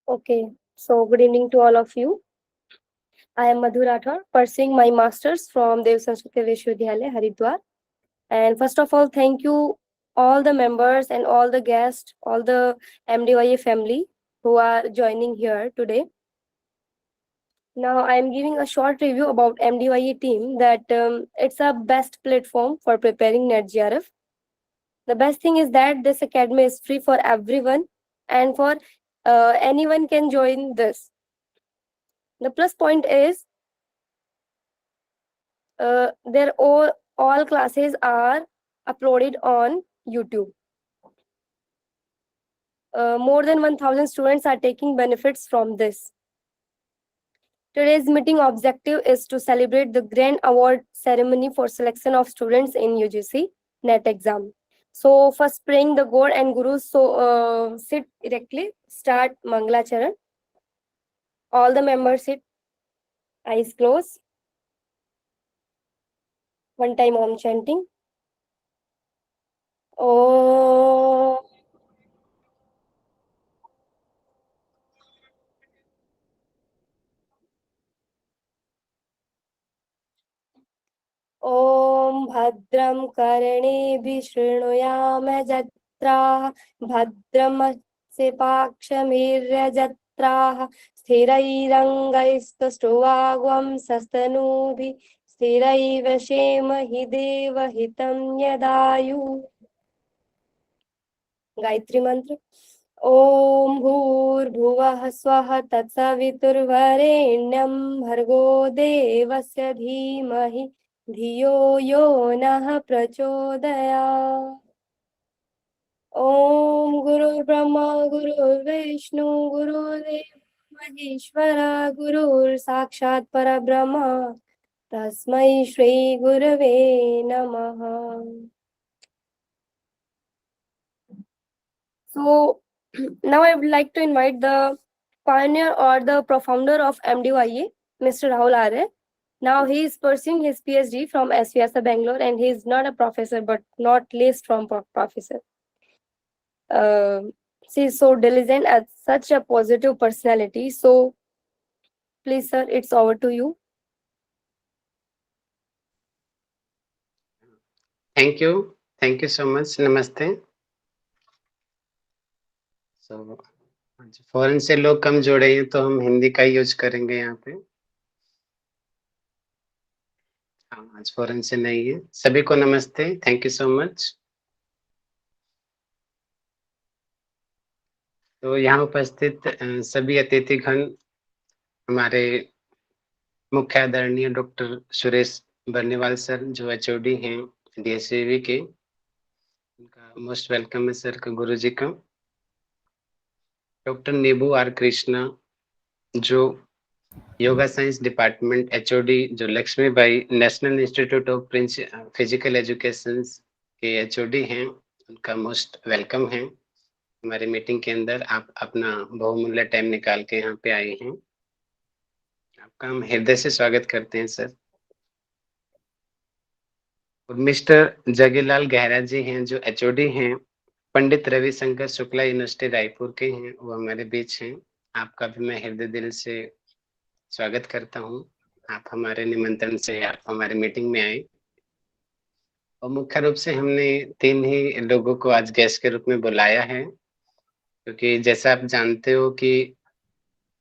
Okay, so good evening to all of you. I am Madhu Rathor, pursuing my master's from Dev Sanskriti Vishwavidyalaya, Haridwar. And first of all, thank you all the members and all the guests, all the MDYA family who are joining here today. Now I am giving a short review about MDYA team that it's a best platform for preparing NetGRF. The best thing is that this academy is free for everyone and for anyone can join this. The plus point is their all classes are uploaded on YouTube. More than 1000 students are taking benefits from this. Today's meeting objective is to celebrate the grand award ceremony for selection of students in UGC NET exam. So first praying the God and Gurus, so sit directly, start Mangala Charan. All the members sit, eyes closed. One time Om chanting. Om. ॐ भद्रं कर्णेभिः शृणुयाम जत्राः भद्रमस्य पाक्षमीर्यजत्राः स्थिरैरङ्गैस्तुष्टुवाग्वंसस्तनूभिः स्थिरैव क्षेमहि देवहितं यदायुः गायत्री मंत्र ओम भूर्भुवः स्वः तत्सवितुर्वरेण्यं भर्गो देवस्य धीमहि धियो यो नः प्रचोदयात्। ओम गुरुर्ब्रह्मा गुरुर्विष्णु गुरुर्देव महेश्वर गुरुर्साक्षात् परब्रह्म तस्मै श्री गुरवे नमः। So now I would like to invite the pioneer or the profounder of MDYA, Mr. Rahul Arya. Now he is pursuing his PhD from SVSA Bangalore, and he is not a professor, but not least from professor. She is so diligent and such a positive personality. So please, sir, it's over to you. Thank you. Thank you so much. Namaste. So, foreign से लोग कम जुड़े हैं तो हम हिंदी का use करेंगे यहाँ पे। हाँ, आज फॉरेन से नहीं है। सभी को नमस्ते। Thank you so much. तो यहाँ उपस्थित सभी अतिथिगण, हमारे मुख्य आदरणीय डॉक्टर सुरेश बर्नीवाल सर जो एचओडी हैं डीएसएवी के, उनका मोस्ट वेलकम है सर का, गुरु जी का। डॉक्टर नेबू आर कृष्णा जो योगा साइंस डिपार्टमेंट एचओडी जो Laxmibai national institute of physical education के एचओडी हैं, उनका मोस्ट वेलकम है हमारे मीटिंग के अंदर। आप अपना बहुमूल्य टाइम निकाल के यहाँ पे आए हैं, आपका हम हृदय से स्वागत करते हैं सर। और मिस्टर जगीलाल गहरा जी हैं जो एचओडी हैं पंडित रविशंकर शुक्ला यूनिवर्सिटी रायपुर के हैं, वो हमारे बीच हैं। आपका भी मैं हृदय दिल से स्वागत करता हूँ। आप हमारे निमंत्रण से आप हमारे मीटिंग में आए। और मुख्य रूप से हमने 3 ही लोगों को आज गेस्ट के रूप में बुलाया है, क्योंकि जैसा आप जानते हो कि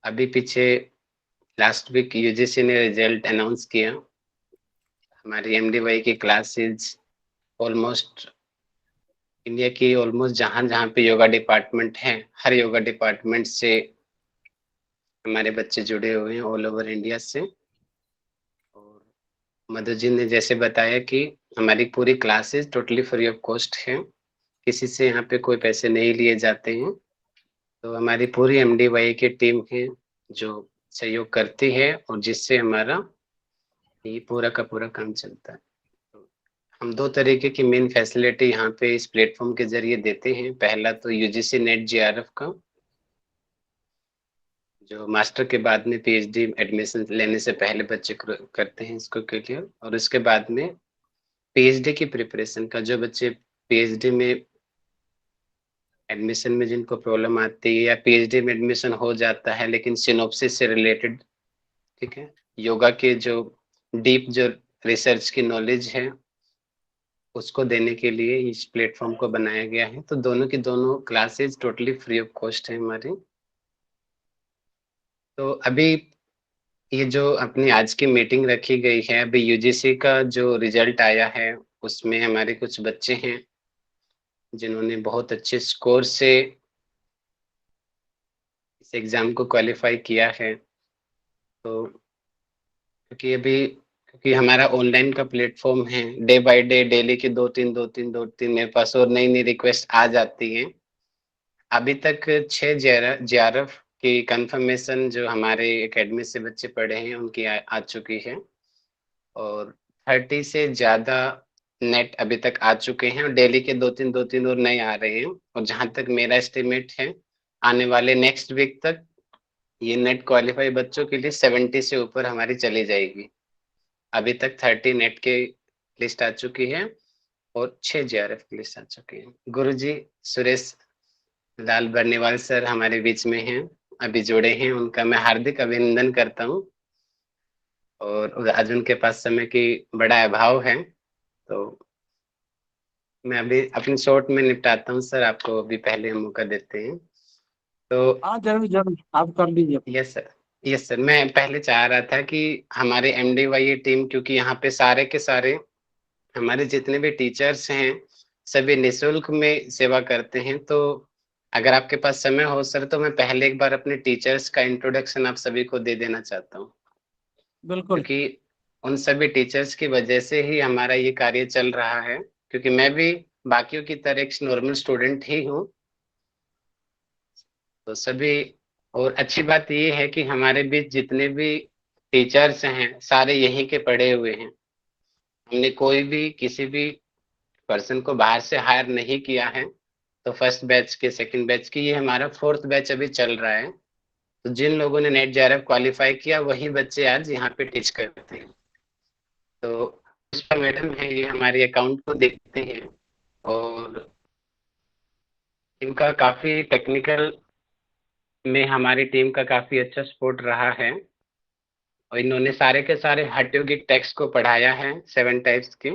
अभी पीछे लास्ट वीक यूजीसी ने रिजल्ट अनाउंस किया। हमारी एमडीवाई की क्लासेज ऑलमोस्ट इंडिया की ऑलमोस्ट जहाँ पे योगा डिपार्टमेंट है, हर योगा डिपार्टमेंट से हमारे बच्चे जुड़े हुए हैं ऑल ओवर इंडिया से। और मधु जी ने जैसे बताया कि हमारी पूरी classes totally free of cost है, किसी से यहाँ पे कोई पैसे नहीं लिए जाते हैं। तो हमारी पूरी एमडीवाई की टीम है जो सहयोग करती है और जिससे हमारा ये पूरा का पूरा काम चलता है। तो हम 2 तरीके की मेन फैसिलिटी यहाँ पे इस प्लेटफॉर्म के जरिए देते हैं। पहला तो यूजीसी नेट जीआरएफ का, जो मास्टर के बाद में पीएचडी एडमिशन लेने से पहले बच्चे करते हैं इसको क्लियर। और उसके बाद में पीएचडी की प्रिपरेशन का, जो बच्चे पीएचडी में एडमिशन में जिनको प्रॉब्लम आती है या पीएचडी में एडमिशन हो जाता है लेकिन सिनोप्सिस से रिलेटेड, ठीक है, योगा के जो डीप जो रिसर्च की नॉलेज है उसको देने के लिए इस प्लेटफॉर्म को बनाया गया है। तो दोनों की दोनों classes totally free of cost है हमारी। तो अभी ये जो अपनी आज की मीटिंग रखी गई है, अभी यूजीसी का जो रिजल्ट आया है उसमें हमारे कुछ बच्चे हैं जिन्होंने बहुत अच्छे स्कोर से इस एग्जाम को क्वालिफाई किया है। तो क्योंकि हमारा ऑनलाइन का प्लेटफॉर्म है, डे बाय डे डेली की 2-3 मेरे पास और नई नई रिक्वेस्ट आ जाती हैं। अभी तक 6 जेआरएफ की कंफर्मेशन जो हमारे एकेडमी से बच्चे पढ़े हैं उनकी आ चुकी है, और 30 से ज्यादा नेट अभी तक आ चुके हैं, और डेली के 2-3 और नए आ रहे हैं। और जहां तक मेरा एस्टिमेट है, आने वाले नेक्स्ट वीक तक ये नेट क्वालिफाई बच्चों के लिए 70 से ऊपर हमारी चली जाएगी। अभी तक 30 नेट के लिस्ट आ चुकी है और 6 जेआरएफ की लिस्ट आ चुकी है। गुरुजी सुरेश लाल बर्नीवाल सर हमारे बीच में हैं, अभी जुड़े हैं, उनका मैं हार्दिक अभिनंदन करता हूँ। और आज उनके पास समय की बड़ा अभाव है, तो मैं अभी अपनी शॉर्ट में निपटाता हूँ सर, आपको अभी पहले हम मौका देते हैं। तो हाँ जरूर जरूर, आप कर लीजिए। यस सर, यस सर, मैं पहले चाह रहा था कि हमारे एमडीवाई टीम, क्योंकि यहाँ पे सारे के सारे हमारे जितने भी टीचर्स हैं सभी निशुल्क में सेवा करते हैं, तो अगर आपके पास समय हो सर तो मैं पहले एक बार अपने टीचर्स का इंट्रोडक्शन आप सभी को दे देना चाहता हूँ, बिल्कुल। क्योंकि उन सभी टीचर्स की वजह से ही हमारा ये कार्य चल रहा है। क्योंकि मैं भी बाकियों की तरह एक नॉर्मल स्टूडेंट ही हूँ, तो सभी, और अच्छी बात ये है कि हमारे बीच जितने भी टीचर्स हैं सारे यहीं के पढ़े हुए हैं। हमने कोई भी किसी भी पर्सन को बाहर से हायर नहीं किया है। तो फर्स्ट बैच के, सेकंड बैच की, ये हमारा फोर्थ बैच अभी चल रहा है। तो जिन लोगों ने नेट जेआरएफ क्वालिफाई किया वही बच्चे आज यहाँ पे टीच करते हैं। तो पुष्पा मैडम है, ये हमारे अकाउंट को देखते हैं, और इनका काफी टेक्निकल में हमारी टीम का काफी अच्छा सपोर्ट रहा है। और इन्होंने सारे के सारे हटयोगिक टेक्स्ट को पढ़ाया है 7 टाइप्स के,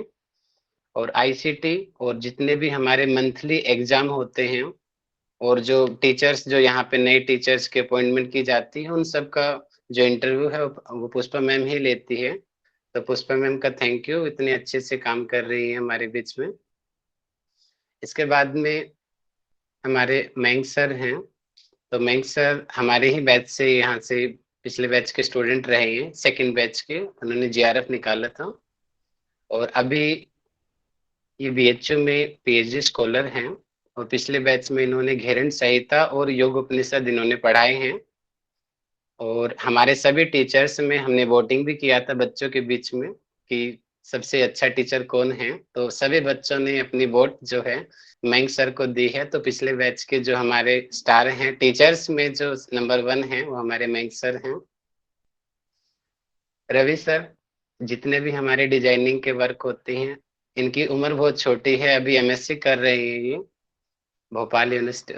और आईसीटी, और जितने भी हमारे मंथली एग्जाम होते हैं, और जो टीचर्स, जो यहाँ पे नए टीचर्स की अपॉइंटमेंट की जाती है, उन सब का जो इंटरव्यू है वो पुष्पा मैम ही लेती है। तो पुष्पा मैम का थैंक यू, इतने अच्छे से काम कर रही है हमारे बीच में। इसके बाद में हमारे मयंक सर हैं। तो मयंक सर हमारे ही बैच से, यहाँ से पिछले बैच के स्टूडेंट रहे हैं, सेकंड बैच के, उन्होंने जीआरएफ निकाला था, और अभी ये बीएचयू में पीएचडी स्कॉलर हैं। और पिछले बैच में इन्होंने घेरन संहिता और योग उपनिषद इन्होंने पढ़ाए हैं। और हमारे सभी टीचर्स में हमने वोटिंग भी किया था बच्चों के बीच में कि सबसे अच्छा टीचर कौन है, तो सभी बच्चों ने अपनी वोट जो है मयंक सर को दी है। तो पिछले बैच के जो हमारे स्टार हैं टीचर्स में, जो नंबर 1 हैं वो हमारे मयंक सर हैं। रवि सर, जितने भी हमारे डिजाइनिंग के वर्क होते हैं, इनकी उम्र बहुत छोटी है, अभी एमएससी कर रहे हैं ये भोपाल यूनिवर्सिटी,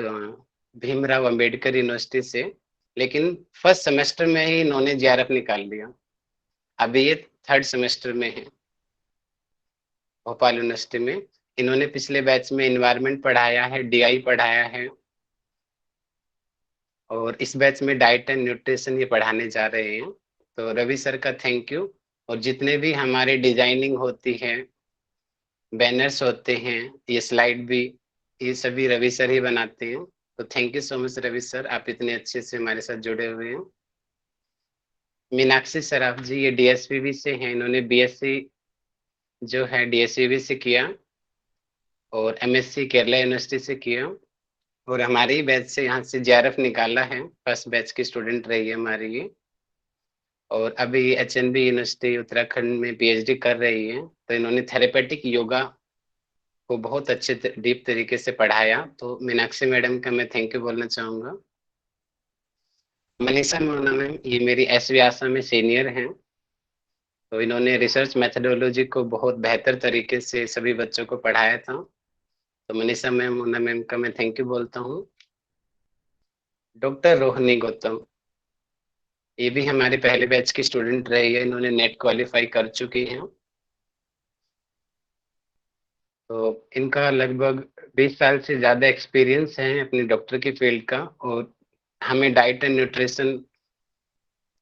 भीमराव अंबेडकर यूनिवर्सिटी से। लेकिन फर्स्ट सेमेस्टर में ही इन्होंने जीआरएफ निकाल लिया, अभी ये थर्ड सेमेस्टर में है भोपाल यूनिवर्सिटी में। इन्होंने पिछले बैच में इन्वायरमेंट पढ़ाया है, डीआई पढ़ाया है, और इस बैच में डाइट एंड न्यूट्रिशन ये पढ़ाने जा रहे हैं। तो रवि सर का थैंक यू। और जितने भी हमारे डिजाइनिंग होती है, बैनर्स होते हैं, ये स्लाइड भी, ये सभी रवि सर ही बनाते हैं। तो thank you so much Ravi sir, आप इतने अच्छे से हमारे साथ जुड़े हुए हैं। मीनाक्षी सराफ जी, ये डीएसपीवी से हैं, इन्होंने बीएससी जो है डीएसपीवी से किया, और एमएससी केरला यूनिवर्सिटी से किया, और हमारे ही बैच से यहाँ से जेआरएफ निकाला है, फर्स्ट बैच की स्टूडेंट रही है हमारी ये। और अभी एचएनबी यूनिवर्सिटी उत्तराखंड में पीएचडी कर रही है। तो इन्होंने थेरेपेटिक योगा को बहुत अच्छे डीप तरीके से पढ़ाया। तो मीनाक्षी मैडम का मैं थैंक यू बोलना चाहूंगा। मनीषा मोना मैम, ये मेरी एस व्यासा में सीनियर हैं। तो इन्होंने रिसर्च मेथडोलॉजी को बहुत बेहतर तरीके से सभी बच्चों को पढ़ाया था। तो मनीषा मैम, मोना मैम का मैं थैंक यू बोलता हूँ। डॉक्टर रोहिणी गौतम, ये भी हमारे पहले बैच की स्टूडेंट रही है, इन्होंने नेट क्वालिफाई कर चुकी हैं। तो इनका लगभग 20 साल से ज्यादा एक्सपीरियंस है अपनी डॉक्टर की फील्ड का, और हमें diet and nutrition,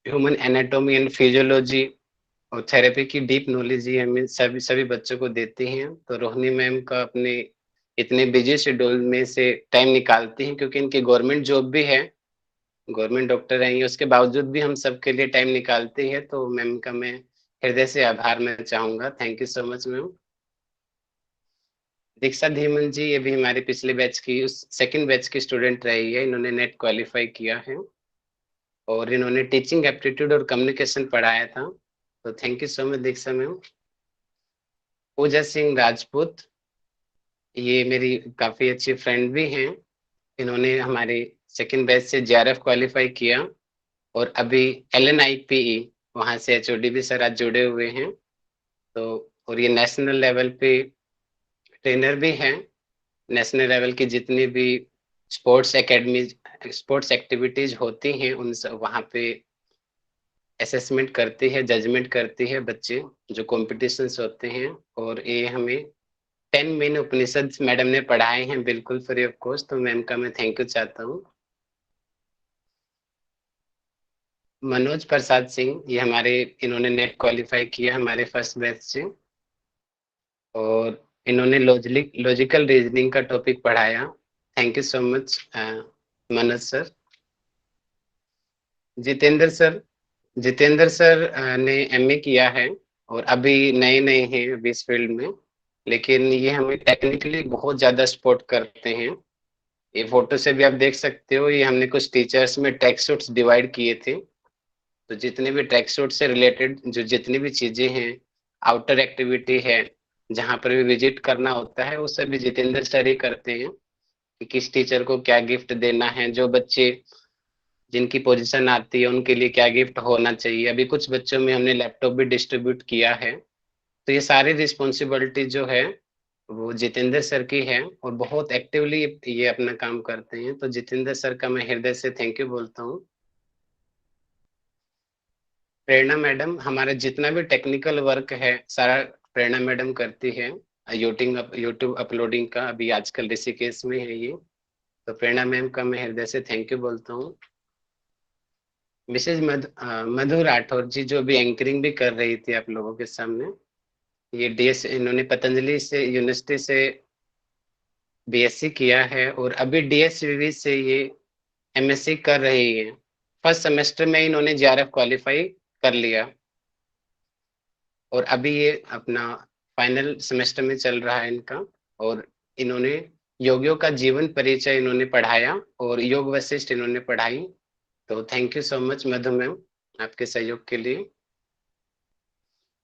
human anatomy and physiology और थेरेपी की डीप नॉलेज ही हमें सभी सभी बच्चों को देती हैं। तो रोहिणी मैम का अपने इतने बिजी शेड्यूल में से टाइम निकालती हैं, क्योंकि इनकी गवर्नमेंट जॉब भी है, गवर्नमेंट डॉक्टर हैं ये, उसके बावजूद भी हम सबके लिए टाइम निकालती है। तो मैम का मैं हृदय से आभार मैं चाहूंगा। Thank you so much ma'am. Diksha Dhiman ji, ये भी हमारे पिछले बैच की, उस सेकंड बैच की स्टूडेंट रही है, इन्होंने नेट क्वालिफाई किया है और इन्होंने टीचिंग एप्टीट्यूड और कम्युनिकेशन पढ़ाया था। तो thank you so much Diksha ma'am. Pooja Singh Rajput, ये मेरी काफी अच्छी फ्रेंड भी हैं, इन्होंने हमारे सेकंड बैच से जेआरएफ क्वालिफाई किया और अभी LNIPE वहां से HOD भी सर आज जुड़े हुए हैं। तो और ये नेशनल लेवल पे ट्रेनर भी हैं, नेशनल लेवल की जितनी भी स्पोर्ट्स एकेडमी, स्पोर्ट्स एक्टिविटीज होती हैं उन सब वहाँ पे असेसमेंट करती है, जजमेंट करती है बच्चे जो कॉम्पिटिशन्स होते हैं। और ये हमें 10 मेन उपनिषद मैडम ने पढ़ाए हैं बिल्कुल फ्री ऑफ कॉस्ट, तो मैम का मैं थैंक यू चाहता हूँ। मनोज प्रसाद सिंह, ये हमारे, इन्होंने नेट क्वालिफाई किया हमारे फर्स्ट बैच से, और इन्होंने लॉजिकल रीजनिंग का टॉपिक पढ़ाया। Thank you so much Manoj sir. Jitendra sir, Jitendra sir ने MA किया है और अभी नए नए हैं अभी इस फील्ड में, लेकिन ये हमें टेक्निकली बहुत ज्यादा सपोर्ट करते हैं। ये फोटो से भी आप देख सकते हो, ये हमने कुछ टीचर्स में ट्रैक सूट्स डिवाइड किए थे, तो जितने भी ट्रैक सूट से रिलेटेड जो जितनी भी चीजें हैं, आउटर एक्टिविटी है, जहाँ पर भी विजिट करना होता है, वो सभी जितेंद्र सर ही करते हैं कि किस टीचर को क्या गिफ्ट देना है, जो बच्चे जिनकी पोजीशन आती है उनके लिए क्या गिफ्ट होना चाहिए। अभी कुछ बच्चों में हमने लैपटॉप भी डिस्ट्रीब्यूट किया है। तो ये सारी रिस्पॉन्सिबिलिटी जो है वो जितेंद्र सर की है और बहुत एक्टिवली ये अपना काम करते हैं। तो जितेंद्र सर का मैं हृदय से थैंक यू बोलता हूँ। प्रेरणा मैडम, हमारा जितना भी टेक्निकल वर्क है सारा प्रेरणा मैडम करती है। यूट्यूब अपलोडिंग का अभी आजकल ऋषिकेश में है ये, तो प्रेरणा मैम का मैं हृदय से थैंक यू बोलता हूँ। मिसेज मधु राठौर जी, जो भी एंकरिंग भी कर रही थी आप लोगों के सामने, ये DS इन्होंने पतंजलि से यूनिवर्सिटी से BSc किया है और अभी DSVV से ये MSc कर रही है। फर्स्ट सेमेस्टर में इन्होंने JRF क्वालिफाई कर लिया और अभी ये अपना फाइनल सेमेस्टर में चल रहा है इनका। और इन्होंने योगियों का जीवन परिचय इन्होंने पढ़ाया और योग वशिष्ठ इन्होंने पढ़ाई। तो thank you so much Madhu ma'am आपके सहयोग के लिए।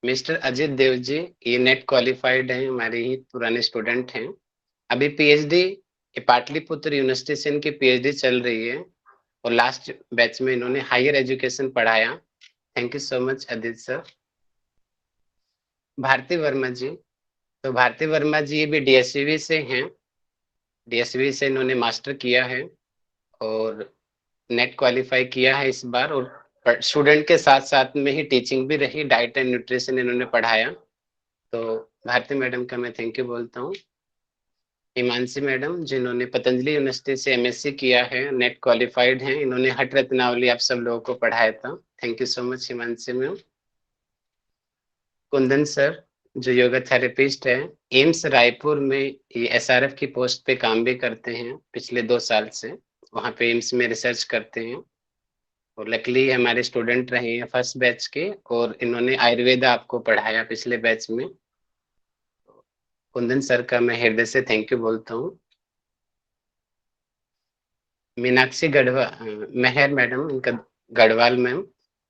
मिस्टर अजित देव जी, ये नेट क्वालिफाइड हैं, हमारे ही पुराने स्टूडेंट हैं, अभी PhD पाटलिपुत्र यूनिवर्सिटी से इनकी PhD चल रही है और लास्ट बैच में इन्होंने हायर एजुकेशन पढ़ाया। Thank you so much Adit sir. Bharti Verma ji, तो भारती वर्मा जी ये भी DSCV से हैं, DSCV से इन्होंने मास्टर किया है और नेट क्वालिफाई किया है इस बार, और स्टूडेंट के साथ साथ में ही टीचिंग भी रही, डाइट एंड न्यूट्रिशन इन्होंने पढ़ाया। तो भारती मैडम का मैं थैंक यू बोलता हूँ। हिमांशी मैडम, जिन्होंने पतंजलि यूनिवर्सिटी से MSc किया है, नेट क्वालिफाइड हैं, इन्होंने हट रत्नावली आप सब लोगों को पढ़ाया था। Thank you so much Himanshi ma'am. Kundan sir, जो योगा थेरेपिस्ट है, एम्स रायपुर में ये SRF की पोस्ट पे काम भी करते हैं पिछले 2 साल से, वहाँ पे एम्स में रिसर्च करते हैं और लकीली हमारे स्टूडेंट रहे हैं फर्स्ट बैच के, और इन्होंने आयुर्वेदा आपको पढ़ाया पिछले बैच में। कुंदन सर का मैं हृदय से थैंक यू बोलता हूँ। मीनाक्षी मेहर मैडम, इनका गढ़वाल मैम,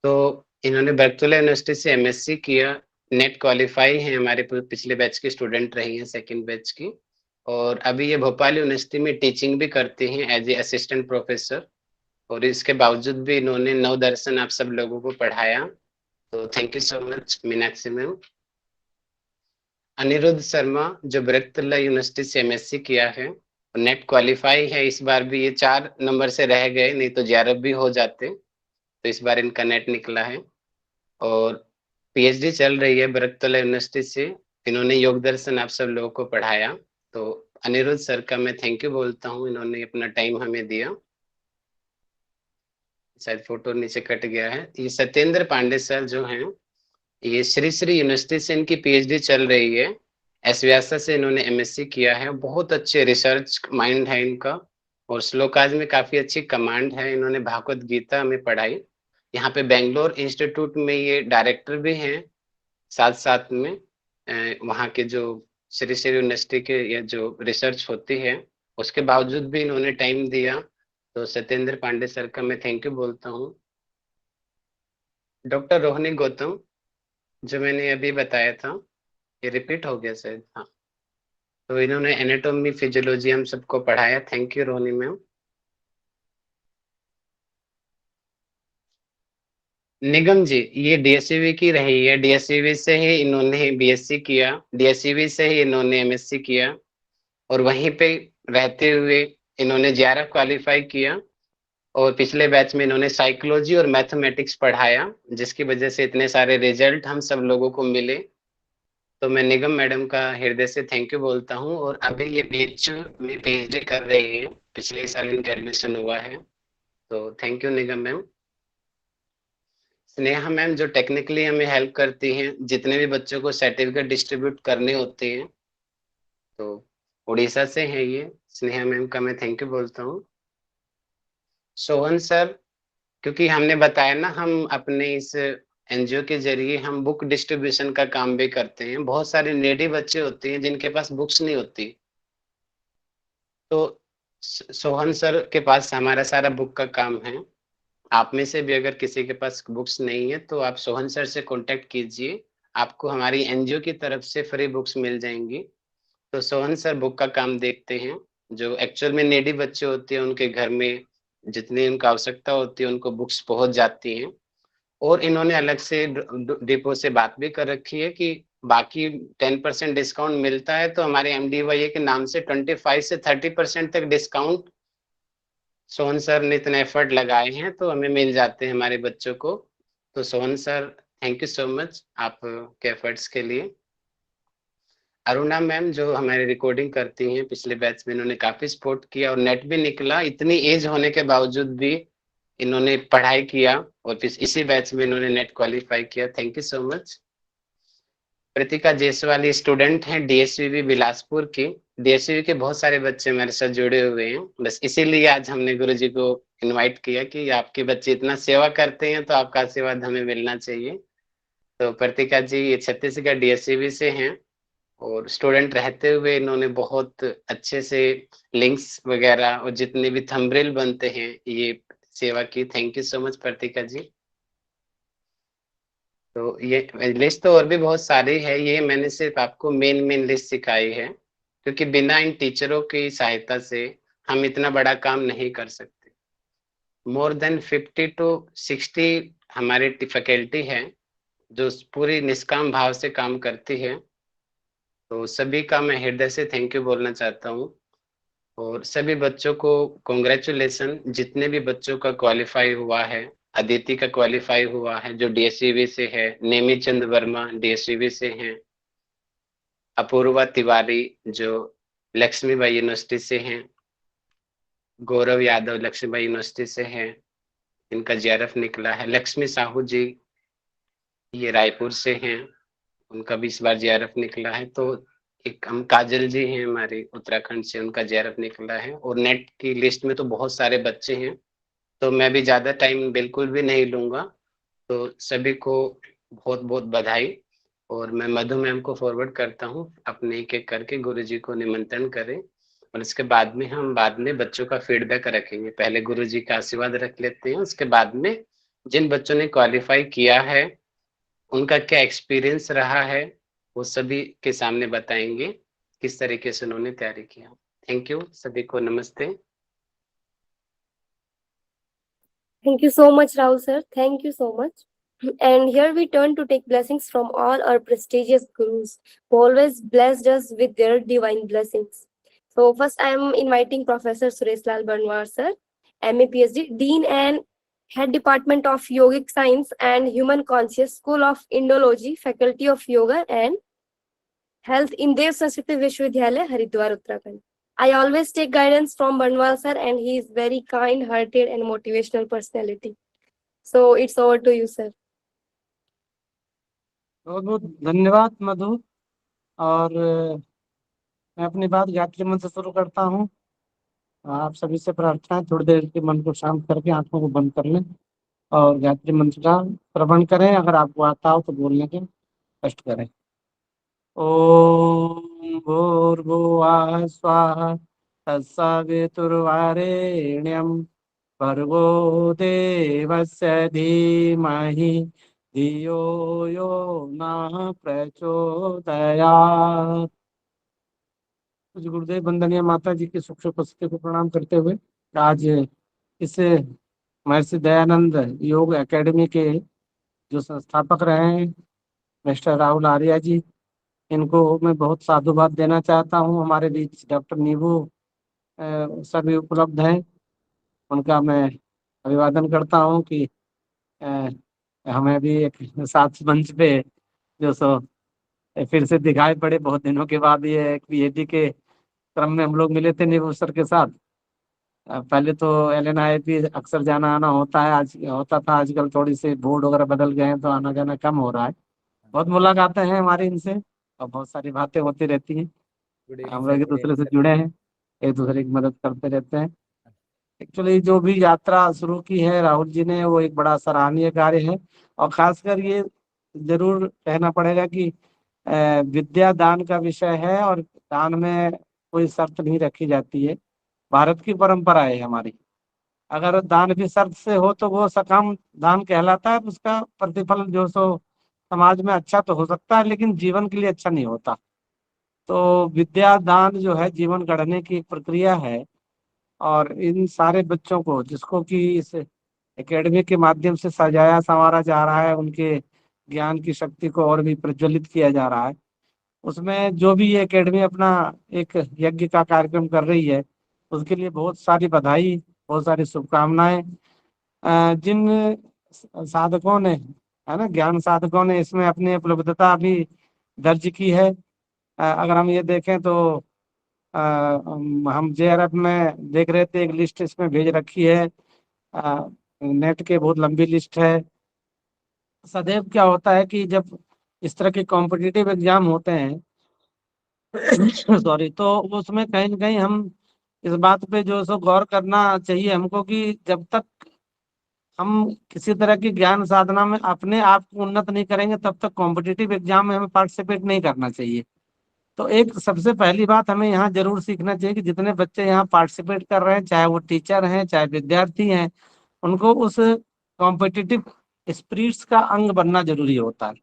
तो इन्होंने बरकतुल्ला यूनिवर्सिटी से MSc किया, नेट क्वालिफाई है, हमारे पिछले बैच की स्टूडेंट रही हैं सेकंड बैच की, और अभी ये भोपाल यूनिवर्सिटी में टीचिंग भी करती हैं एज ए असिस्टेंट प्रोफेसर, और इसके बावजूद भी इन्होंने नव दर्शन आप सब लोगों को पढ़ाया। तो thank you so much Meenakshi ma'am. Anirudh Sharma जो बरकतुल्लाह यूनिवर्सिटी से एमएससी किया है, नेट क्वालिफाई है इस बार भी। ये 4 नंबर से रह गए, नहीं तो जेआरएफ भी हो जाते, तो इस बार इनका नेट निकला है। और पीएचडी चल रही है बरकतुल्लाह यूनिवर्सिटी से। इन्होंने योग दर्शन आप सब लोगों को पढ़ाया, तो अनिरुद्ध सर का मैं थैंक यू बोलता हूँ, इन्होंने अपना टाइम हमें दिया। शायद फोटो नीचे कट गया है। ये सत्येंद्र पांडे सर जो हैं, ये श्री श्री यूनिवर्सिटी से इनकी पीएचडी चल रही है। एस व्यासा से इन्होंने एमएससी किया है। बहुत अच्छे रिसर्च माइंड है इनका, और श्लोकाज में काफी अच्छी कमांड है। इन्होंने भागवत गीता में पढ़ाई। यहाँ पे बेंगलोर इंस्टीट्यूट में ये डायरेक्टर भी हैं, साथ साथ में वहाँ के जो श्री श्री यूनिवर्सिटी के ये जो रिसर्च होती है, उसके बावजूद भी इन्होंने टाइम दिया। तो सत्येंद्र पांडे सर का मैं थैंक यू बोलता हूँ। डॉक्टर रोहिणी गौतम, जो मैंने अभी बताया था, ये रिपीट हो गया शायद, हाँ। तो इन्होंने एनाटॉमी फिजियोलॉजी हम सबको पढ़ाया। Thank you Rohini ma'am. Nigam ji, ये डीएससीवी की रही है। डीएससीवी से ही इन्होंने बीएससी किया, डीएससीवी से ही इन्होंने एमएससी किया, और वहीं पे रहते हुए इन्होंने जेआरएफ क्वालिफाई किया। और पिछले बैच में इन्होंने साइकोलॉजी और मैथमेटिक्स पढ़ाया, जिसकी वजह से इतने सारे रिजल्ट हम सब लोगों को मिले। तो मैं निगम मैडम का हृदय से थैंक यू बोलता हूँ। और अभी ये बीएचयू में पीएचडी कर रही है, पिछले साल इनका एडमिशन हुआ है। तो thank you Nigam ma'am. Sneha ma'am जो टेक्निकली हमें हेल्प करती हैं, जितने भी बच्चों को सर्टिफिकेट डिस्ट्रीब्यूट करने होते हैं, तो उड़ीसा से है ये। स्नेहा मैम का मैं थैंक यू बोलता हूँ। सोहन सर, क्योंकि हमने बताया ना, हम अपने इस एनजीओ के जरिए हम बुक डिस्ट्रीब्यूशन का काम भी करते हैं। बहुत सारे नेडी बच्चे होते हैं जिनके पास बुक्स नहीं होती, तो सोहन सर के पास हमारा सारा बुक का काम है। आप में से भी अगर किसी के पास बुक्स नहीं है, तो आप सोहन सर से कांटेक्ट कीजिए, आपको हमारी एनजीओ की तरफ से फ्री बुक्स मिल जाएंगी। तो सोहन सर बुक का काम देखते हैं। जो एक्चुअल में नेडी बच्चे होते हैं, उनके घर में जितनी उनको आवश्यकता होती है, उनको बुक्स पहुंच जाती हैं। और इन्होंने अलग से डिपो से बात भी कर रखी है कि बाकी 10% डिस्काउंट मिलता है, तो हमारे एमडीवाई के नाम से 25 से 30% तक डिस्काउंट सोहन सर ने इतने एफर्ट लगाए हैं, तो हमें मिल जाते हैं हमारे बच्चों को। तो Sohan sir, thank you so much आपके एफर्ट्स के लिए। अरुणा मैम जो हमारी रिकॉर्डिंग करती हैं, पिछले बैच में इन्होंने काफी सपोर्ट किया, और नेट भी निकला। इतनी एज होने के बावजूद भी इन्होंने पढ़ाई किया, और फिर इसी बैच में इन्होंने नेट क्वालिफाई किया। Thank you so much. Pratika Jaiswal student हैं डीएसवीवी बिलासपुर की। डीएसवीवी के बहुत सारे बच्चे हमारे साथ जुड़े हुए हैं, बस इसीलिए आज हमने गुरुजी को इनवाइट किया कि आपके बच्चे इतना सेवा करते हैं, तो आपका आशीर्वाद हमें मिलना चाहिए। तो प्रतिका जी ये छत्तीसगढ़ डीएसवीवी से हैं, और स्टूडेंट रहते हुए इन्होंने बहुत अच्छे से लिंक्स वगैरह और जितने भी थंबनेल बनते हैं, ये सेवा की। Thank you so much Pratika ji. तो ये लिस्ट तो और भी बहुत सारी है, ये मैंने सिर्फ आपको मेन लिस्ट सिखाई है, क्योंकि बिना इन टीचरों की सहायता से हम इतना बड़ा काम नहीं कर सकते। मोर देन 50 to 60 हमारी फैकल्टी है जो पूरी निष्काम भाव से काम करती है। तो सभी का मैं हृदय से थैंक यू बोलना चाहता हूँ। और सभी बच्चों को कॉन्ग्रेचुलेसन, जितने भी बच्चों का क्वालिफाई हुआ है। अदिति का क्वालिफाई हुआ है जो डीएसवीवी से है, नेमी चंद वर्मा डीएसवीवी से हैं, अपूर्वा तिवारी जो लक्ष्मीबाई यूनिवर्सिटी से हैं, गौरव यादव लक्ष्मीबाई यूनिवर्सिटी से हैं, इनका जेआरएफ निकला है। लक्ष्मी साहू जी ये रायपुर से हैं, उनका भी इस बार जेआरएफ निकला है। तो एक हम काजल जी हैं हमारे उत्तराखंड से, उनका जेआरएफ निकला है। और नेट की लिस्ट में तो बहुत सारे बच्चे हैं, तो मैं भी ज्यादा टाइम बिल्कुल भी नहीं लूंगा। तो सभी को बहुत बहुत बधाई। और मैं मधु मैम को फॉरवर्ड करता हूँ, अपने एक एक करके गुरुजी को निमंत्रण करें, और इसके बाद में हम बाद में बच्चों का फीडबैक रखेंगे। पहले गुरुजी का आशीर्वाद रख लेते हैं, उसके बाद में जिन बच्चों ने क्वालिफाई किया है उनका क्या एक्सपीरियंस रहा है, वो सभी के सामने बताएंगे किस तरीके से उन्होंने तैयारी किया। थैंक यू सभी को, नमस्ते। Thank you so much, Rahul sir. Thank you so much. And here we turn to take blessings from all our prestigious gurus who always blessed us with their divine blessings. So first I am inviting Professor Suresh Lal Banwar sir, MA PhD, Dean and Head Department of Yogic Science and Human Conscious, School of Indology, Faculty of Yoga and Health in Dev Sanskriti Vishwavidyalaya, Haridwar, Uttarakhand. I always take guidance from Banwar sir and he is very kind-hearted and motivational personality. So it's over to you, sir. बहुत बहुत धन्यवाद मधु। और मैं अपनी बात गायत्री मंत्र से शुरू करता हूँ। आप सभी से प्रार्थना है थोड़ी देर के मन को शांत करके आंखों को बंद कर लें और गायत्री मंत्र का श्रवण करें। अगर आपको आता हो तो बोलने के कष्ट करें। ओम भूर्भुवः स्वाहा तत्सवितुर्वरेण्यं भर्गो देवस्य धीमहि धियो यो नः प्रचोदयात्। कुछ गुरुदेव वंदनीय माता जी की सूक्ष्म उपस्थिति को प्रणाम करते हुए आज इस महर्षि दयानंद योग एकेडमी के जो संस्थापक रहे हैं मिस्टर राहुल आर्या जी, इनको मैं बहुत साधुवाद देना चाहता हूँ। हमारे बीच डॉक्टर नीबू सभी उपलब्ध हैं, उनका मैं अभिवादन करता हूँ कि हमें भी एक साथ मंच पे जो सो फिर से दिखाई पड़े बहुत दिनों के बाद। ये एक पीएचडी के क्रम में हम लोग मिले थे नीबू सर के साथ। पहले तो LNIP अक्सर जाना आना होता है, आज होता था, आजकल थोड़ी सी बोर्ड वगैरह बदल गए हैं तो आना जाना कम हो रहा है। बहुत मुलाकातें हैं हमारी इनसे और बहुत सारी बातें होती रहती हैं। हम लोग एक दूसरे से जुड़े हैं, एक दूसरे की मदद करते रहते हैं। एक्चुअली जो भी यात्रा शुरू की है राहुल जी ने वो एक बड़ा सराहनीय कार्य है। और खासकर ये जरूर कहना पड़ेगा कि विद्या दान का विषय है और दान में कोई शर्त नहीं रखी जाती है। भारत की परंपरा है हमारी, अगर दान भी शर्त से हो तो वो सकाम दान कहलाता है। उसका प्रतिफल जो सो समाज में अच्छा तो हो सकता है लेकिन जीवन के लिए अच्छा नहीं होता। तो विद्या दान जो है जीवन गढ़ने की एक प्रक्रिया है और इन सारे बच्चों को जिसको कि इस एकेडमी के माध्यम से सजाया संवारा जा रहा है, उनके ज्ञान की शक्ति को और भी प्रज्वलित किया जा रहा है। उसमें जो भी ये एकेडमी अपना एक यज्ञ का कार्यक्रम कर रही है उसके लिए बहुत सारी बधाई, बहुत सारी शुभकामनाएं। जिन साधकों ने, है ना, ज्ञान साधकों ने इसमें अपनी उपलब्धता भी दर्ज की है। अगर हम ये देखें तो हम JRF में देख रहे थे, एक लिस्ट इसमें भेज रखी है। नेट के बहुत लंबी लिस्ट है। सदैव क्या होता है कि जब इस तरह के कॉम्पिटिटिव एग्जाम होते हैं सॉरी, तो उसमें कहीं ना कहीं हम इस बात पे जो सो गौर करना चाहिए हमको कि जब तक हम किसी तरह की ज्ञान साधना में अपने आप को उन्नत नहीं करेंगे तब तक कॉम्पिटिटिव एग्जाम में हमें पार्टिसिपेट नहीं करना चाहिए। तो एक सबसे पहली बात हमें यहाँ जरूर सीखना चाहिए कि जितने बच्चे यहाँ पार्टिसिपेट कर रहे हैं, चाहे वो टीचर हैं चाहे विद्यार्थी हैं, उनको उस कॉम्पिटिटिव स्पिरिट्स का अंग बनना जरूरी होता है।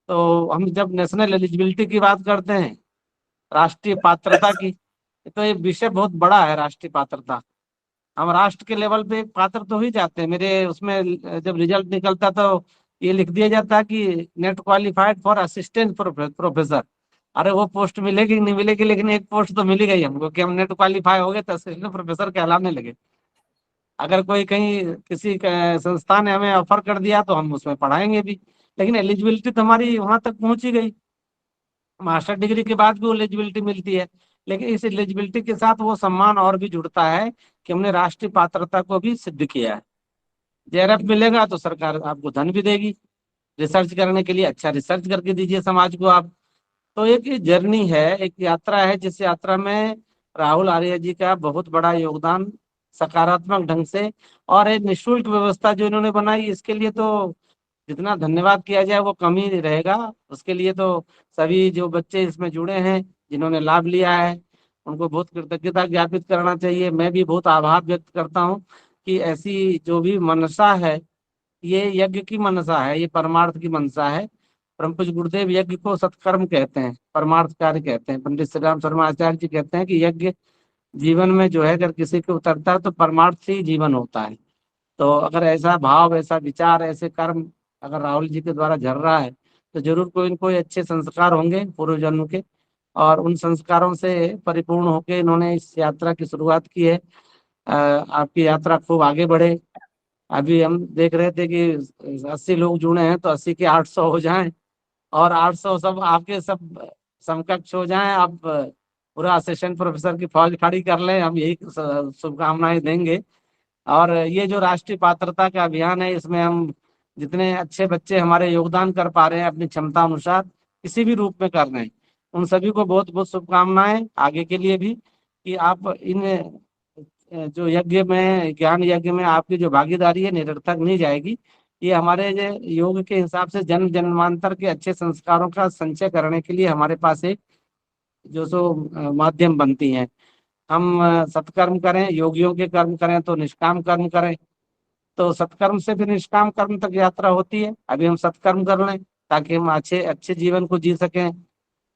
तो हम जब नेशनल एलिजिबिलिटी की बात करते हैं, राष्ट्रीय पात्रता की, तो ये विषय बहुत बड़ा है। राष्ट्रीय पात्रता, हम राष्ट्र के लेवल पे पात्र तो ही जाते हैं। मेरे उसमें जब रिजल्ट निकलता तो ये लिख दिया जाता कि net qualified for assistant professor. अरे वो पोस्ट मिलेगी नहीं मिलेगी, लेकिन एक पोस्ट तो मिली गई हमको कि हम नेट क्वालिफाई हो गए तो असिस्टेंट प्रोफेसर कहलाने लगे। अगर कोई कहीं किसी संस्था ने हमें ऑफर कर दिया तो हम उसमें पढ़ाएंगे भी, लेकिन एलिजिबिलिटी तो हमारी वहां तक पहुंची गई। मास्टर डिग्री के बाद भी वो एलिजिबिलिटी मिलती है, लेकिन इस एलिजिबिलिटी के साथ वो सम्मान और भी जुड़ता है कि हमने राष्ट्रीय पात्रता को भी सिद्ध किया है। JRF मिलेगा तो सरकार आपको धन भी देगी रिसर्च करने के लिए। अच्छा रिसर्च करके दीजिए समाज को आप। तो एक जर्नी है, एक यात्रा है, जिस यात्रा में राहुल आर्य जी का बहुत बड़ा योगदान सकारात्मक ढंग से, और एक निःशुल्क व्यवस्था जो इन्होंने बनाई, इसके लिए तो जितना धन्यवाद किया जाए वो कम ही रहेगा। उसके लिए तो सभी जो बच्चे इसमें जुड़े हैं जिन्होंने लाभ लिया है उनको बहुत कृतज्ञता ज्ञापित करना चाहिए। मैं भी बहुत आभार व्यक्त करता हूँ कि ऐसी जो भी मनसा है, ये यज्ञ की मनसा है, ये परमार्थ की मनसा है। परम पूज्य गुरुदेव यज्ञ को सत्कर्म कहते हैं, परमार्थ कार्य कहते हैं। पंडित श्री राम शर्मा आचार्य जी कहते हैं कि यज्ञ जीवन में जो है अगर किसी को उतरता है तो परमार्थ से ही जीवन होता है। तो अगर ऐसा भाव, ऐसा विचार, ऐसे कर्म अगर राहुल जी के द्वारा झर रहा है तो जरूर कोई न कोई अच्छे संस्कार होंगे पूर्व जन्म के, और उन संस्कारों से परिपूर्ण होकर इन्होंने इस यात्रा की शुरुआत की है। आपकी यात्रा खूब आगे बढ़े। अभी हम देख रहे थे कि 80 लोग जुड़े हैं, तो 80 के 800 हो जाएं, और 800 सब आपके सब समकक्ष हो जाएं। आप पूरा असिस्टेंट प्रोफेसर की फौज खड़ी कर लें, हम यही शुभकामनाएं देंगे। और ये जो राष्ट्रीय पात्रता का अभियान है, इसमें हम जितने अच्छे बच्चे हमारे योगदान कर पा रहे हैं अपनी क्षमता अनुसार, किसी भी रूप में कर रहे हैं, उन सभी को बहुत बहुत शुभकामनाएं आगे के लिए भी, कि आप इन जो यज्ञ में, ज्ञान यज्ञ में आपकी जो भागीदारी है निरर्थक नहीं जाएगी। ये हमारे योग के हिसाब से जन्म जन्मांतर के अच्छे संस्कारों का संचय करने के लिए हमारे पास एक जो माध्यम बनती हैं। हम सत्कर्म करें, योगियों के कर्म करें तो निष्काम कर्म करें, तो सत्कर्म से फिर निष्काम कर्म तक यात्रा होती है। अभी हम सत्कर्म कर लें ताकि हम अच्छे अच्छे जीवन को जी सकें,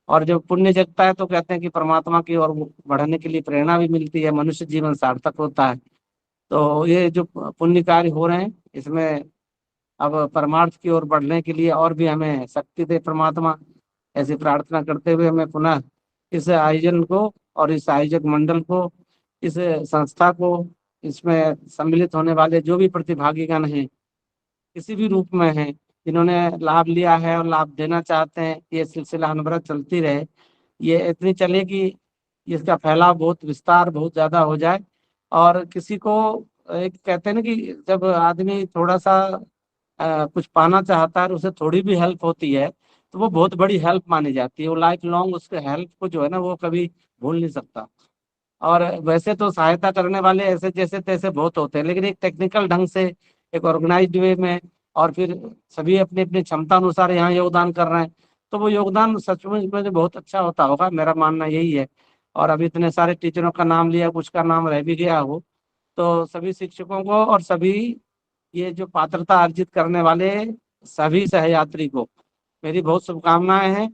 और जब पुण्य जगता है तो कहते हैं कि परमात्मा की ओर बढ़ने के लिए प्रेरणा भी मिलती है, मनुष्य जीवन सार्थक होता है। तो ये जो पुण्य कार्य हो रहे हैं, इसमें अब परमार्थ की ओर बढ़ने के लिए और भी हमें शक्ति दे परमात्मा, ऐसी प्रार्थना करते हुए हमें पुनः इस आयोजन को और इस आयोजक मंडल को, इस संस्था को, इसमें सम्मिलित होने वाले जो भी प्रतिभागीगण हैं किसी भी रूप में हैं, जिन्होंने लाभ लिया है और लाभ देना चाहते हैं, ये सिलसिला अनवरत चलती रहे। ये इतनी चले कि इसका फैलाव बहुत विस्तार बहुत ज्यादा हो जाए। और किसी को एक कहते हैं ना कि जब आदमी थोड़ा सा कुछ पाना चाहता है और उसे थोड़ी भी हेल्प होती है तो वो बहुत बड़ी हेल्प मानी जाती है, वो लाइफ लॉन्ग उसके हेल्प को जो है ना वो कभी भूल नहीं सकता। और वैसे तो सहायता करने वाले ऐसे जैसे तैसे बहुत होते हैं, लेकिन एक टेक्निकल ढंग से, एक ऑर्गेनाइज्ड वे में, और फिर सभी अपनी अपनी क्षमता अनुसार यहाँ योगदान कर रहे हैं, तो वो योगदान सचमुच में बहुत अच्छा होता होगा, मेरा मानना यही है। और अभी इतने सारे टीचरों का नाम लिया, कुछ का नाम रह भी गया हो, तो सभी शिक्षकों को और सभी ये जो पात्रता अर्जित करने वाले सभी सहयात्री को मेरी बहुत शुभकामनाएं हैं।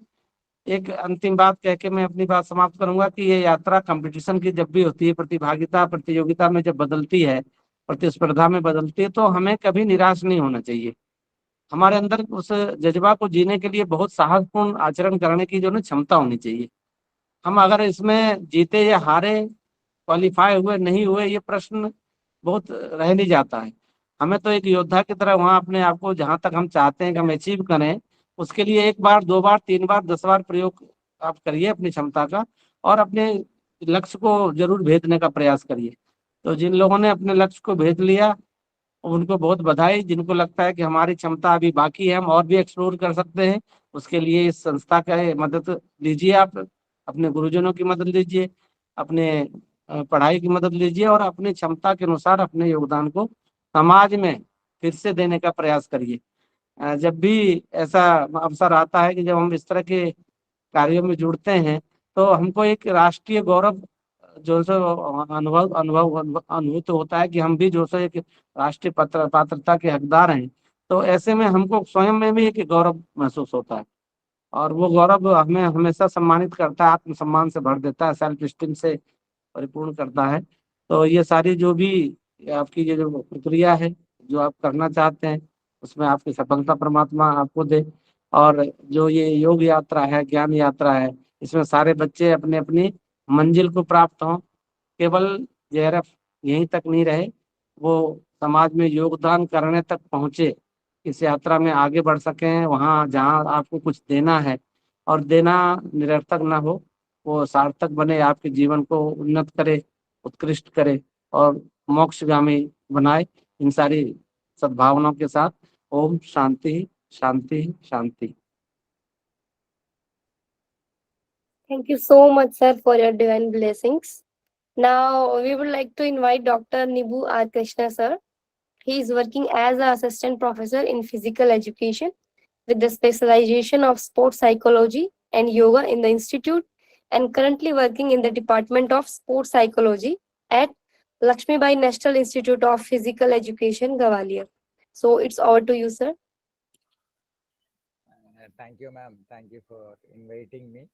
एक अंतिम बात कह के मैं अपनी बात समाप्त करूंगा कि ये यात्रा कंपटीशन की जब भी होती है, प्रतिभागिता प्रतियोगिता में जब बदलती है, प्रतिस्पर्धा में बदलती है, तो हमें कभी निराश नहीं होना चाहिए। हमारे अंदर उस जज्बा को जीने के लिए बहुत साहसपूर्ण आचरण करने की जो ना क्षमता होनी चाहिए। हम अगर इसमें जीते या हारे, क्वालिफाई हुए नहीं हुए, ये प्रश्न बहुत रह नहीं जाता है। हमें तो एक योद्धा की तरह वहां अपने आप को जहां तक हम चाहते हैं कि हम अचीव करें, उसके लिए एक बार, दो बार, तीन बार, 10 बार प्रयोग आप करिए अपनी क्षमता का, और अपने लक्ष्य को जरूर भेदने का प्रयास करिए। तो जिन लोगों ने अपने लक्ष्य को भेद लिया उनको बहुत बधाई। जिनको लगता है कि हमारी क्षमता अभी बाकी है, हम और भी एक्सप्लोर कर सकते हैं, उसके लिए इस संस्था का मदद लीजिए। आप अपने गुरुजनों की मदद लीजिए, अपने पढ़ाई की मदद लीजिए, और अपनी क्षमता के अनुसार अपने योगदान को समाज में फिर से देने का प्रयास करिए। जब भी ऐसा अवसर आता है कि जब हम इस तरह के कार्यों में जुड़ते हैं, तो हमको एक राष्ट्रीय गौरव जो सो अनुभव अनुभव अनुभूत होता है कि हम भी जो सो एक राष्ट्रीय पात्रता के हकदार हैं। तो ऐसे में हमको स्वयं में भी एक गौरव महसूस होता है, और वो गौरव हमें हमेशा सम्मानित करता है, आत्मसम्मान से भर देता है, सेल्फ स्टीम से परिपूर्ण करता है। तो ये सारी जो भी आपकी ये जो प्रक्रिया है, जो आप करना चाहते हैं, उसमें आपकी सफलता परमात्मा आपको दे। और जो ये योग यात्रा है, ज्ञान यात्रा है, इसमें सारे बच्चे अपने अपनी मंजिल को प्राप्त हों, केवल जेआरएफ यहीं तक नहीं रहे, वो समाज में योगदान करने तक पहुंचे, इस यात्रा में आगे बढ़ सकें, वहाँ जहाँ आपको कुछ देना है और देना निरर्थक ना हो, वो सार्थक बने, आपके जीवन को उन्नत करे, उत्कृष्ट करे और मोक्षगामी बनाए। इन सारी सद्भावनाओं के साथ ओम शांति शांति शांति। Thank you so much, sir, for your divine blessings. Now, we would like to invite Dr. Nibu R. Krishna, sir. He is working as an assistant professor in physical education with the specialization of sports psychology and yoga in the institute, and currently working in the Department of Sports Psychology at Lakshmibai National Institute of Physical Education, Gwalior. So it's over to you, sir. Thank you, ma'am. Thank you for inviting me.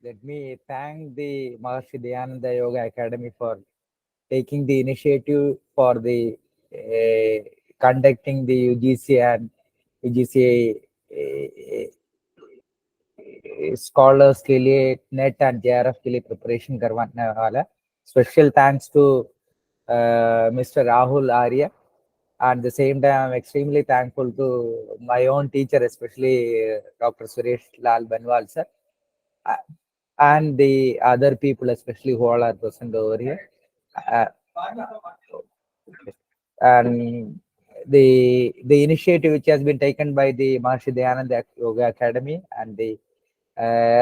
Let me thank the Maharishi Dayananda Yoga Academy for taking the initiative for the conducting the UGC and UGC scholars के लिए net and JRF के लिए preparation करवाने वाला. Special thanks to mister Rahul Arya. At the same time, I'm extremely thankful to my own teacher, especially Dr. Suresh Lal Banwal sir, and the other people, especially who all are present over here. And the initiative which has been taken by the Maharishi Dayananda Yoga Academy and the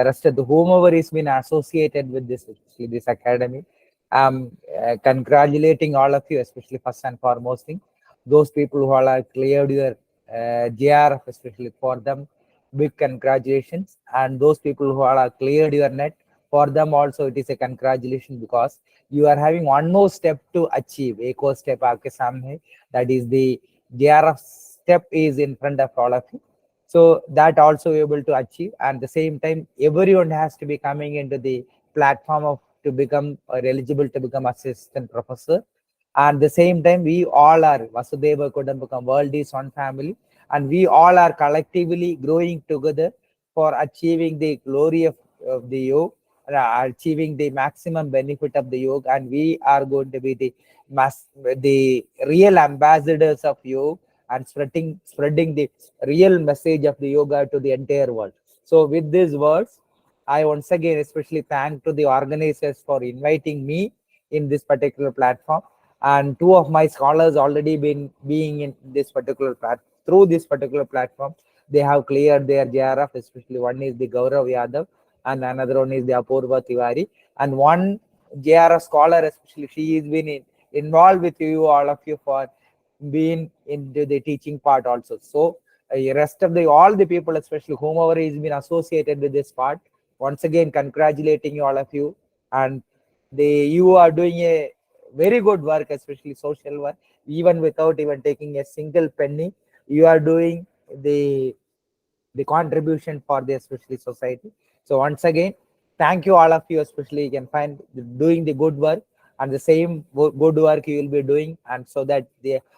rest of the whomever is been associated with this academy. I'm congratulating all of you, especially first and foremost thing, those people who all are cleared your JRF, especially for them, big congratulations. And those people who all are cleared your net, for them also it is a congratulation, because you are having one more step to achieve. Ek और step आपके सामने है, that is the JRF step is in front of all of you. So that also able to achieve. And the same time, everyone has to be coming into the platform of to become or eligible to become assistant professor. And the same time, we all are Vasudeva Kudambakam, world is one family, and we all are collectively growing together for achieving the glory of the yoga, achieving the maximum benefit of the yoga, and we are going to be the real ambassadors of yoga and spreading the real message of the yoga to the entire world. So with these words, I once again especially thank to the organizers for inviting me in this particular platform. And two of my scholars already been being in this particular through this particular platform. They have cleared their JRF, especially one is the Gaurav Yadav and another one is the Apurva Tiwari. And one JRF scholar, especially she has been involved with you, all of you, for being into the teaching part also. So rest of the all the people, especially whomever has been associated with this part, once again congratulating you, all of you. And you are doing a very good work, especially social work, even without even taking a single penny. You are doing the contribution for the especially society. So once again, thank you all of you, especially you can find doing the good work, and the same good work you will be doing, and so that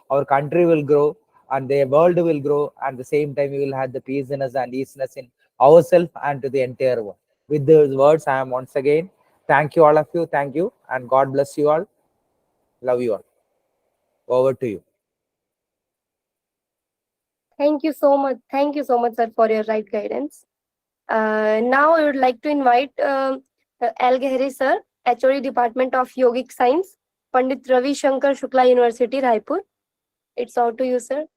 our country will grow and the world will grow, and the same time we will have the peaceness and easiness in ourselves and to the entire world. With those words, I am once again thank you all of you. Thank you, and God bless you all. Love you all. Over to you. Thank you so much. Thank you so much, sir, for your right guidance. Now I would like to invite L. Gehri sir, HOD Department of Yogic Science, Pandit Ravi Shankar Shukla University, Raipur. It's all to you, sir.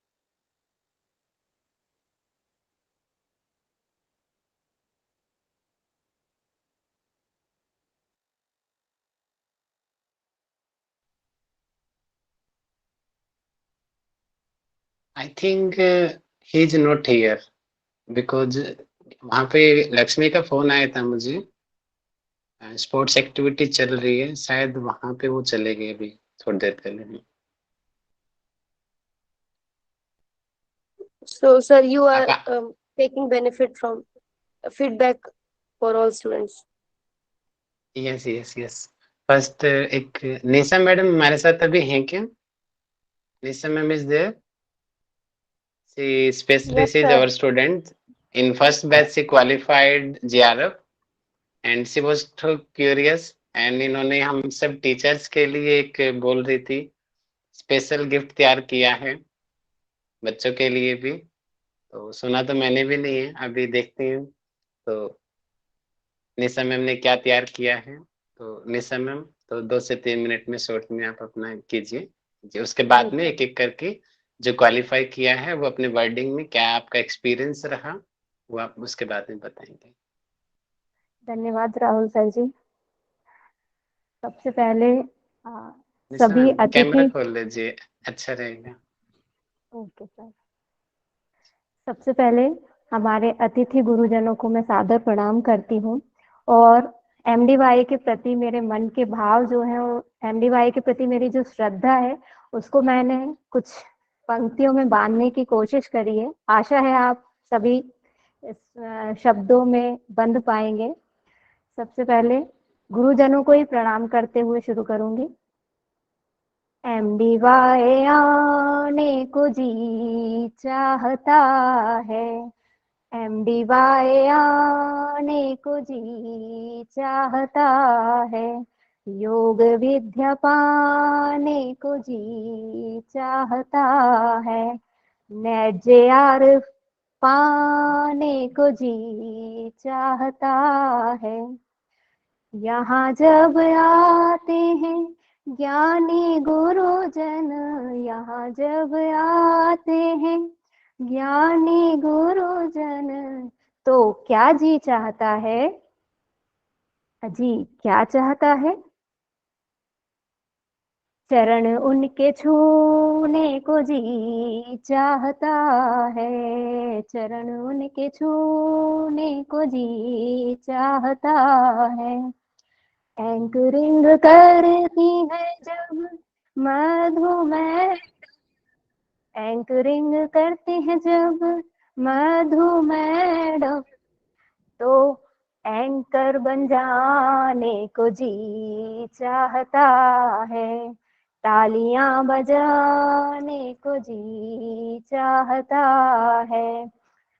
I think he is not here because वहाँ पे लक्ष्मी का phone आया था मुझे, sports activity चल रही है, शायद वहाँ पे वो चले गए अभी थोड़ी देर पहले. So, sir, you are taking benefit from feedback for all students. Yes yes yes. First एक निशा मैडम हमारे साथ अभी हैं क्या? Nisha ma'am is there. She especially Yes, she is sir. our student. In first batch she qualified JRF and she was so curious, and इन्होंने हम सब teachers के लिए एक बोल रही थी स्पेशल गिफ्ट तैयार किया है बच्चों के लिए भी. तो सुना तो मैंने भी नहीं है, अभी देखते हैं तो निशा मैम ने क्या तैयार किया है. तो निशा मैम, तो 2 से 3 मिनट में शॉर्ट में आप अपना कीजिए जी. उसके बाद में एक एक करके जो क्वालिफाई किया है वो अपने वर्डिंग में क्या आपका एक्सपीरियंस रहा वो आप उसके बाद में बताएंगे. धन्यवाद राहुल सर जी. सबसे पहले निशा सभी मैम कैमरा अतिथि. खोल लीजिए, अच्छा रहेगा. Okay sir. सबसे पहले हमारे अतिथि गुरुजनों को मैं सादर प्रणाम करती हूँ, और एमडीवाई के प्रति मेरे मन के भाव जो है, वो एमडीवाई के प्रति मेरी जो श्रद्धा है उसको मैंने कुछ पंक्तियों में बांधने की कोशिश करी है. आशा है आप सभी इस शब्दों में बंध पाएंगे. सबसे पहले गुरुजनों को ही प्रणाम करते हुए शुरू करूंगी. MDY आने को जी चाहता है, MDY आने को जी चाहता है, योग विद्या पाने को जी चाहता है, नेट JRF पाने को जी चाहता है। यहाँ जब आते हैं ज्ञानी गुरुजन, यहाँ जब आते हैं ज्ञानी गुरुजन, तो क्या जी चाहता है? जी क्या चाहता है? चरण उनके छूने को जी चाहता है, चरण उनके छूने को जी चाहता है। एंकरिंग करती है जब मधुमेह, एंकरिंग करती है जब मधु मैडम, तो एंकर बन जाने को जी चाहता है, तालियां बजाने को जी चाहता है,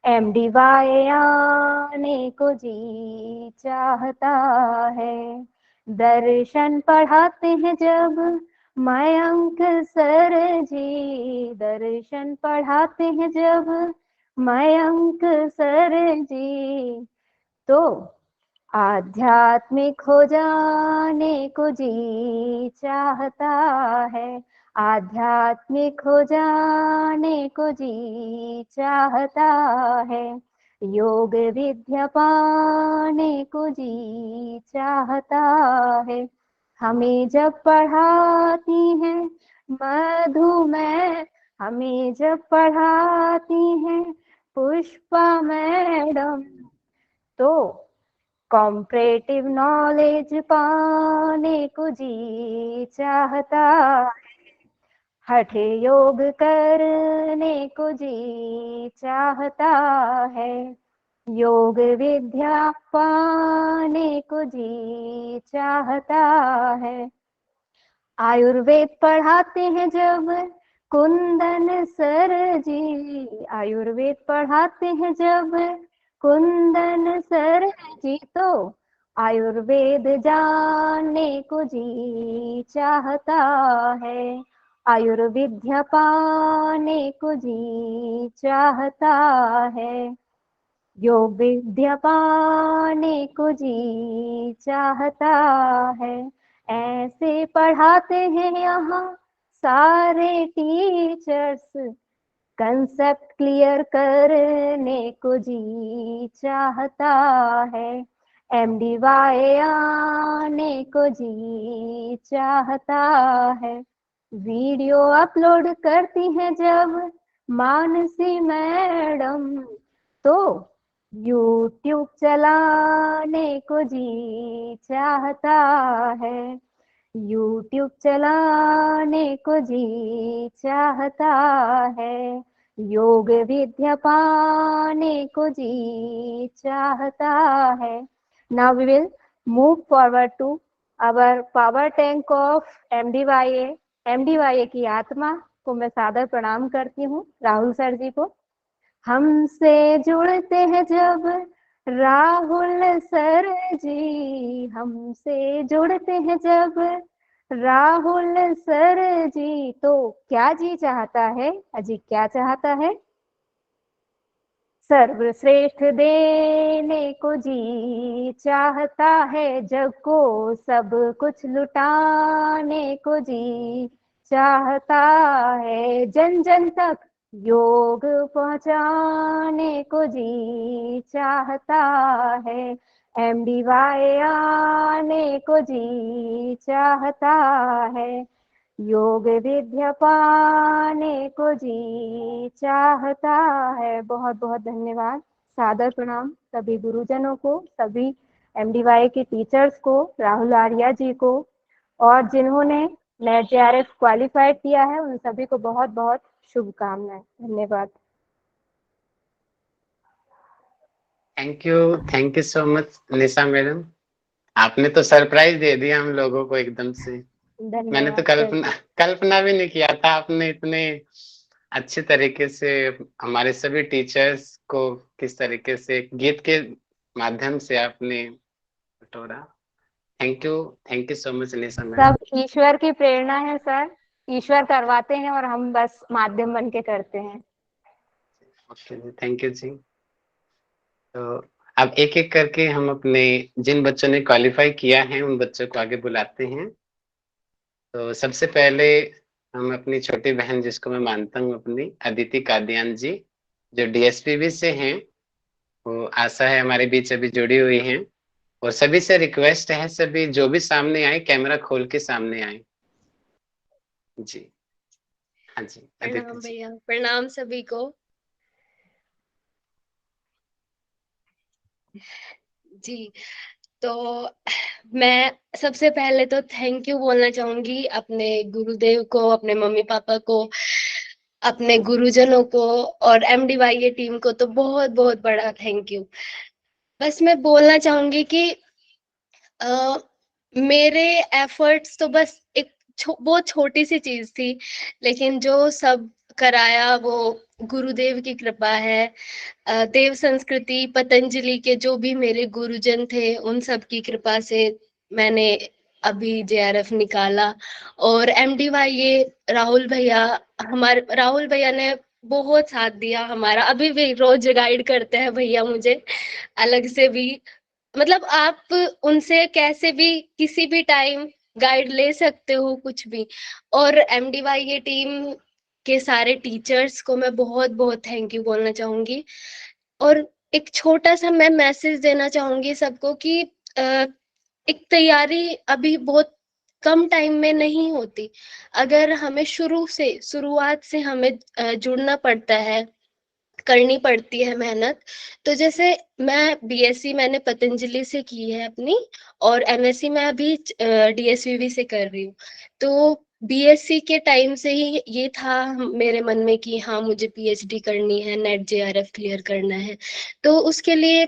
MDY आने को जी चाहता है। दर्शन पढ़ाते हैं जब मयंक सर जी, दर्शन पढ़ाते हैं जब मयंक सर जी, तो आध्यात्मिक हो जाने को जी चाहता है, आध्यात्मिक हो जाने को जी चाहता है, योग विद्या पाने को जी चाहता है। हमें जब पढ़ाती हैं मधुमेह, हमें जब पढ़ाती हैं पुष्पा मैडम, तो कॉम्परेटिव नॉलेज पाने को जी चाहता है, हठ योग करने को जी चाहता है, योग विद्या पाने को जी चाहता है। आयुर्वेद पढ़ाते हैं जब कुंदन सर जी, आयुर्वेद पढ़ाते हैं जब कुंदन सर जी, तो आयुर्वेद जानने को जी चाहता है, आयुर्विद्या पाने को जी चाहता है, योग विद्या पाने को जी चाहता है। ऐसे पढ़ाते हैं यहाँ सारे टीचर्स, कंसेप्ट क्लियर करने को जी चाहता है, MDY आने को जी चाहता है। वीडियो अपलोड करती हैं जब मानसी मैडम, तो YouTube चलाने को जी चाहता है, YouTube चलाने को जी चाहता है, योग विद्या पाने को जी चाहता है। Now we will move forward to our power tank of MDYA. MDYA की आत्मा को मैं सादर प्रणाम करती हूँ, राहुल सर जी को। हमसे जुड़ते हैं जब राहुल सर जी, हमसे जुड़ते हैं जब राहुल सर जी, तो क्या जी चाहता है? अजी क्या चाहता है? सर्वश्रेष्ठ देने को जी चाहता है, जग को सब कुछ लुटाने को जी चाहता है, जन जन तक योग पहुंचाने को जी चाहता है, MDY आने को जी चाहता है, योग विद्या पाने को जी चाहता है। बहुत बहुत धन्यवाद, सादर प्रणाम सभी गुरुजनों को, सभी MDY के टीचर्स को, राहुल आर्या जी को, और जिन्होंने नेट JRF क्वालिफाइड किया है उन सभी को बहुत बहुत शुभकामनाएं। धन्यवाद। Thank you so much Nisha madam, आपने तो सरप्राइज दे दिया हम लोगों को एकदम से। मैंने तो धन्यवाद कल्पना भी नहीं किया था आपने इतने अच्छे तरीके से हमारे सभी टीचर्स को किस तरीके से गीत के माध्यम से आपने बटोरा। Thank you so much Nisha ma'am. सब ईश्वर की प्रेरणा है सर, ईश्वर करवाते हैं और हम बस माध्यम बन के करते हैं। ओके जी, थैंक यू जी। तो अब एक एक करके हम अपने जिन बच्चों ने क्वालिफाई किया है उन बच्चों को आगे बुलाते हैं। तो सबसे पहले हम अपनी छोटी बहन जिसको मैं मानता हूँ अपनी अदिति कादियान जी, जो डीएसपीबी से हैं, वो आशा है हमारे बीच अभी जुड़ी हुई हैं। और सभी से रिक्वेस्ट है, सभी जो भी सामने आए कैमरा खोल के सामने आए जी। हाँ जी अदिति प्रणाम जी। भैया, प्रणाम सभी को। जी, तो मैं सबसे पहले तो थैंक यू बोलना चाहूंगी अपने गुरुदेव को, अपने मम्मी पापा को, अपने गुरुजनों को और एमडीवाईए टीम को तो बहुत बहुत बड़ा थैंक यू। बस मैं बोलना चाहूंगी कि अ, मेरे एफर्ट्स तो बस एक बहुत छोटी सी चीज थी, लेकिन जो सब कराया वो गुरुदेव की कृपा है। देव संस्कृति पतंजलि के जो भी मेरे गुरुजन थे उन सब की कृपा से मैंने अभी जेआरएफ निकाला। और एमडीवाईए राहुल भैया ने बहुत साथ दिया हमारा, अभी भी रोज गाइड करते हैं भैया मुझे अलग से भी। मतलब आप उनसे कैसे भी किसी भी टाइम गाइड ले सकते हो कुछ भी। और एमडीवाईए टीम के सारे टीचर्स को मैं बहुत बहुत थैंक यू बोलना चाहूंगी। और एक छोटा सा मैं मैसेज देना चाहूंगी सबको कि एक तैयारी अभी बहुत कम टाइम में नहीं होती। अगर हमें शुरुआत से हमें जुड़ना पड़ता है, करनी पड़ती है मेहनत। तो जैसे मैं बीएससी मैंने पतंजलि से की है अपनी, और एमएससी मैं अभी डीएसवीवी से कर रही हूँ। तो बीएससी के टाइम से ही ये था मेरे मन में कि हाँ मुझे पीएचडी करनी है, नेट जेआरएफ क्लियर करना है। तो उसके लिए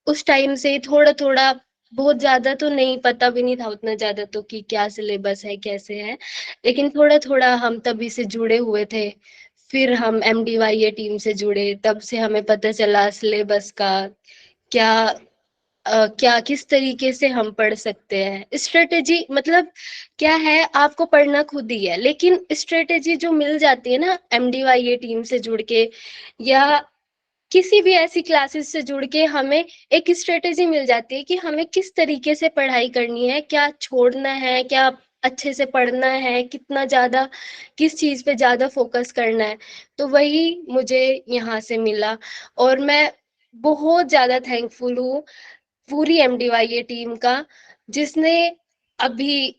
उस टाइम से थोड़ा थोड़ा, बहुत ज्यादा तो नहीं, पता भी नहीं था उतना ज्यादा तो कि क्या सिलेबस है कैसे है, लेकिन थोड़ा थोड़ा हम तभी से जुड़े हुए थे। फिर हम एमडीवाईए टीम से जुड़े, तब से हमें पता चला सिलेबस का क्या क्या किस तरीके से हम पढ़ सकते हैं। स्ट्रेटेजी मतलब क्या है, आपको पढ़ना खुद ही है, लेकिन स्ट्रेटेजी जो मिल जाती है ना एमडीवाईए टीम से जुड़ के या किसी भी ऐसी क्लासेस से जुड़ के, हमें एक स्ट्रेटेजी मिल जाती है कि हमें किस तरीके से पढ़ाई करनी है, क्या छोड़ना है, क्या अच्छे से पढ़ना है, कितना ज्यादा किस चीज पे ज्यादा फोकस करना है। तो वही मुझे यहाँ से मिला। और मैं बहुत ज्यादा थैंकफुल हूँ पूरी एमडीवाईए टीम का, जिसने अभी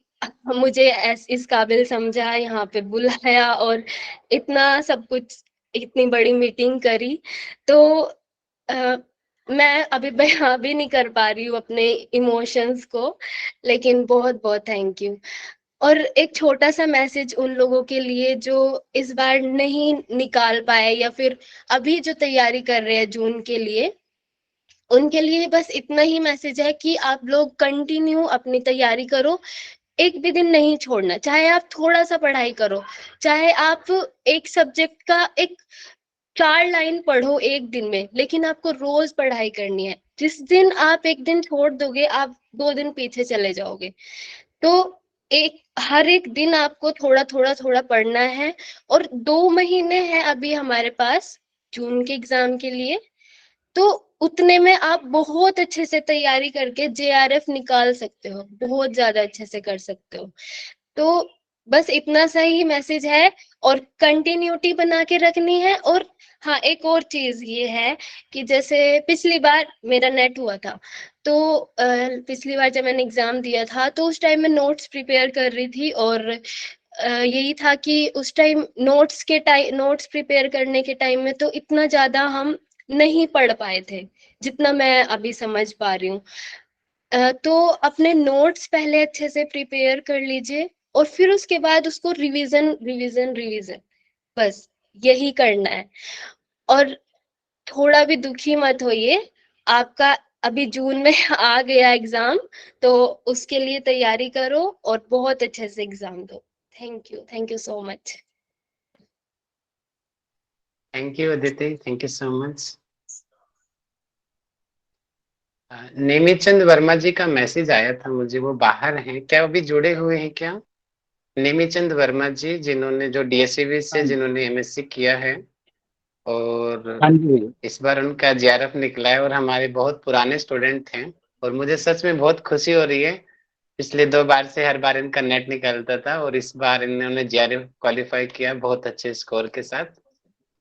मुझे इस काबिल समझा, यहाँ पे बुलाया और इतना सब कुछ, इतनी बड़ी मीटिंग करी। तो अ, मैं अभी बयां भी नहीं कर पा रही हूँ अपने इमोशंस को, लेकिन बहुत बहुत थैंक यू। और एक छोटा सा मैसेज उन लोगों के लिए जो इस बार नहीं निकाल पाए या फिर अभी जो तैयारी कर रहे हैं जून के लिए, उनके लिए बस इतना ही मैसेज है कि आप लोग कंटिन्यू अपनी तैयारी करो। एक भी दिन नहीं छोड़ना, चाहे आप थोड़ा सा पढ़ाई करो, चाहे आप एक सब्जेक्ट का एक 4 लाइन पढ़ो एक दिन में, लेकिन आपको रोज पढ़ाई करनी है। जिस दिन आप एक दिन छोड़ दोगे आप 2 दिन पीछे चले जाओगे। तो हर एक दिन आपको थोड़ा थोड़ा थोड़ा पढ़ना है। और 2 महीने हैं अभी हमारे पास जून के एग्जाम के लिए, तो उतने में आप बहुत अच्छे से तैयारी करके जेआरएफ निकाल सकते हो, बहुत ज्यादा अच्छे से कर सकते हो। तो बस इतना सा ही मैसेज है, और कंटिन्यूटी बना के रखनी है। और हाँ, एक और चीज ये है कि जैसे पिछली बार मेरा नेट हुआ था, तो पिछली बार जब मैंने एग्जाम दिया था तो उस टाइम मैं नोट्स प्रिपेयर कर रही थी। और यही था कि उस टाइम नोट्स प्रिपेयर करने के टाइम में तो इतना ज्यादा हम नहीं पढ़ पाए थे जितना मैं अभी समझ पा रही हूँ। तो अपने नोट्स पहले अच्छे से प्रिपेयर कर लीजिए, और फिर उसके बाद उसको रिवीजन रिवीजन रिवीजन, बस यही करना है। और थोड़ा भी दुखी मत होइए, आपका अभी जून में आ गया एग्जाम, तो उसके लिए तैयारी करो और बहुत अच्छे से एग्जाम दो। Thank you so much. Thank you Aditi, thank you so much. Nemichand Verma ji का मैसेज आया था मुझे, वो बाहर हैं क्या, अभी जुड़े हुए हैं क्या? नेमीचंद वर्मा जी, जिन्होंने जो डीएससीबी से हाँ जी, जिन्होंने एमएससी किया है, और हाँ जी, इस बार उनका जेआरएफ निकला है, और हमारे बहुत पुराने स्टूडेंट थे, और मुझे सच में बहुत खुशी हो रही है। पिछले 2 बार से हर बार इनका नेट निकलता था, और इस बार इन्होंने जेआरएफ क्वालिफाई किया बहुत अच्छे स्कोर के साथ।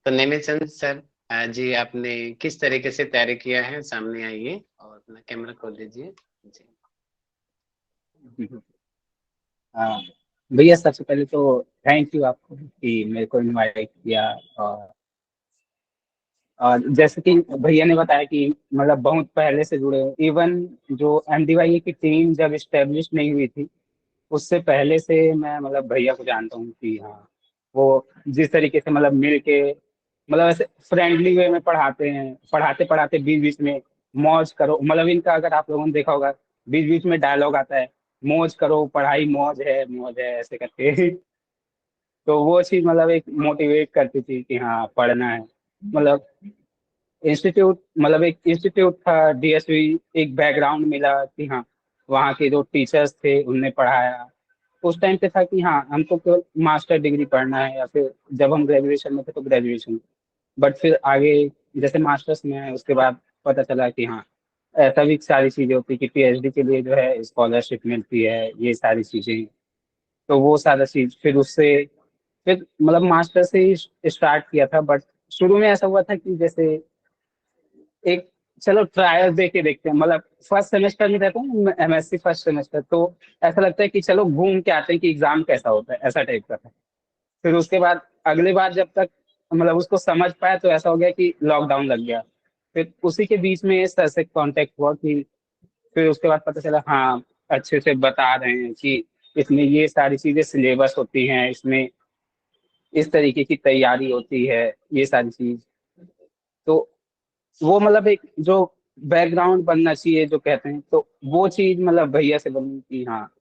तो नेमीचंद सर जी, आपने किस तरीके से तैयारी किया है, सामने आइए और अपना कैमरा खोल दीजिए जी। हाँ भैया, सबसे पहले तो थैंक यू आपको कि मेरे को इनवाइट किया। और जैसे कि भैया ने बताया कि मतलब बहुत पहले से जुड़े हो, इवन जो एमडीवाई की टीम जब इस्टेब्लिश नहीं हुई थी उससे पहले से मैं मतलब भैया को जानता हूँ कि हाँ, वो जिस तरीके से मतलब मिल के मतलब ऐसे फ्रेंडली वे में पढ़ाते हैं, पढ़ाते पढ़ाते बीच बीच में मौज करो, मतलब इनका अगर आप लोगों ने देखा होगा बीच बीच में डायलॉग आता है, मौज करो पढ़ाई मौज है ऐसे करके। तो वो चीज मतलब एक मोटिवेट करती थी कि हाँ पढ़ना है। मतलब इंस्टीट्यूट, मतलब एक इंस्टीट्यूट था डीएसवी, एक बैकग्राउंड मिला कि हाँ वहाँ के जो टीचर्स थे उनने पढ़ाया। उस टाइम पे था कि हाँ हमको केवल मास्टर डिग्री पढ़ना है, या फिर जब हम ग्रेजुएशन में थे तो ग्रेजुएशन। बट फिर आगे जैसे मास्टर्स में है उसके बाद पता चला कि हाँ ऐसा भी सारी चीजें होती कि पीएचडी के लिए जो है स्कॉलरशिप मिलती है, ये सारी चीजें। तो वो सारा चीज फिर उससे फिर मतलब मास्टर से ही स्टार्ट किया था। बट शुरू में ऐसा हुआ था कि जैसे एक चलो ट्रायल दे के देखते हैं, मतलब फर्स्ट सेमेस्टर में रहता हूँ एमएससी फर्स्ट सेमेस्टर, तो ऐसा लगता है कि चलो घूम के आते हैं कि एग्जाम कैसा होता है, ऐसा टाइप का था। फिर उसके बाद अगली बार जब तक मतलब उसको समझ पाया तो ऐसा हो गया कि लॉकडाउन लग गया। फिर उसी के बीच में सर से कांटेक्ट हुआ कि फिर उसके बाद पता चला हाँ अच्छे से बता रहे हैं कि इसमें ये सारी चीजें सिलेबस होती हैं, इसमें इस तरीके की तैयारी होती है, ये सारी चीज। तो वो मतलब एक जो बैकग्राउंड बनना चाहिए जो कहते हैं, तो वो चीज मतलब भैया से बनी कि हाँ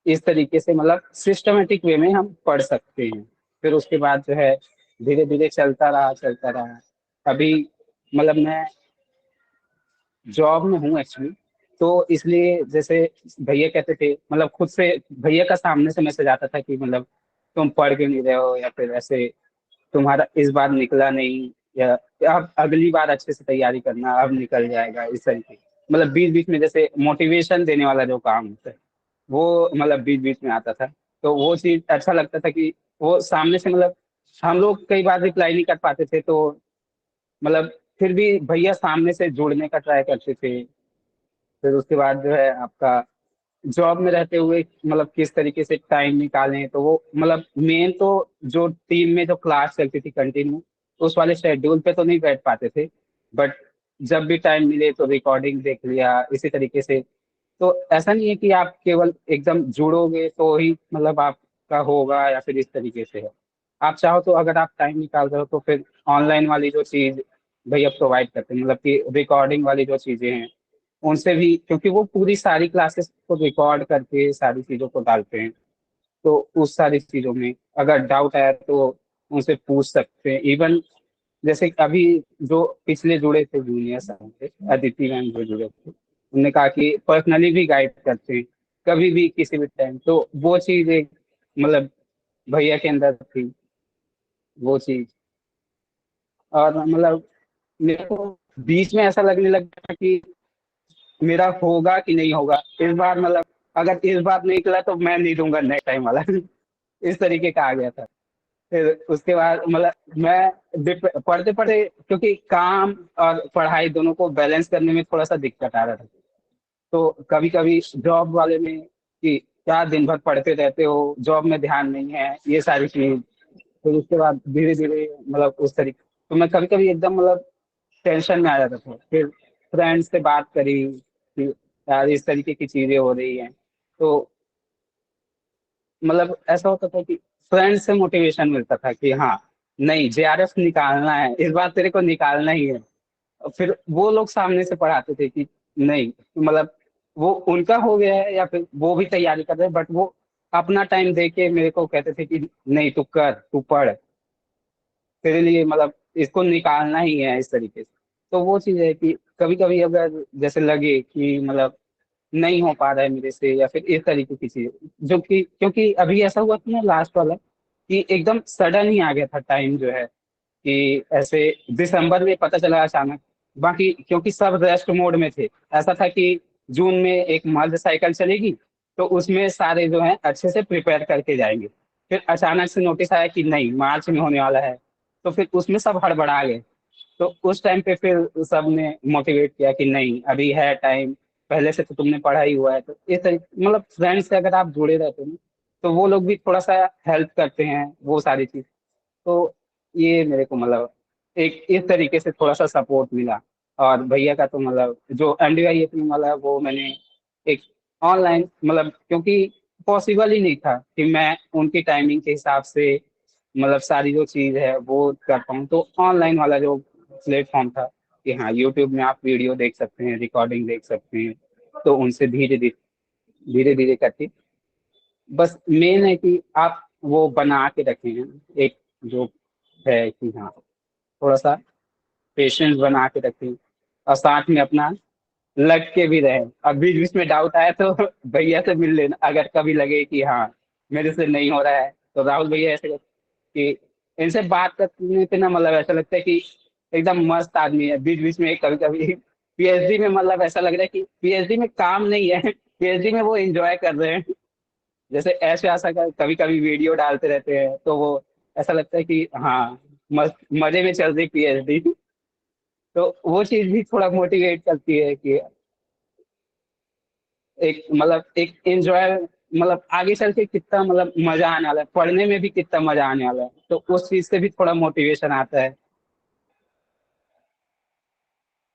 इस तरीके से मतलब सिस्टमेटिक वे में हम पढ़ सकते हैं। फिर उसके बाद जो है धीरे धीरे चलता रहा। अभी मतलब मैं जॉब में हूँ एक्चुअली, तो इसलिए जैसे भैया कहते थे मतलब खुद से भैया का सामने से मैसेज आता था कि मतलब तुम पढ़ क्यों नहीं रहे हो, या फिर ऐसे तुम्हारा इस बार निकला नहीं, या अब अगली बार अच्छे से तैयारी करना अब निकल जाएगा, इस तरीके मतलब बीच बीच में जैसे मोटिवेशन देने वाला जो काम होता है वो मतलब बीच बीच में आता था। तो वो चीज अच्छा लगता था कि वो सामने से मतलब हम लोग कई बार रिप्लाई नहीं कर पाते थे, तो मतलब फिर भी भैया सामने से जुड़ने का ट्राई करते थे। फिर उसके बाद जो है आपका जॉब में रहते हुए मतलब किस तरीके से टाइम निकालें, तो वो मतलब मेन तो जो टीम में जो क्लास चलती थी कंटिन्यू उस वाले शेड्यूल पे तो नहीं बैठ पाते थे। बट जब भी टाइम मिले तो रिकॉर्डिंग देख लिया इसी तरीके से। तो ऐसा नहीं है कि आप केवल एकदम जुड़ोगे तो ही मतलब आपका होगा, या फिर इस तरीके से है। आप चाहो तो अगर आप टाइम निकाल रहे हो तो फिर ऑनलाइन वाली जो चीज भैया प्रोवाइड करते हैं, मतलब कि रिकॉर्डिंग वाली जो चीजें हैं उनसे भी, क्योंकि वो पूरी सारी क्लासेस को रिकॉर्ड करके सारी चीजों को डालते हैं। तो उस सारी चीजों में अगर डाउट आया तो उनसे पूछ सकते हैं। इवन जैसे अभी जो पिछले जुड़े थे जूनियर्स थे, अदिति मैम जो जुड़े थे, उन्होंने कहा कि पर्सनली भी गाइड करते हैं कभी भी किसी भी टाइम। तो वो चीज एक मतलब भैया के अंदर थी वो चीज। और मतलब मेरे को बीच में ऐसा लगने लगा कि मेरा होगा कि नहीं होगा इस बार, मतलब अगर इस बार नहीं निकला तो मैं नहीं दूंगा नेक्स्ट टाइम वाला। इस तरीके का आ गया था। फिर उसके बाद मतलब मैं पढ़ते पढ़ते क्योंकि काम और पढ़ाई दोनों को बैलेंस करने में थोड़ा सा दिक्कत आ रहा था। तो कभी कभी जॉब वाले में कि क्या दिन भर पढ़ते रहते हो, जॉब में ध्यान नहीं है, ये सारी चीज। फिर उसके बाद धीरे धीरे मतलब उस तरीके तो मैं कभी कभी एकदम मतलब टेंशन में आ जाता था। फिर फ्रेंड से बात करी कि यार इस तरीके की चीजें हो रही हैं, तो मतलब ऐसा होता था कि फ्रेंड से मोटिवेशन मिलता था कि हाँ नहीं जेआरएफ निकालना है, इस बार तेरे को निकालना ही है। फिर वो लोग सामने से पढ़ाते थे कि नहीं, मतलब वो उनका हो गया है या फिर वो भी तैयारी कर रहे हैं, बट वो अपना टाइम दे के मेरे को कहते थे कि नहीं तू कर, तू पढ़, तेरे लिए मतलब इसको निकालना ही है इस तरीके से। तो वो चीज है कि कभी कभी अगर जैसे लगे कि मतलब नहीं हो पा रहा है मेरे से या फिर इस तरीके की चीज, जो कि क्योंकि अभी ऐसा हुआ था ना लास्ट वाला कि एकदम सडन ही आ गया था टाइम जो है, कि ऐसे दिसंबर में पता चला अचानक। बाकी क्योंकि सब रेस्ट मोड में थे, ऐसा था कि जून में एक मर्ज साइकिल चलेगी तो उसमें सारे जो है अच्छे से प्रिपेयर करके जाएंगे। फिर अचानक से नोटिस आया कि नहीं मार्च में होने वाला है, तो फिर उसमें सब हड़बड़ा गए। तो उस टाइम पे फिर सब ने मोटिवेट किया कि नहीं अभी है टाइम, पहले से तो तुमने पढ़ा ही हुआ है। तो इस तरीके मतलब फ्रेंड्स से अगर आप जुड़े रहते हैं तो वो लोग भी थोड़ा सा हेल्प करते हैं वो सारी चीज। तो ये मेरे को मतलब एक इस तरीके से थोड़ा सा सपोर्ट मिला। और भैया का तो मतलब जो एमडीवाई वाला है वो मैंने एक ऑनलाइन मतलब क्योंकि पॉसिबल ही नहीं था कि मैं उनकी टाइमिंग के हिसाब से मतलब सारी जो चीज है वो कर पाऊँ। तो ऑनलाइन वाला जो प्लेटफॉर्म था कि हाँ यूट्यूब में आप वीडियो देख सकते हैं, रिकॉर्डिंग देख सकते हैं, तो उनसे धीरे धीरे धीरे धीरे करके बस मेन है कि आप वो बना के रखें एक जो है कि हाँ थोड़ा सा पेशेंस बना के रखें और साथ में अपना लग के भी रहे। अब बीच बीच में डाउट आया तो भैया से मिल लेना, अगर कभी लगे कि हाँ मेरे से नहीं हो रहा है तो राहुल भैया ऐसे कि इनसे बात करने पे ना मतलब ऐसा लगता है कि एकदम मस्त आदमी है। बीच बीच में कभी कभी पीएचडी में मतलब ऐसा लग रहा है कि पीएचडी में काम नहीं है, पीएचडी में वो एंजॉय कर रहे हैं। जैसे ऐसे ऐसा कभी कभी वीडियो डालते रहते हैं तो वो ऐसा लगता है कि हाँ मस्त मजे में चल रही पीएचडी। तो वो चीज भी थोड़ा मोटिवेट करती है कि एक मतलब एक एंजॉय मतलब आगे चल के कितना मतलब मजा आने वाला है, पढ़ने में भी कितना मजा आने वाला है। तो उस चीज से भी थोड़ा मोटिवेशन आता है।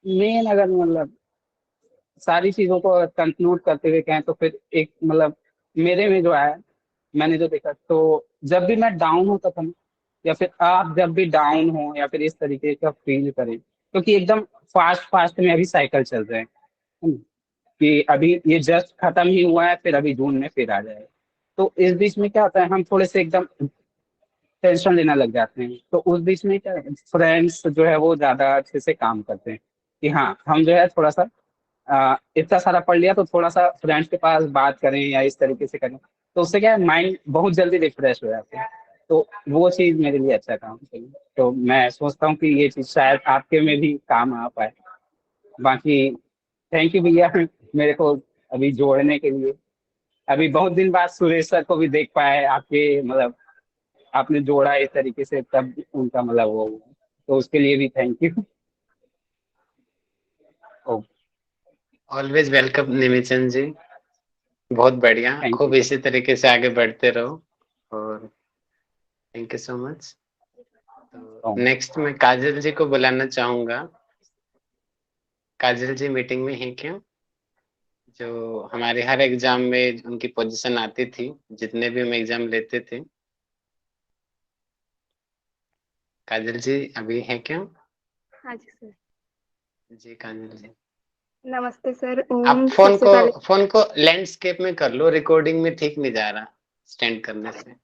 मेन अगर मतलब सारी चीजों को कंक्लूड करते हुए कहें तो फिर एक मतलब मेरे में जो है मैंने जो देखा तो जब भी मैं डाउन होता था ना, या फिर आप जब भी डाउन हो या फिर इस तरीके का फील करें क्योंकि एकदम फास्ट फास्ट में अभी साइकिल चल रहे हैं, है ना? कि अभी ये जस्ट खत्म ही हुआ है फिर अभी जून में फिर आ जाएगा। तो इस बीच में क्या होता है हम थोड़े से एकदम टेंशन लेने लग जाते हैं। तो उस बीच में क्या फ्रेंड्स जो है वो ज्यादा अच्छे से काम करते हैं कि हाँ हम जो है थोड़ा सा इतना सारा पढ़ लिया तो थोड़ा सा फ्रेंड्स के पास बात करें या इस तरीके से करें। तो उससे क्या है माइंड बहुत जल्दी रिफ्रेश हो जाता है। तो वो चीज मेरे लिए अच्छा काम चाहिए। तो मैं सोचता हूँ कि ये चीज शायद आपके में भी काम आ पाए। बाकी थैंक यू भैया मेरे को अभी जोड़ने के लिए। अभी बहुत दिन बाद सुरेश सर को भी देख पाए आपके मतलब आपने जोड़ा इस तरीके से तब उनका मतलब वो हुआ। तो उसके लिए भी thank you. Oh always welcome Nimichand ji. बहुत बढ़िया, थैंक खूब यू। इसी तरीके से आगे बढ़ते रहो और थैंक यू सो मच। तो नेक्स्ट मैं काजल जी को बुलाना चाहूंगा। काजल जी मीटिंग में हैं क्या? जो हमारे हर एग्जाम में उनकी पोजीशन आती थी, जितने भी हम एग्जाम लेते थे। काजल जी अभी हैं क्या? हाँ जी सर। जी काजल जी, नमस्ते सर। आप सबसे पहले फोन को लैंडस्केप में कर लो, रिकॉर्डिंग में ठीक नहीं जा रहा स्टैंड करने से।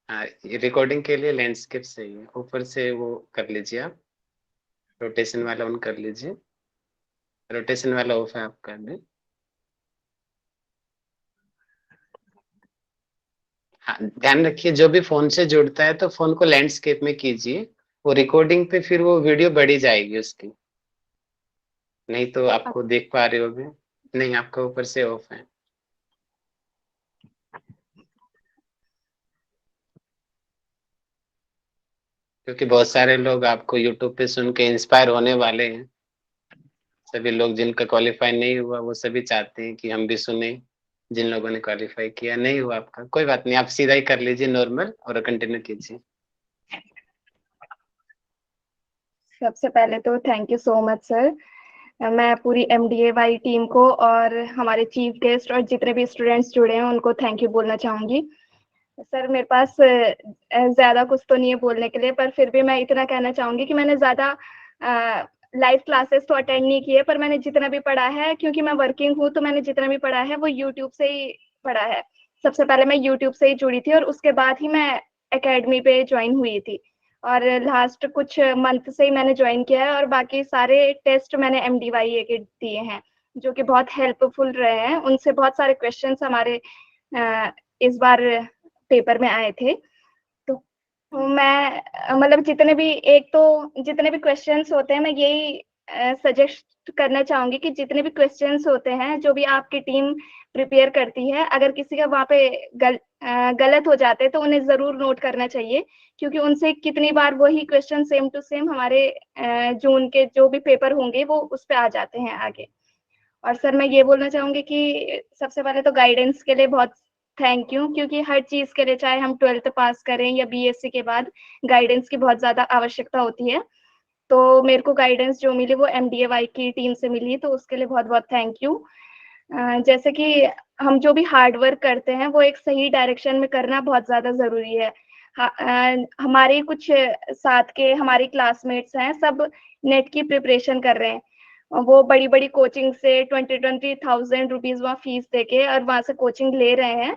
हाँ, रिकॉर्डिंग के लिए लैंडस्केप सही है, ऊपर से वो कर लीजिए आप, रोटेशन वाला ऑन कर लीजिए। रोटेशन वाला ऑफ है आप कर दें। हाँ ध्यान रखिए, जो भी फोन से जुड़ता है तो फोन को लैंडस्केप में कीजिए, वो रिकॉर्डिंग पे फिर वो वीडियो बढ़ी जाएगी उसकी, नहीं तो आपको देख पा रहे होगे। नहीं, आपका ऊपर से ऑफ है। क्योंकि बहुत सारे लोग आपको यूट्यूब पे सुन के इंस्पायर होने वाले हैं। सभी लोग जिनका क्वालिफाई नहीं हुआ वो सभी चाहते हैं कि हम भी सुने। जिन लोगों ने क्वालिफाई किया नहीं हुआ आपका, कोई बात नहीं, आप सीधा ही कर लीजिए नॉर्मल और कंटिन्यू कीजिए। सबसे पहले तो thank you so much sir. मैं पूरी एमडीएवाई टीम को और हमारे चीफ गेस्ट और जितने भी स्टूडेंट्स जुड़े हैं उनको थैंक यू बोलना चाहूंगी। सर मेरे पास ज्यादा कुछ तो नहीं है बोलने के लिए, पर फिर भी मैं इतना कहना चाहूंगी कि मैंने ज्यादा लाइव क्लासेस तो अटेंड नहीं किए, पर मैंने जितना भी पढ़ा है, क्योंकि मैं वर्किंग हूँ, तो मैंने जितना भी पढ़ा है वो यूट्यूब से ही पढ़ा है। सबसे पहले मैं यूट्यूब से ही जुड़ी थी और उसके बाद ही मैं एकेडमी पे ज्वाइन हुई थी, और लास्ट कुछ मंथ से ही मैंने ज्वाइन किया है, और बाकी सारे टेस्ट मैंने MDYA के दिए हैं, जो कि बहुत हेल्पफुल रहे हैं। उनसे बहुत सारे क्वेश्चंस हमारे इस बार पेपर में आए थे। तो मैं मतलब जितने भी क्वेश्चंस होते हैं, मैं यही सजेस्ट करना चाहूंगी कि जितने भी क्वेश्चंस होते हैं, जो भी आपकी टीम प्रिपेयर करती है, अगर किसी का वहाँ पे गलत हो जाते हैं तो उन्हें जरूर नोट करना चाहिए, क्योंकि उनसे कितनी बार वही क्वेश्चन सेम टू सेम हमारे जून के जो भी पेपर होंगे वो उस पे आ जाते हैं आगे। और सर मैं ये बोलना चाहूंगी कि सबसे पहले तो गाइडेंस के लिए बहुत थैंक यू, क्योंकि हर चीज के लिए, चाहे हम 12th पास करें या BSc के बाद, गाइडेंस की बहुत ज्यादा आवश्यकता होती है। तो मेरे को गाइडेंस जो मिली वो MDAY की टीम से मिली, तो उसके लिए बहुत बहुत थैंक यू। जैसे कि हम जो भी हार्ड वर्क करते हैं वो एक सही डायरेक्शन में करना बहुत ज्यादा जरूरी है। हमारे कुछ साथ के हमारे क्लासमेट्स हैं, सब नेट की प्रिपरेशन कर रहे हैं, वो बड़ी बड़ी कोचिंग से 20,000 रुपीज वहाँ फीस देके और वहां से कोचिंग ले रहे हैं,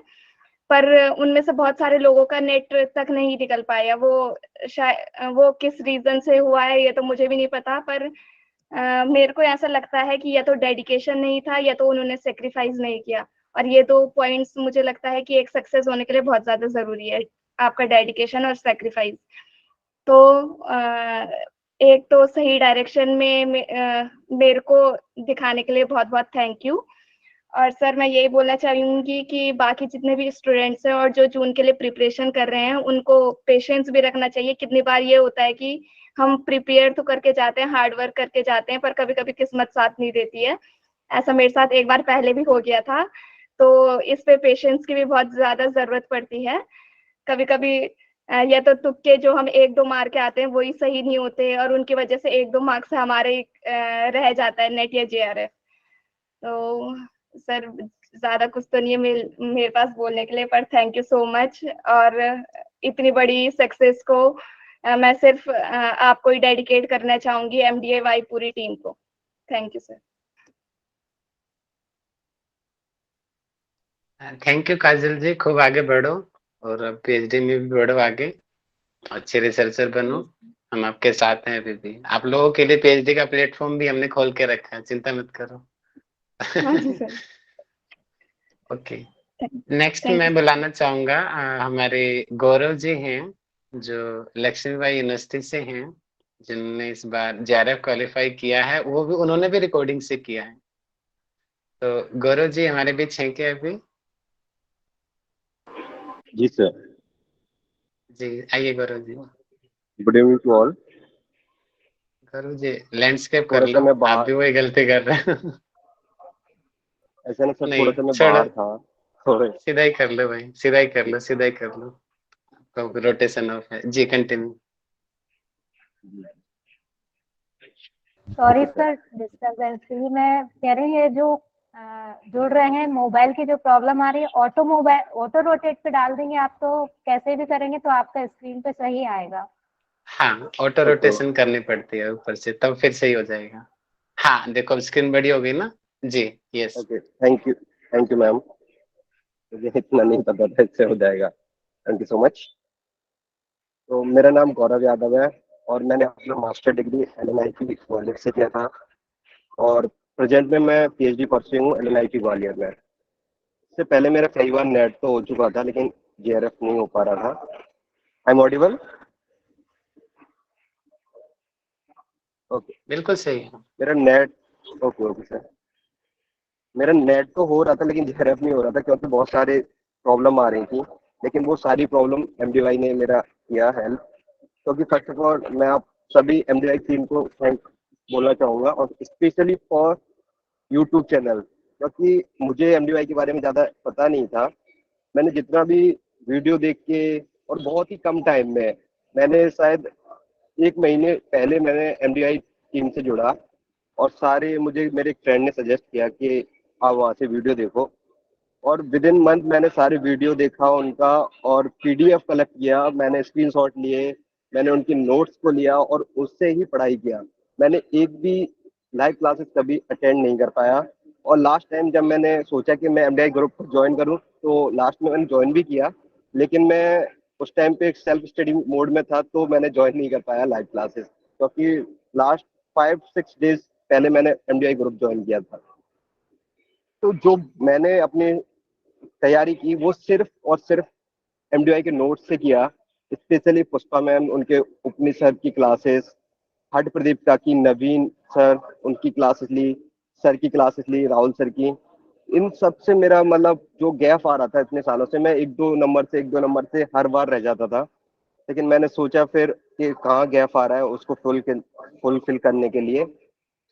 पर उनमें से बहुत सारे लोगों का नेट तक नहीं निकल पाया। वो किस रीजन से हुआ है ये तो मुझे भी नहीं पता, पर मेरे को ऐसा लगता है कि या तो डेडिकेशन नहीं था या तो उन्होंने सेक्रीफाइस नहीं किया, और ये दो पॉइंट्स मुझे लगता है कि एक सक्सेस होने के लिए बहुत ज्यादा जरूरी है, आपका डेडिकेशन और सेक्रीफाइस। तो एक तो सही डायरेक्शन में मेरे को दिखाने के लिए बहुत बहुत थैंक यू। और सर मैं यही बोलना चाहूंगी कि बाकी जितने भी स्टूडेंट्स हैं और जो जून के लिए प्रिपरेशन कर रहे हैं, उनको पेशेंस भी रखना चाहिए। कितनी बार ये होता है कि हम प्रिपेयर तो करके जाते हैं, हार्ड वर्क करके जाते हैं, पर कभी कभी किस्मत साथ नहीं देती है। ऐसा मेरे साथ एक बार पहले भी हो गया था, तो इस पे पेशेंस की भी बहुत ज्यादा जरूरत पड़ती है। कभी कभी या तो तुक्के जो हम 1-2 मार के आते हैं वही सही नहीं होते, और उनकी वजह से 1-2 मार्क्स से हमारे रह जाता है नेट या JRF। तो सर ज्यादा कुछ तो नहीं है मेरे पास बोलने के लिए, पर थैंक यू सो मच। और इतनी बड़ी सक्सेस को मैं सिर्फ आपको ही डेडिकेट करना चाहूंगी, MDAY पूरी टीम को। Thank you sir. Thank you Kajal ji, खूब आगे बढ़ो और अब PhD में भी बढ़ो आगे, अच्छे रिसर्चर बनो। हम आपके साथ हैं अभी भी। आप लोगों के लिए PhD का प्लेटफॉर्म भी हमने खोल के रखा है, चिंता मत करो। हाँ जी सर। ओके, नेक्स्ट थैंक मैं यू। बुलाना चाहूंगा हमारे गौरव जी हैं, जो लक्ष्मीबाई यूनिवर्सिटी से हैं, जिन्होंने इस बार JRF क्वालिफाई किया है, वो भी उन्होंने भी रिकॉर्डिंग से किया है। तो गौरव जी हमारे बीच हैं क्या अभी? जी सर। जी आइए Gaurav ji. Good evening to all. Gaurav ji landscape कर थोड़ा सा लो, मैं आप बाहर, भी वही गलती कर रहे हैं। ऐसा ना सर, थोड़ा नहीं सा मैं छोड़ो, बाहर था थोड़े। सीधा ही कर लो भाई, सीधा ही कर लो, सीधा ही कर लो। तो रोटेशन ऑफ है जी, continue. Sorry okay sir. Sir disturbance के लिए। मैं कह रही है जो जुड़ रहे हैं, मोबाइल की जो प्रॉब्लम आ रही है, ऑटो रोटेट पे डाल देंगे आप, तो कैसे भी करेंगे तो आपका स्क्रीन पे सही आएगा। हाँ ऑटो ओके रोटेशन करनी पड़ती है ऊपर से, तब फिर सही हो जाएगा। हाँ देखो अब स्क्रीन बड़ी हो गई ना जी। Yes okay, thank you ma'am, मुझे इतना नहीं पता था इससे हो जाएगा। Thank you so much. तो मेरा नाम गौरव यादव है और मैंने अपना मास्टर डिग्री LNIT ग्वालियर से किया था, और प्रेजेंट में मैं PhD परस्यूइंग हूँ LNIT ग्वालियर में। इससे पहले मेरा कई बार नेट तो हो चुका था, लेकिन JRF नहीं हो पा रहा था। I am audible? ओके। बिल्कुल सही है। मेरा नेट, ओके सर, मेरा नेट तो हो रहा था लेकिन JRF नहीं हो रहा था, क्योंकि बहुत सारे प्रॉब्लम आ रही थी, लेकिन वो सारी प्रॉब्लम MDY ने मेरा किया हेल्प। क्योंकि फर्स्ट ऑफ ऑल मैं आप सभी MDY टीम को थैंक बोलना चाहूँगा, और स्पेशली फॉर यूट्यूब चैनल, क्योंकि मुझे MDY के बारे में ज़्यादा पता नहीं था। मैंने जितना भी वीडियो देख के, और बहुत ही कम टाइम में, मैंने शायद 1 महीने पहले मैंने MDY टीम से जुड़ा, और सारे मुझे मेरे एक फ्रेंड ने सजेस्ट किया कि आप वहाँ से वीडियो देखो, और विद इन मंथ मैंने सारे वीडियो देखा उनका और पीडीएफ कलेक्ट किया, मैंने स्क्रीनशॉट लिए, मैंने उनकी नोट्स को लिया और उससे ही पढ़ाई किया। मैंने एक भी लाइव क्लासेस कभी अटेंड नहीं कर पाया। और लास्ट टाइम जब मैंने सोचा कि मैं एमडीआई ग्रुप को ज्वाइन करूं, तो लास्ट में मैंने ज्वाइन भी किया, लेकिन मैं उस टाइम पे एक सेल्फ स्टडी मोड में था, तो मैंने ज्वाइन नहीं कर पाया लाइव क्लासेस, क्योंकि लास्ट 5-6 डेज पहले मैंने एमडीआई ग्रुप ज्वाइन किया था। तो जो मैंने अपनी तैयारी की वो सिर्फ और सिर्फ एमडीआई के नोट्स से किया। स्पेशली पुष्पा मैम, उनके उपनिषद की क्लासेस, हट प्रदीप का की, नवीन सर उनकी क्लासेस ली, सर की क्लासेस ली, राहुल सर की। इन सब से मेरा मतलब जो गैप आ रहा था इतने सालों से, मैं एक दो नंबर से हर बार रह जाता था। लेकिन मैंने सोचा फिर कि कहाँ गैप आ रहा है, उसको फुलफिल करने के लिए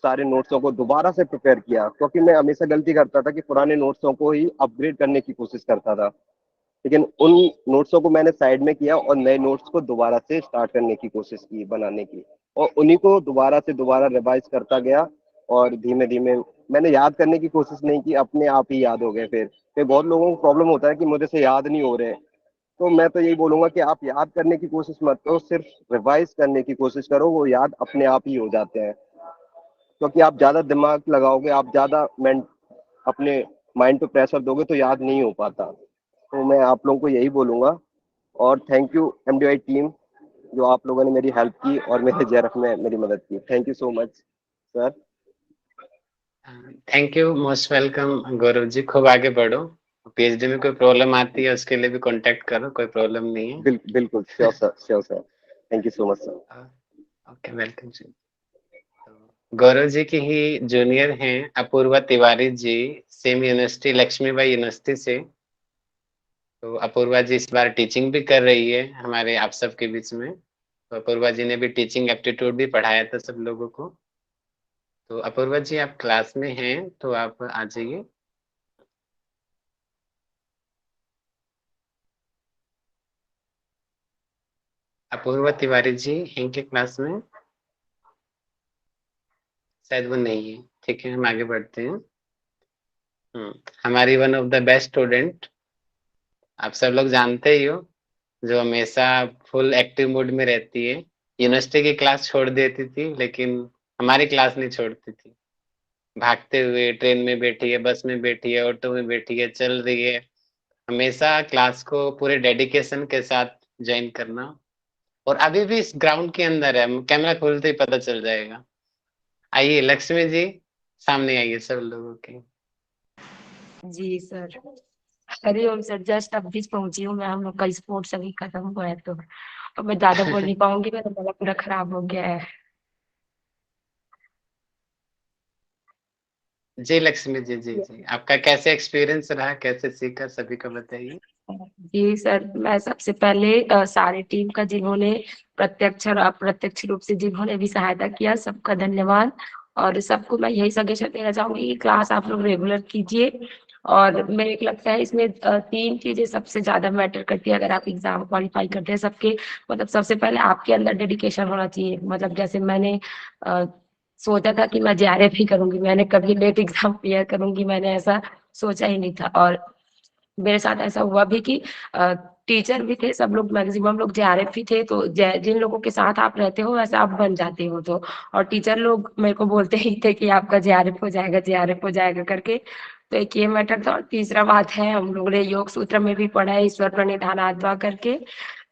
सारे नोट्सों को दोबारा से प्रिपेयर किया, क्योंकि मैं हमेशा गलती करता था कि पुराने नोट्सों को ही अपग्रेड करने की कोशिश करता था। लेकिन उन नोट्सों को मैंने साइड में किया और नए नोट्स को दोबारा से स्टार्ट करने की कोशिश की बनाने की, और उन्हीं को दोबारा रिवाइज करता गया। और धीमे धीमे मैंने याद करने की कोशिश नहीं की, अपने आप ही याद हो गए। फिर बहुत लोगों को प्रॉब्लम होता है कि मुझे से याद नहीं हो रहे, तो मैं तो यही बोलूंगा कि आप याद करने की कोशिश मत करो, सिर्फ रिवाइज करने की कोशिश करो, वो याद अपने आप ही हो जाते हैं। क्योंकि आप ज्यादा दिमाग लगाओगे, आप ज्यादा अपने माइंड पे प्रेशर दोगे तो याद नहीं हो पाता। तो मैं आप लोगों को यही बोलूंगा। और थैंक यू एमडीआई टीम, जो आप लोगों ने मेरी हेल्प की और मेरे जेआरएफ में मेरी मदद की। Thank you so much sir. Thank you, most welcome Gaurav ji, खूब आगे बढ़ो। पीएचडी में कोई प्रॉब्लम आती है उसके लिए भी कांटेक्ट करो, कोई प्रॉब्लम नहीं है। बिल्कुल sure sir, sure sir. Thank you so much sir. Okay, welcome ji. Gaurav ji की ही जूनियर हैं Apoorva Tiwari ji, same university Lakshmibai university से। तो अपूर्वा जी इस बार टीचिंग भी कर रही है हमारे आप सबके बीच में। तो अपूर्वा जी ने भी टीचिंग एप्टीट्यूड भी पढ़ाया था सब लोगों को। तो अपूर्वा जी आप क्लास में हैं तो आप आ जाइए। अपूर्वा तिवारी जी हैं क्या क्लास में? शायद वो नहीं है। ठीक है, हम आगे बढ़ते हैं। हमारी one of the best student, आप सब लोग जानते ही हो, जो हमेशा फुल एक्टिव मोड में रहती है। यूनिवर्सिटी की क्लास छोड़ देती थी लेकिन हमारी क्लास नहीं छोड़ती थी। भागते हुए ट्रेन में बैठी है, बस में बैठी है, ऑटो में बैठी है, चल रही है, हमेशा क्लास को पूरे डेडिकेशन के साथ ज्वाइन करना। और अभी भी इस ग्राउंड के अंदर है, कैमरा खोलते ही पता चल जाएगा। आइए लक्ष्मी जी, सामने आइए सब लोगों के। जी सर, हरिओम सर। जस्ट अभी पहुंची हूँ मैं, हम लोग का स्पोर्ट्स अभी खत्म हुआ है तो अब मैं ज्यादा बोल नहीं पाऊंगी, मेरा गला पूरा खराब हो गया है। जी लक्ष्मी जी, जी जी, आपका कैसे एक्सपीरियंस रहा, कैसे सीखा, सभी को बताइए। जी सर, मैं सबसे पहले सारे टीम का जिन्होंने प्रत्यक्ष और अप्रत्यक्ष रूप से जिन्होंने भी सहायता किया, सबका धन्यवाद। और सबको मैं यही सजेशन देना चाहूंगी कि क्लास आप लोग रेगुलर कीजिए। और मेरे को लगता है इसमें 3 चीजें सबसे ज्यादा मैटर करती है अगर आप एग्जाम क्वालिफाई करते हैं सबके। मतलब सबसे पहले आपके अंदर डेडिकेशन होना चाहिए। मतलब जैसे मैंने सोचा था कि मैं जेआरएफ ही करूंगी, मैंने कभी लेट एग्जाम क्लियर करूंगी, मैंने ऐसा सोचा ही नहीं था। और मेरे साथ ऐसा हुआ भी कि टीचर भी थे, सब लोग मैक्सिमम लोग जेआरएफ ही थे। तो जिन लोगों के साथ आप रहते हो वैसे आप बन जाते हो। तो और टीचर लोग मेरे को बोलते ही थे कि आपका जेआरएफ हो जाएगा, जेआरएफ हो जाएगा करके। तो एक ये मैटर था। और तीसरा बात है, हम लोगों ने योग सूत्र में भी पढ़ा है ईश्वर प्रणिधानात्वा करके।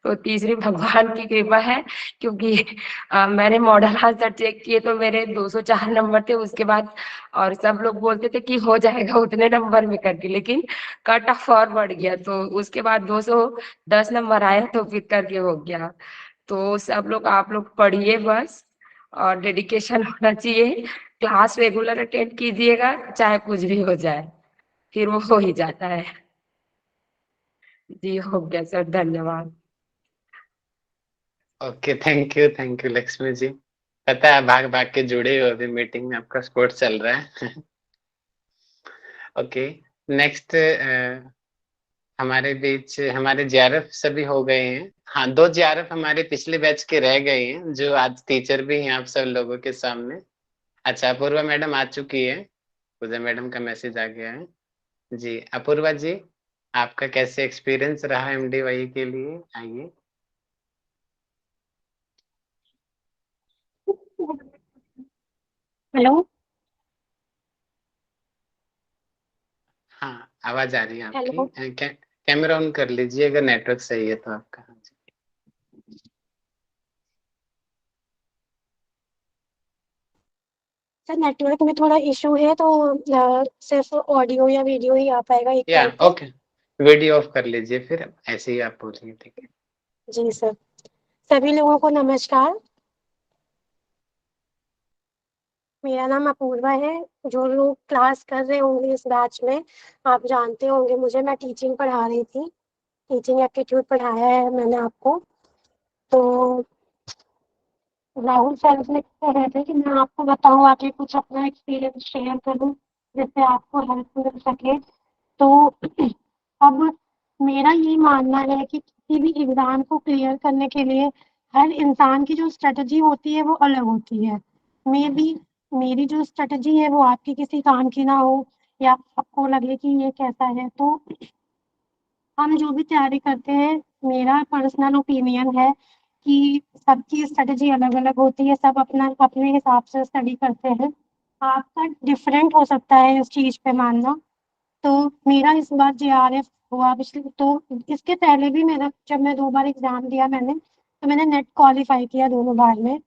तो तीसरी भगवान की कृपा है, क्योंकि मैंने मॉडल आंसर चेक किए तो मेरे 204 नंबर थे उसके बाद। और सब लोग बोलते थे कि हो जाएगा उतने नंबर में करके, लेकिन कट ऑफ और बढ़ गया तो उसके बाद 210 नंबर आया तो फिर करके हो गया। तो सब लोग आप लोग पढ़िए बस, और डेडिकेशन होना चाहिए। क्लास रेगुलर अटेंड कीजिएगा, चाहे कुछ भी हो जाए, फिर वो हो ही जाता है। जी हो गया सर, धन्यवाद। Okay, thank you Lakshmi ji. पता है भाग भाग के जुड़े हो, अभी मीटिंग में आपका स्पोर्ट चल रहा है। ओके, नेक्स्ट हमारे बीच हमारे जेआरएफ सभी हो गए हैं। हाँ, 2 जेआरएफ हमारे पिछले बैच के रह गए हैं जो आज टीचर भी हैं आप सब लोगों के सामने। अच्छा, अपूर्वा मैडम आ चुकी है, पूजा मैडम का मैसेज आ गया है। जी, अपूर्वा जी, आपका कैसे एक्सपीरियंस रहा एमडीवाई के लिए? आइए। हेलो। हाँ, आवाज़ आ रही है आपकी। हेलो कैमरा ऑन कर लीजिए अगर नेटवर्क सही है तो आपका। हाँ जी। सर, नेटवर्क में थोड़ा इशू है तो सिर्फ ऑडियो या वीडियो ही आ पाएगा एक या टाइम पे। ओके, वीडियो ऑफ कर लीजिए फिर, ऐसे ही आप बोलिए, ठीक है। जी सर। सभी लोगों को नमस्कार। मेरा नाम अपूर्वा है। जो लोग क्लास कर रहे होंगे इस बैच में, आप जानते होंगे मुझे, मैं टीचिंग पढ़ा रही थी, टीचिंग एप्टीट्यूड पढ़ाया है मैंने आपको। तो राहुल सर ने कह रहे थे कि मैं आपको बताऊं, आके कुछ अपना एक्सपीरियंस शेयर करूं जिससे आपको हेल्प मिल सके। तो अब मेरा ये मानना है कि किसी भी एग्जाम को क्लियर करने के लिए हर इंसान की जो स्ट्रेटजी होती है वो अलग होती है। मे बी मेरी जो स्ट्रेटजी है वो आपकी किसी काम की ना हो, या आपको लगे कि ये कैसा है। तो हम जो भी तैयारी करते हैं, मेरा पर्सनल ओपिनियन है कि सबकी स्ट्रेटजी अलग अलग होती है, सब अपना अपने हिसाब से स्टडी करते हैं। आपका डिफरेंट हो सकता है इस चीज पे मानना। तो मेरा इस बार जेआरएफ हुआ पिछले, तो इसके पहले भी मेरा, जब मैं 2 बार एग्जाम दिया मैंने, तो मैंने नेट क्वालिफाई किया दोनों बार में।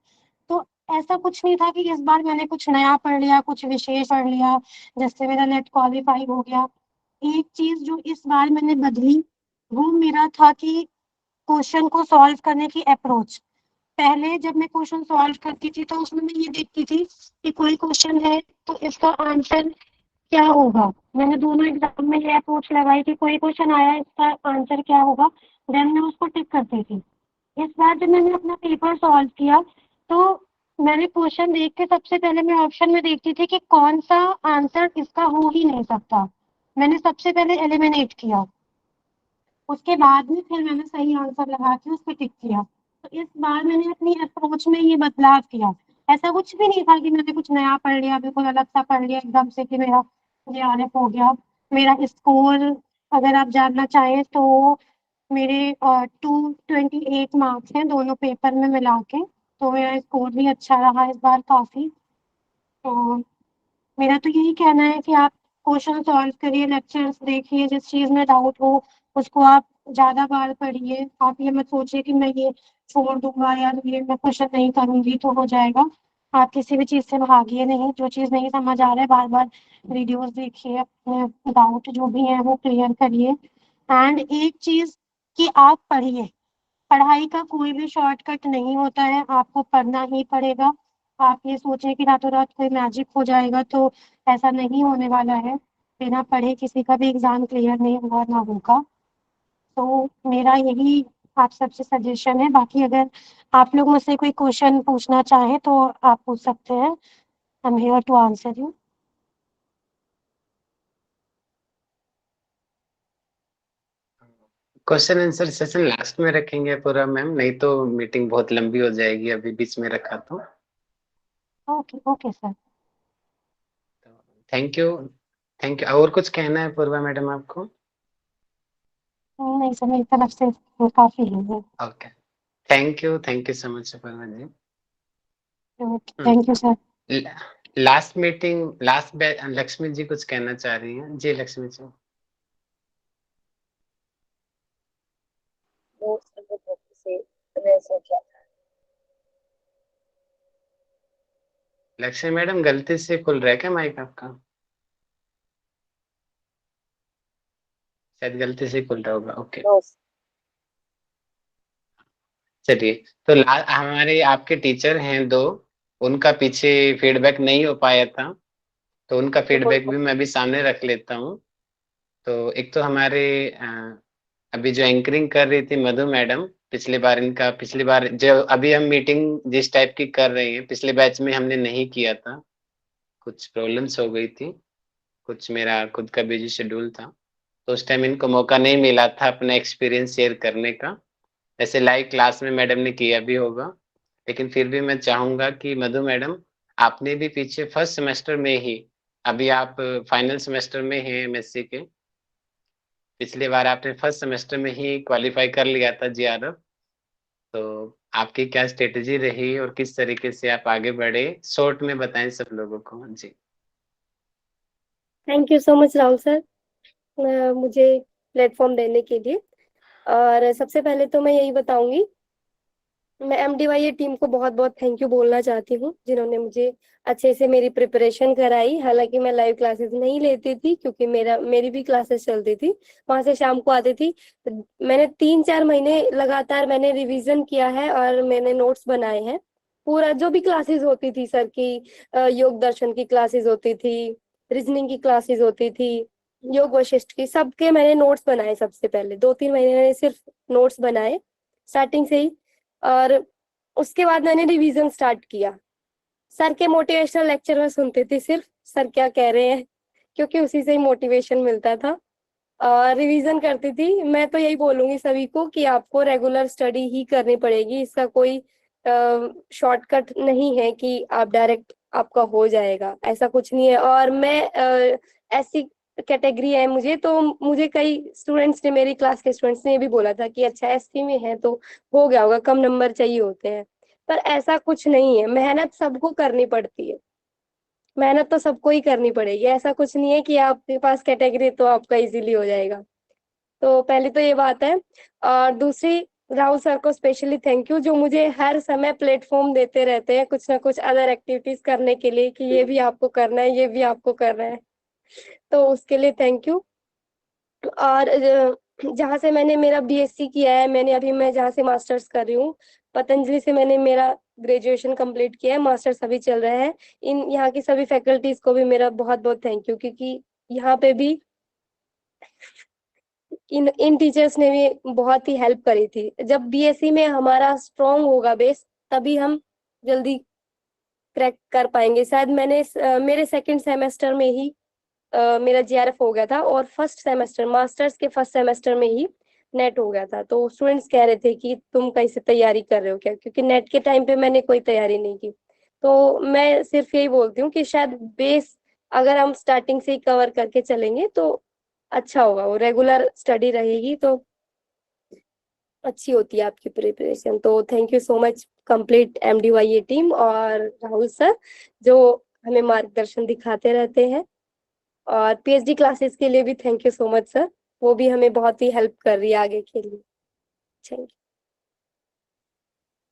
तो ऐसा कुछ नहीं था कि इस बार मैंने कुछ नया पढ़ लिया, कुछ विशेष पढ़ लिया जिससे मेरा नेट क्वालिफाई हो गया। एक चीज जो इस बार मैंने बदली, वो मेरा था कि क्वेश्चन को सॉल्व करने की अप्रोच। पहले जब मैं क्वेश्चन सॉल्व करती थी तो उसमें मैं ये देखती थी कि कोई क्वेश्चन है तो इसका आंसर क्या होगा। मैंने दोनों एग्जाम में ये अप्रोच लगाई कि कोई क्वेश्चन आया, इसका आंसर क्या होगा, देन मैं उसको टिक करती थी। इस बार जब मैंने अपना पेपर सॉल्व किया, तो मैंने क्वेश्चन देख के सबसे पहले मैं ऑप्शन में देखती थी कि कौन सा आंसर इसका हो ही नहीं सकता। मैंने सबसे पहले एलिमिनेट किया, उसके बाद में फिर मैंने सही आंसर लगा के उस पर टिक किया। तो इस बार मैंने अपनी अप्रोच में ये बदलाव किया। ऐसा कुछ भी नहीं था कि मैंने कुछ नया पढ़ लिया, बिल्कुल अलग सा पढ़ लिया एकदम से कि मेरा जेआरएफ हो गया। मेरा स्कोर अगर आप जानना चाहें तो मेरे 228 मार्क्स हैं दोनों पेपर में मिला के। तो मेरा स्कोर भी अच्छा रहा इस बार काफी। तो मेरा तो यही कहना है कि आप क्वेश्चन सॉल्व करिए, लेक्चर्स देखिए, जिस चीज में डाउट हो उसको आप ज्यादा बार पढ़िए। आप ये मत सोचिए कि मैं ये छोड़ दूंगा या ये मैं क्वेश्चन नहीं करूंगी तो हो जाएगा। आप किसी भी चीज से भागिए नहीं, जो चीज नहीं समझ आ रहा है बार बार वीडियोस देखिए, अपने डाउट जो भी है वो क्लियर करिए। एंड एक चीज कि आप पढ़िए, पढ़ाई का कोई भी शॉर्टकट नहीं होता है, आपको पढ़ना ही पड़ेगा। आप ये सोचें कि रातों रात कोई मैजिक हो जाएगा, तो ऐसा नहीं होने वाला है। बिना पढ़े किसी का भी एग्जाम क्लियर नहीं हुआ ना होगा। तो मेरा यही आप सबसे सजेशन है। बाकी अगर आप लोग मुझसे कोई क्वेश्चन पूछना चाहें तो आप पूछ सकते हैं। I am here to answer you. Question answer session last में रखेंगे पूरा मैम, नहीं तो मीटिंग बहुत लंबी हो जाएगी अभी बीच में रखा तो। Okay okay sir. Thank you, thank you. और कुछ कहना है पूर्वा मैडम आपको? नहीं सर, मेरी तरफ से काफी है। Okay, thank you so much Apoorva ji. Thank you sir. Last meeting, last batch, Lakshmi ji कुछ कहना चाह रही हैं? जी लक्ष्मी जी। वो सर्वप्रथम से रेस हो गया। लक्ष्मी मैडम गलती से खुल रहा है क्या माइक आपका? शायद गलती से खुल रहा होगा। ओके, चलिए। तो हमारे आपके टीचर हैं दो, उनका पीछे फीडबैक नहीं हो पाया था, तो उनका फीडबैक भी मैं अभी सामने रख लेता हूँ। तो एक तो हमारे अभी जो एंकरिंग कर रही थी मधु मैडम, पिछली बार जो अभी हम मीटिंग जिस टाइप की कर रहे हैं पिछले बैच में हमने नहीं किया था, कुछ प्रॉब्लम्स हो गई थी, कुछ मेरा खुद का बिजी शेड्यूल था, तो उस टाइम इनको मौका नहीं मिला था अपना एक्सपीरियंस शेयर करने का। ऐसे लाइव क्लास में मैडम ने किया भी होगा, लेकिन फिर भी मैं चाहूंगा कि मधु मैडम, आपने भी पीछे फर्स्ट सेमेस्टर में ही, अभी आप फाइनल सेमेस्टर में हैं एमएससी के, पिछली बार आपने फर्स्ट सेमेस्टर में ही क्वालिफाई कर लिया था जीआरएफ, तो आपकी क्या स्ट्रेटेजी रही और किस तरीके से आप आगे बढ़े, शॉर्ट में बताएं सब लोगों को जी। Thank you so much Rahul sir, मुझे प्लेटफॉर्म देने के लिए। और सबसे पहले तो मैं यही बताऊंगी, मैं एमडीवाईए टीम को बहुत बहुत थैंक यू बोलना चाहती हूँ, जिन्होंने मुझे अच्छे से मेरी प्रिपरेशन कराई। हालांकि मैं लाइव क्लासेस नहीं लेती थी, क्योंकि मेरी भी क्लासेस चलती थी, वहां से शाम को आती थी। तो मैंने 3-4 महीने लगातार मैंने रिवीजन किया है और मैंने नोट्स बनाए हैं। पूरा जो भी क्लासेस होती थी सर की, योग दर्शन की क्लासेस होती थी, रीजनिंग की क्लासेस होती थी, योग वशिष्ठ की, सबके मैंने नोट्स बनाए। सबसे पहले 2-3 महीने मैंने सिर्फ नोट्स बनाए स्टार्टिंग से ही, और उसके बाद मैंने रिवीजन स्टार्ट किया। सर के मोटिवेशनल लेक्चर में सुनती थी सिर्फ, सर क्या कह रहे हैं, क्योंकि उसी से ही मोटिवेशन मिलता था। और रिवीजन करती थी। मैं तो यही बोलूंगी सभी को कि आपको रेगुलर स्टडी ही करनी पड़ेगी, इसका कोई शॉर्टकट नहीं है कि आप डायरेक्ट आपका हो जाएगा, ऐसा कुछ नहीं है। और मैं ऐसी कैटेगरी है मुझे, तो मुझे कई स्टूडेंट्स ने, मेरी क्लास के स्टूडेंट्स ने ये भी बोला था कि अच्छा एसटी में है तो हो गया होगा, कम नंबर चाहिए होते हैं। पर ऐसा कुछ नहीं है, मेहनत सबको करनी पड़ती है, मेहनत तो सबको ही करनी पड़ेगी। ऐसा कुछ नहीं है कि आपके पास कैटेगरी तो आपका इजीली हो जाएगा। तो पहले तो ये बात है। और दूसरी, राहुल सर को स्पेशली थैंक यू, जो मुझे हर समय प्लेटफॉर्म देते रहते हैं कुछ ना कुछ अदर एक्टिविटीज करने के लिए, कि ये भी आपको करना है, ये भी आपको करना है, तो उसके लिए थैंक यू। और जहाँ से मैंने मेरा बीएससी किया है, मैं जहाँ से मास्टर्स कर रही हूँ, पतंजलि से मैंने मेरा ग्रेजुएशन कंप्लीट किया है, मास्टर्स अभी चल रहा है। यहाँ की सभी फैकल्टीज को भी मेरा बहुत बहुत थैंक यू, क्योंकि यहाँ पे भी इन टीचर्स ने भी बहुत ही हेल्प करी थी। जब बीएससी में हमारा स्ट्रॉन्ग होगा बेस, तभी हम जल्दी क्रैक कर पाएंगे। शायद मेरे सेकंड सेमेस्टर में ही मेरा जीआरएफ हो गया था, और फर्स्ट सेमेस्टर, मास्टर्स के फर्स्ट सेमेस्टर में ही नेट हो गया था। तो स्टूडेंट्स कह रहे थे कि तुम कैसे तैयारी कर रहे हो क्या, क्योंकि नेट के टाइम पे मैंने कोई तैयारी नहीं की। तो मैं सिर्फ यही बोलती हूँ कि शायद बेस अगर हम स्टार्टिंग से ही कवर करके चलेंगे तो अच्छा होगा, वो रेगुलर स्टडी रहेगी तो अच्छी होती है आपकी प्रिपरेशन। तो thank you so much complete MDYA team और राहुल सर, जो हमें मार्गदर्शन दिखाते रहते हैं। और पीएचडी क्लासेस के लिए भी thank you so much sir, वो भी हमें बहुत ही हेल्प कर रही है आगे के लिए। Thank you.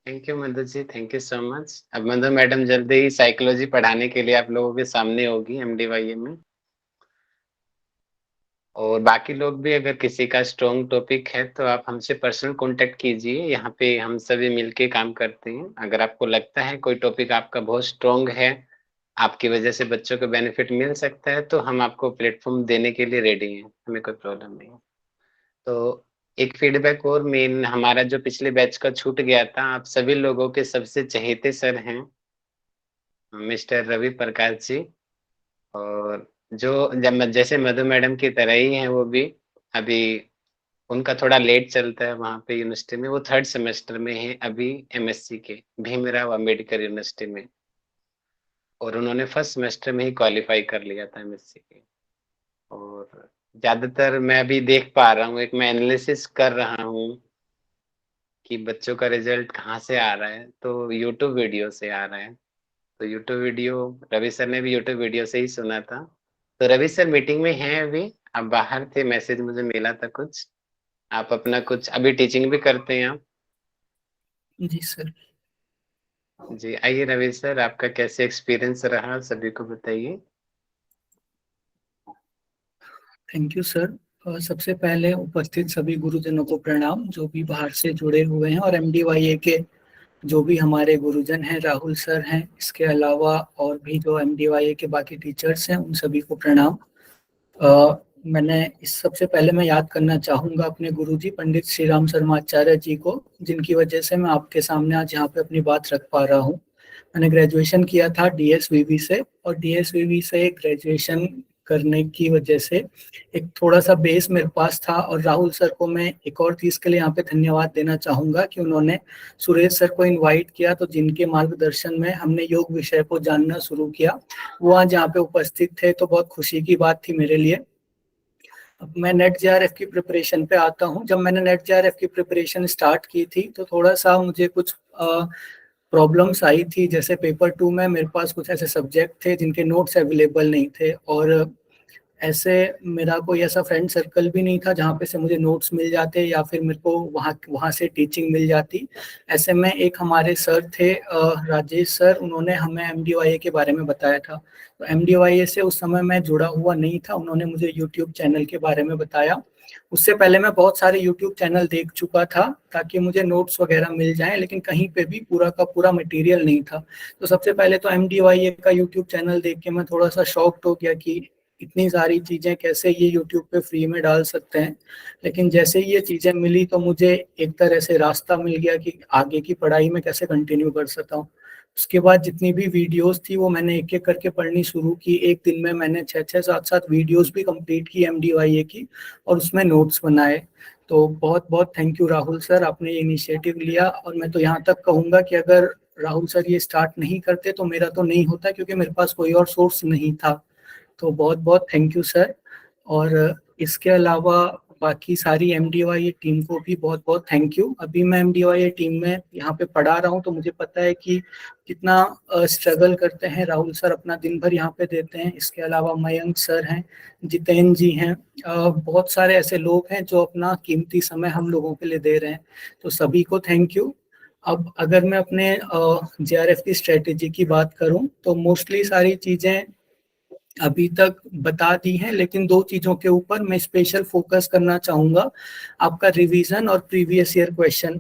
Thank you Madhu ji, thank you so much. अब मधु मैडम जल्दी ही साइकोलॉजी पढ़ाने के लिए आप लोगों के सामने होगी एमडीवाईए में। और बाकी लोग भी, अगर किसी का स्ट्रॉन्ग टॉपिक है तो आप हमसे पर्सनल कांटेक्ट कीजिए, यहाँ पे हम सभी मिलके काम करते हैं। अगर आपको लगता है कोई टॉपिक आपका बहुत स्ट्रॉन्ग है, आपकी वजह से बच्चों को बेनिफिट मिल सकता है, तो हम आपको प्लेटफॉर्म देने के लिए रेडी हैं, हमें कोई प्रॉब्लम नहीं है। तो एक फीडबैक और मेन, हमारा जो पिछले बैच का छूट गया था, आप सभी लोगों के सबसे चहेते सर हैं मिस्टर रवि प्रकाश जी। और जो जैसे मधु मैडम की तरह ही हैं वो भी, अभी उनका थोड़ा लेट चलता है वहाँ पे यूनिवर्सिटी में, वो 3rd सेमेस्टर में है अभी एमएससी के भीमराव अंबेडकर यूनिवर्सिटी में, और उन्होंने फर्स्ट सेमेस्टर में ही क्वालिफाई कर लिया था एमएससी के। और ज्यादातर मैं अभी देख पा रहा हूँ, एक मैं एनालिसिस कर रहा हूँ कि बच्चों का रिजल्ट कहाँ से आ रहा है, तो यूट्यूब वीडियो से आ रहा है। तो यूट्यूब वीडियो, रवि सर ने भी यूट्यूब वीडियो से ही सुना था। तो रवि सर मीटिंग में हैं अभी, आप बाहर थे, मैसेज मुझे मिला था कुछ, आप अपना कुछ अभी टीचिंग भी करते हैं आप? जी सर। जी आइए रवि सर, आपका कैसे एक्सपीरियंस रहा सभी को बताइए। Thank you sir. सबसे पहले उपस्थित सभी गुरुजनों को प्रणाम, जो भी बाहर से जुड़े हुए हैं, और एमडीवाईए के जो भी हमारे गुरुजन हैं, राहुल सर हैं, इसके अलावा और भी जो एमडीवाईए के बाकी टीचर्स हैं, उन सभी को प्रणाम। मैंने इस सबसे पहले मैं याद करना चाहूँगा अपने गुरुजी पंडित श्री राम शर्मा आचार्य जी को, जिनकी वजह से मैं आपके सामने आज यहाँ पे अपनी बात रख पा रहा हूँ। मैंने ग्रेजुएशन किया था डीएसवीवी से, और डीएसवीवी से ग्रेजुएशन करने की वजह से एक थोड़ा सा बेस मेरे पास था। और राहुल सर को मैं एक और चीज़ के लिए यहाँ पे धन्यवाद देना चाहूँगा कि उन्होंने सुरेश सर को इनवाइट किया, तो जिनके मार्गदर्शन में हमने योग विषय को जानना शुरू किया, वो आज यहाँ पे उपस्थित थे, तो बहुत खुशी की बात थी मेरे लिए। अब मैं नेट जेआरएफ की प्रिपरेशन पे आता हूँ। जब मैंने नेट जेआरएफ की प्रिपरेशन स्टार्ट की थी तो थोड़ा सा मुझे कुछ प्रॉब्लम्स आई थी। जैसे पेपर 2 में मेरे पास कुछ ऐसे सब्जेक्ट थे जिनके नोट्स अवेलेबल नहीं थे, और ऐसे मेरा कोई ऐसा फ्रेंड सर्कल भी नहीं था जहाँ पे से मुझे नोट्स मिल जाते या फिर मेरे को वहाँ से टीचिंग मिल जाती। ऐसे में एक हमारे सर थे राजेश सर, उन्होंने हमें एमडीवाईए के बारे में बताया था। तो एमडीवाईए से उस समय मैं जुड़ा हुआ नहीं था, उन्होंने मुझे यूट्यूब चैनल के बारे में बताया। उससे पहले मैं बहुत सारे यूट्यूब चैनल देख चुका था ताकि मुझे नोट्स वगैरह मिल जाएं, लेकिन कहीं पे भी पूरा का पूरा मटेरियल नहीं था। तो सबसे पहले तो एमडीवाईए का यूट्यूब चैनल देख के मैं थोड़ा सा शॉक्ड हो गया कि इतनी सारी चीजें कैसे ये यूट्यूब पे फ्री में डाल सकते हैं। लेकिन जैसे ही ये चीजें मिली तो मुझे एक तरह से रास्ता मिल गया कि आगे की पढ़ाई में कैसे कंटिन्यू कर सकता हूँ। उसके बाद जितनी भी वीडियोस थी वो मैंने एक एक करके पढ़नी शुरू की। एक दिन में मैंने 6-6, 7-7 वीडियोस भी कंप्लीट की एमडीवाईए की, और उसमें नोट्स बनाए। तो बहुत बहुत थैंक यू राहुल सर, आपने ये इनिशिएटिव लिया। और मैं तो यहाँ तक कहूँगा कि अगर राहुल सर ये स्टार्ट नहीं करते तो मेरा तो नहीं होता, क्योंकि मेरे पास कोई और सोर्स नहीं था। तो बहुत बहुत थैंक यू सर। और इसके अलावा बाकी सारी एमडीवाईए टीम को भी बहुत बहुत थैंक यू। अभी मैं एमडीवाईए टीम में यहाँ पे पढ़ा रहा हूँ, तो मुझे पता है कि कितना स्ट्रगल करते हैं राहुल सर, अपना दिन भर यहाँ पे देते हैं। इसके अलावा मयंक सर हैं, जितेंद्र जी हैं, बहुत सारे ऐसे लोग हैं जो अपना कीमती समय हम लोगों के लिए दे रहे हैं। तो सभी को थैंक यू। अब अगर मैं अपने जेआरएफ की स्ट्रेटेजी की बात करूं तो मोस्टली सारी चीजें अभी तक बता दी हैं, लेकिन 2 चीजों के ऊपर मैं स्पेशल फोकस करना चाहूंगा। आपका रिवीजन और प्रीवियस ईयर क्वेश्चन।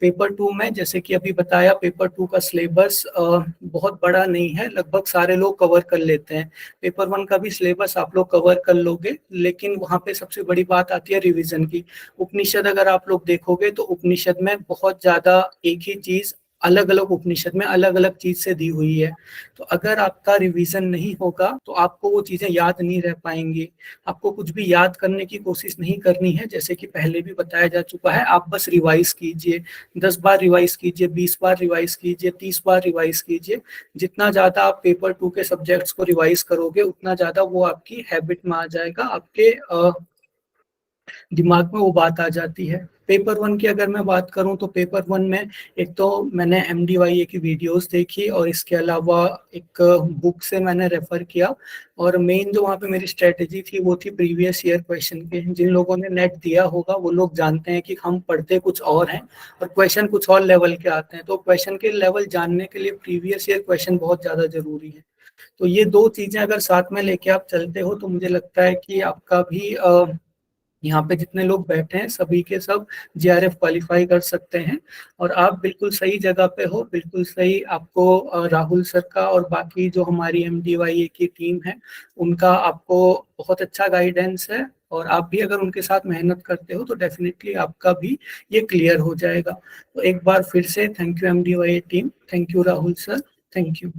पेपर 2 में जैसे कि अभी बताया, पेपर 2 का सिलेबस बहुत बड़ा नहीं है, लगभग सारे लोग कवर कर लेते हैं। पेपर 1 का भी सिलेबस आप लोग कवर कर लोगे, लेकिन वहाँ पे सबसे बड़ी बात आती है रिवीजन की। उपनिषद अगर आप लोग देखोगे तो उपनिषद में बहुत ज्यादा एक ही चीज अलग अलग उपनिषद में अलग अलग चीज से दी हुई है। तो अगर आपका रिवीजन नहीं होगा तो आपको वो चीजें याद नहीं रह पाएंगी। आपको कुछ भी याद करने की कोशिश नहीं करनी है, जैसे कि पहले भी बताया जा चुका है। आप बस रिवाइज कीजिए, 10 बार रिवाइज कीजिए, 20 बार रिवाइज कीजिए, 30 बार रिवाइज कीजिए। जितना ज्यादा आप पेपर 2 के सब्जेक्ट्स को रिवाइज करोगे उतना ज्यादा वो आपकी हैबिट में आ जाएगा, आपके दिमाग में वो बात आ जाती है। पेपर 1 की अगर मैं बात करूं तो पेपर 1 में एक तो मैंने एमडीवाईए की वीडियोस देखी, और इसके अलावा एक बुक से मैंने रेफर किया। और मेन जो वहाँ पे मेरी स्ट्रेटेजी थी वो थी प्रीवियस ईयर क्वेश्चन के। जिन लोगों ने नेट दिया होगा वो लोग जानते हैं कि हम पढ़ते कुछ और हैं और क्वेश्चन कुछ और लेवल के आते हैं। तो क्वेश्चन के लेवल जानने के लिए प्रीवियस ईयर क्वेश्चन बहुत ज्यादा जरूरी है। तो ये 2 चीजें अगर साथ में लेके आप चलते हो तो मुझे लगता है कि आपका भी यहाँ पे जितने लोग बैठे हैं सभी के सब जेआरएफ क्वालिफाई कर सकते हैं। और आप बिल्कुल सही जगह पे हो, बिल्कुल सही। आपको राहुल सर का और बाकी जो हमारी एमडीवाईए की टीम है उनका आपको बहुत अच्छा गाइडेंस है, और आप भी अगर उनके साथ मेहनत करते हो तो डेफिनेटली आपका भी ये क्लियर हो जाएगा। तो एक बार फिर से thank you MDYA team, thank you Rahul sir, thank you.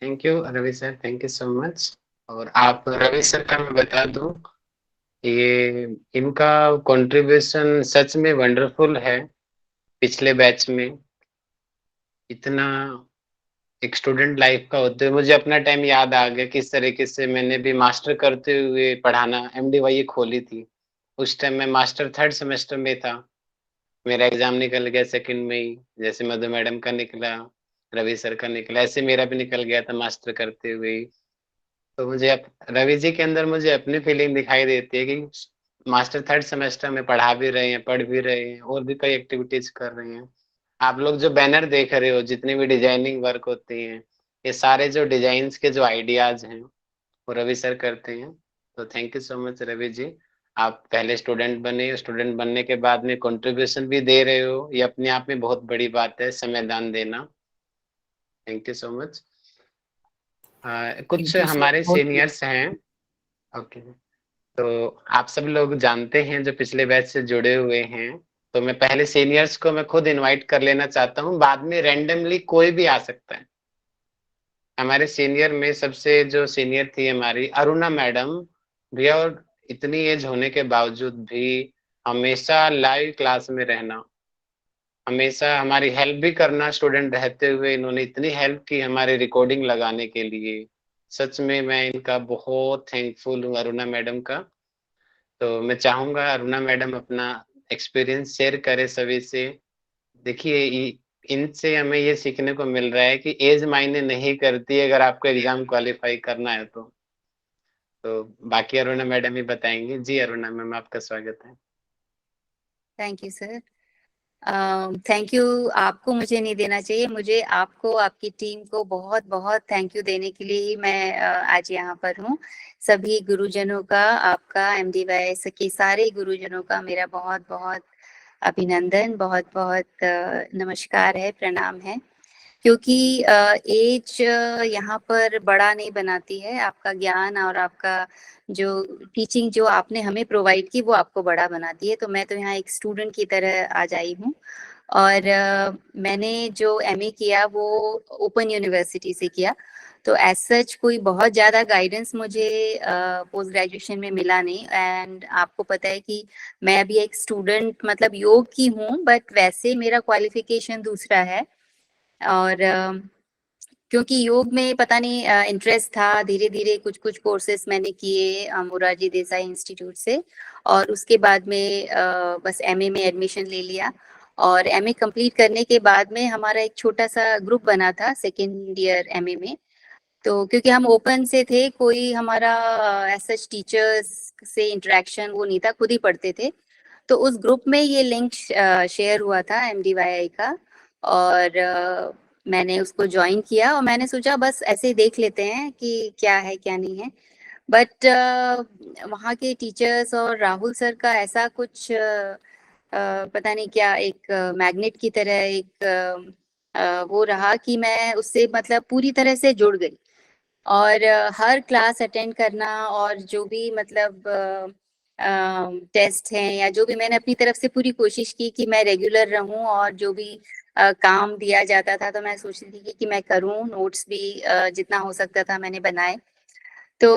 Thank you Ravi sir, thank you so much. और आप रवि सर का मैं बता दूं, ये इनका कंट्रीब्यूशन सच में वंडरफुल है। पिछले बैच में इतना एक स्टूडेंट लाइफ का होते हुए मुझे अपना टाइम याद आ गया किस तरीके से मैंने भी मास्टर करते हुए पढ़ाना एमडीवाईए खोली थी। उस टाइम मैं मास्टर 3rd सेमेस्टर में था, मेरा एग्जाम निकल गया 2nd में ही, जैसे मधु मैडम का निकला, रवि सर का निकला, ऐसे मेरा भी निकल गया था मास्टर करते हुए। तो मुझे रवि जी के अंदर मुझे अपनी फीलिंग दिखाई देती है कि मास्टर 3rd सेमेस्टर में पढ़ा भी रहे हैं, पढ़ भी रहे हैं, और भी कई एक्टिविटीज कर रहे हैं। आप लोग जो बैनर देख रहे हो, जितनी भी डिजाइनिंग वर्क होती है, ये सारे जो डिजाइन्स के जो आइडियाज हैं वो रवि सर करते हैं। तो thank you so much Ravi ji. आप पहले स्टूडेंट बने, स्टूडेंट बनने के बाद में कंट्रीब्यूशन भी दे रहे हो, ये अपने आप में बहुत बड़ी बात है, समय दान देना। Thank you so much. कुछ हमारे सीनियर्स हैं, ओके, तो आप सब लोग जानते हैं जो पिछले बैच से जुड़े हुए हैं, तो मैं पहले सीनियर्स को मैं खुद इनवाइट कर लेना चाहता हूँ, बाद में रैंडमली कोई भी आ सकता है। हमारे सीनियर में सबसे जो सीनियर थी हमारी अरुणा मैडम भैया, और इतनी एज होने के बावजूद भी हमेशा लाइव क्लास में रहना, हमेशा हमारी हेल्प भी करना, स्टूडेंट रहते हुए इन्होंने इतनी हेल्प की हमारे रिकॉर्डिंग लगाने के लिए। सच में मैं इनका बहुत थैंकफुल हूँ, अरुणा मैडम का। तो मैं चाहूंगा अरुणा मैडम अपना एक्सपीरियंस शेयर करे सभी से। देखिए इनसे हमें ये सीखने को मिल रहा है कि एज मायने नहीं करती है अगर आपको एग्जाम क्वालिफाई करना है तो बाकी अरुणा मैडम ही बताएंगे। जी अरुणा मैम, आपका स्वागत है। Thank you sir. Thank you आपको मुझे नहीं देना चाहिए, मुझे आपको, आपकी टीम को बहुत बहुत थैंक यू देने के लिए ही मैं आज यहाँ पर हूँ। सभी गुरुजनों का, आपका, MDYS के सारे गुरुजनों का मेरा बहुत बहुत अभिनंदन, बहुत बहुत नमस्कार है, प्रणाम है। क्योंकि एज यहाँ पर बड़ा नहीं बनाती है, आपका ज्ञान और आपका जो टीचिंग जो आपने हमें प्रोवाइड की वो आपको बड़ा बनाती है। तो मैं तो यहाँ एक स्टूडेंट की तरह आज आई हूँ और मैंने जो MA किया वो ओपन यूनिवर्सिटी से किया। तो एज सच कोई बहुत ज़्यादा गाइडेंस मुझे पोस्ट ग्रेजुएशन में मिला नहीं। एंड आपको पता है कि मैं अभी एक स्टूडेंट मतलब योग की हूँ, बट वैसे मेरा क्वालिफिकेशन दूसरा है। और क्योंकि योग में पता नहीं इंटरेस्ट था, धीरे धीरे कुछ कुछ कोर्सेस मैंने किए मोरारजी देसाई इंस्टीट्यूट से, और उसके बाद में बस MA में एडमिशन ले लिया। और MA कंप्लीट करने के बाद में हमारा एक छोटा सा ग्रुप बना था सेकेंड ईयर MA में। तो क्योंकि हम ओपन से थे, कोई हमारा ऐसा टीचर्स से इंटरेक्शन वो नहीं था, खुद ही पढ़ते थे। तो उस ग्रुप में ये लिंक शेयर हुआ था MDYI का, और मैंने उसको ज्वाइन किया और मैंने सोचा बस ऐसे ही देख लेते हैं कि क्या है क्या नहीं है। बट वहाँ के टीचर्स और राहुल सर का ऐसा कुछ पता नहीं क्या, एक मैग्नेट की तरह एक वो रहा कि मैं उससे मतलब पूरी तरह से जुड़ गई। और हर क्लास अटेंड करना और जो भी मतलब टेस्ट हैं या जो भी, मैंने अपनी तरफ से पूरी कोशिश की कि मैं रेगुलर रहूं, और जो भी काम दिया जाता था तो मैं सोचती थी कि मैं करूं। नोट्स भी जितना हो सकता था मैंने बनाए। तो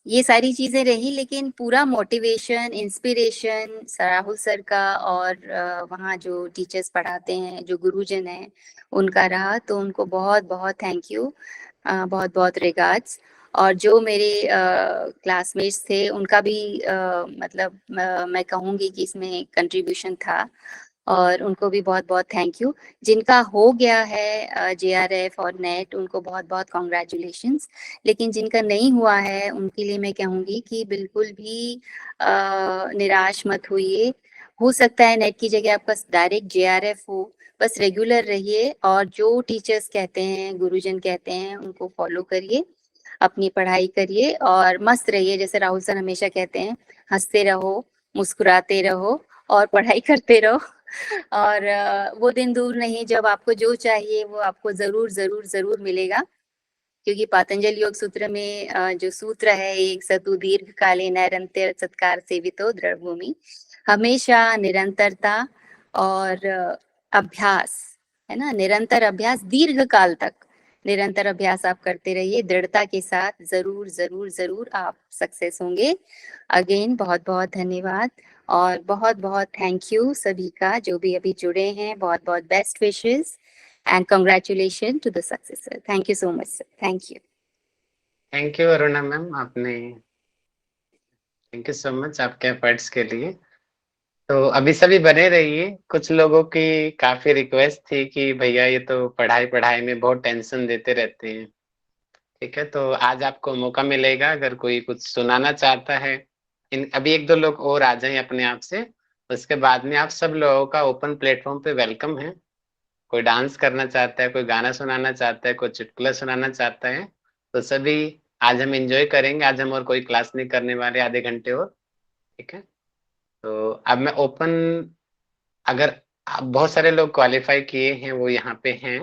ये सारी चीजें रही, लेकिन पूरा मोटिवेशन, इंस्पिरेशन राहुल सर का और वहाँ जो टीचर्स पढ़ाते हैं, जो गुरुजन हैं, उनका रहा। तो उनको बहुत बहुत थैंक यू, बहुत बहुत रिगार्ड्स। और जो मेरे क्लासमेट्स थे उनका भी मतलब मैं कहूँगी कि इसमें कंट्रीब्यूशन था, और उनको भी बहुत बहुत थैंक यू। जिनका हो गया है JRF और नेट, उनको बहुत बहुत कॉन्ग्रेचुलेशंस। लेकिन जिनका नहीं हुआ है उनके लिए मैं कहूँगी कि बिल्कुल भी निराश मत होइए। हो सकता है नेट की जगह आपका डायरेक्ट JRF हो। बस रेगुलर रहिए और जो टीचर्स कहते हैं, गुरुजन कहते हैं, उनको फॉलो करिए, अपनी पढ़ाई करिए और मस्त रहिए। जैसे राहुल सर हमेशा कहते हैं, हंसते रहो, मुस्कुराते रहो और पढ़ाई करते रहो। और वो दिन दूर नहीं जब आपको जो चाहिए वो आपको जरूर जरूर जरूर मिलेगा। क्योंकि पातंजलि योग सूत्र में जो सूत्र है, एक सतु दीर्घ काले नैरंतर सत्कार सेवितो दृढ़ भूमि। हमेशा निरंतरता और अभ्यास, है ना, निरंतर अभ्यास, दीर्घ काल तक निरंतर अभ्यास आप करते रहिए दृढ़ता के साथ, जरूर जरूर जरूर आप सक्सेस होंगे। अगेन बहुत बहुत धन्यवाद और बहुत बहुत थैंक यू सभी का जो भी अभी जुड़े हैं। बहुत बहुत best wishes and congratulations to the successor. Thank you so much, sir. Thank you. Thank you Aruna ma'am, आपने थैंक यू सो मच आपके एफर्ट्स के लिए। तो अभी सभी बने रहिए। कुछ लोगों की काफी रिक्वेस्ट थी कि भैया ये तो पढ़ाई पढ़ाई में बहुत टेंशन देते रहते हैं। ठीक है, तो आज आपको मौका मिलेगा, अगर कोई कुछ सुनाना चाहता है। अभी एक दो लोग और आ जाएं अपने आप से, उसके बाद में आप सब लोगों का ओपन प्लेटफॉर्म पे वेलकम है। कोई डांस करना चाहता है, कोई गाना सुनाना चाहता है, कोई चुटकुला सुनाना चाहता है, तो सभी आज हम एंजॉय करेंगे। आज हम और कोई क्लास नहीं करने वाले, आधे घंटे और। ठीक है, तो अब मैं ओपन, अगर बहुत सारे लोग क्वालिफाई किए हैं वो यहाँ पे हैं,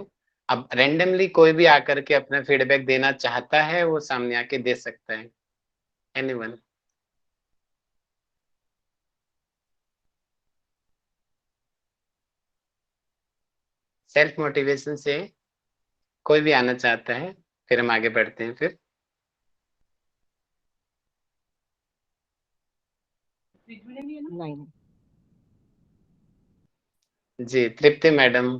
अब रेंडमली कोई भी आकर के अपना फीडबैक देना चाहता है वो सामने आके दे सकता है। एनीवन? सेल्फ मोटिवेशन से कोई भी आना चाहता है, फिर हम आगे बढ़ते हैं। फिर नहीं। जी तृप्ति मैडम,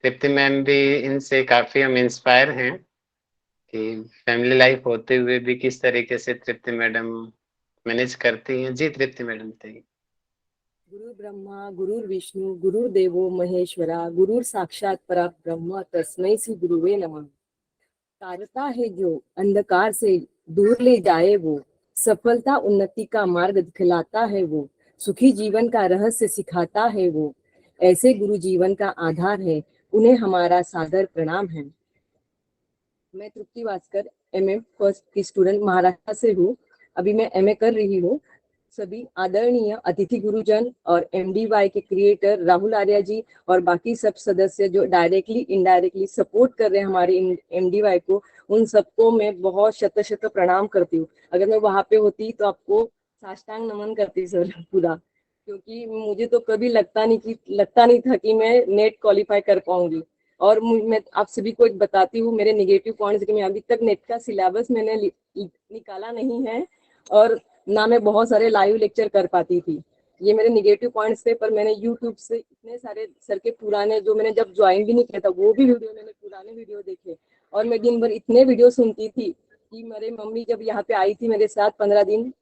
तृप्ति मैम भी, इनसे काफी हम इंस्पायर हैं कि फैमिली लाइफ होते हुए भी किस तरीके से तृप्ति मैडम मैनेज करती हैं। जी तृप्ति मैडम बताइए। गुरु ब्रह्मा गुरुर्विष्णु गुरुर्देवो महेश्वरा गुरुर साक्षात परब्रह्म तस्मै श्री गुरुवे नमः। तारता है जो अंधकार से दूर ले जाए वो, सफलता उन्नति का मार्ग दिखलाता है वो, सुखी जीवन का रहस्य सिखाता है वो, ऐसे गुरु जीवन का आधार है, उन्हें हमारा सादर प्रणाम है। मैं तृप्ति भास्कर एमए फर्स्ट की स्टूडेंट महाराष्ट्र से हूँ। अभी मैं एमए कर रही हूँ। सभी आदरणीय अतिथि गुरुजन और एमडीवाई के क्रिएटर राहुल आर्या जी और बाकी सब सदस्य जो डायरेक्टली इनडायरेक्टली सपोर्ट कर रहे हैं हमारे एमडीवाई को, उन सबको मैं बहुत शत शत प्रणाम करती हूँ। अगर मैं वहां पे होती तो आपको साष्टांग नमन करती सर पूरा, क्योंकि मुझे तो कभी लगता नहीं था कि मैं नेट क्वालिफाई कर पाऊंगी। और मैं आप सभी को एक बताती हूँ मेरे नेगेटिव पॉइंट्स कि मैं अभी तक नेट का सिलेबस मैंने निकाला नहीं है और ना मैं बहुत सारे लाइव लेक्चर कर पाती थी। ये मेरे नेगेटिव पॉइंट्स थे, पर मैंने यूट्यूब से इतने सारे सर के पुराने, जो मैंने जब ज्वाइन भी नहीं किया था वो भी वीडियो मैंने पुराने वीडियो देखे, और मैं दिन भर इतने वीडियो सुनती थी कि मेरे मम्मी जब यहाँ पे आई थी मेरे साथ 15 दिन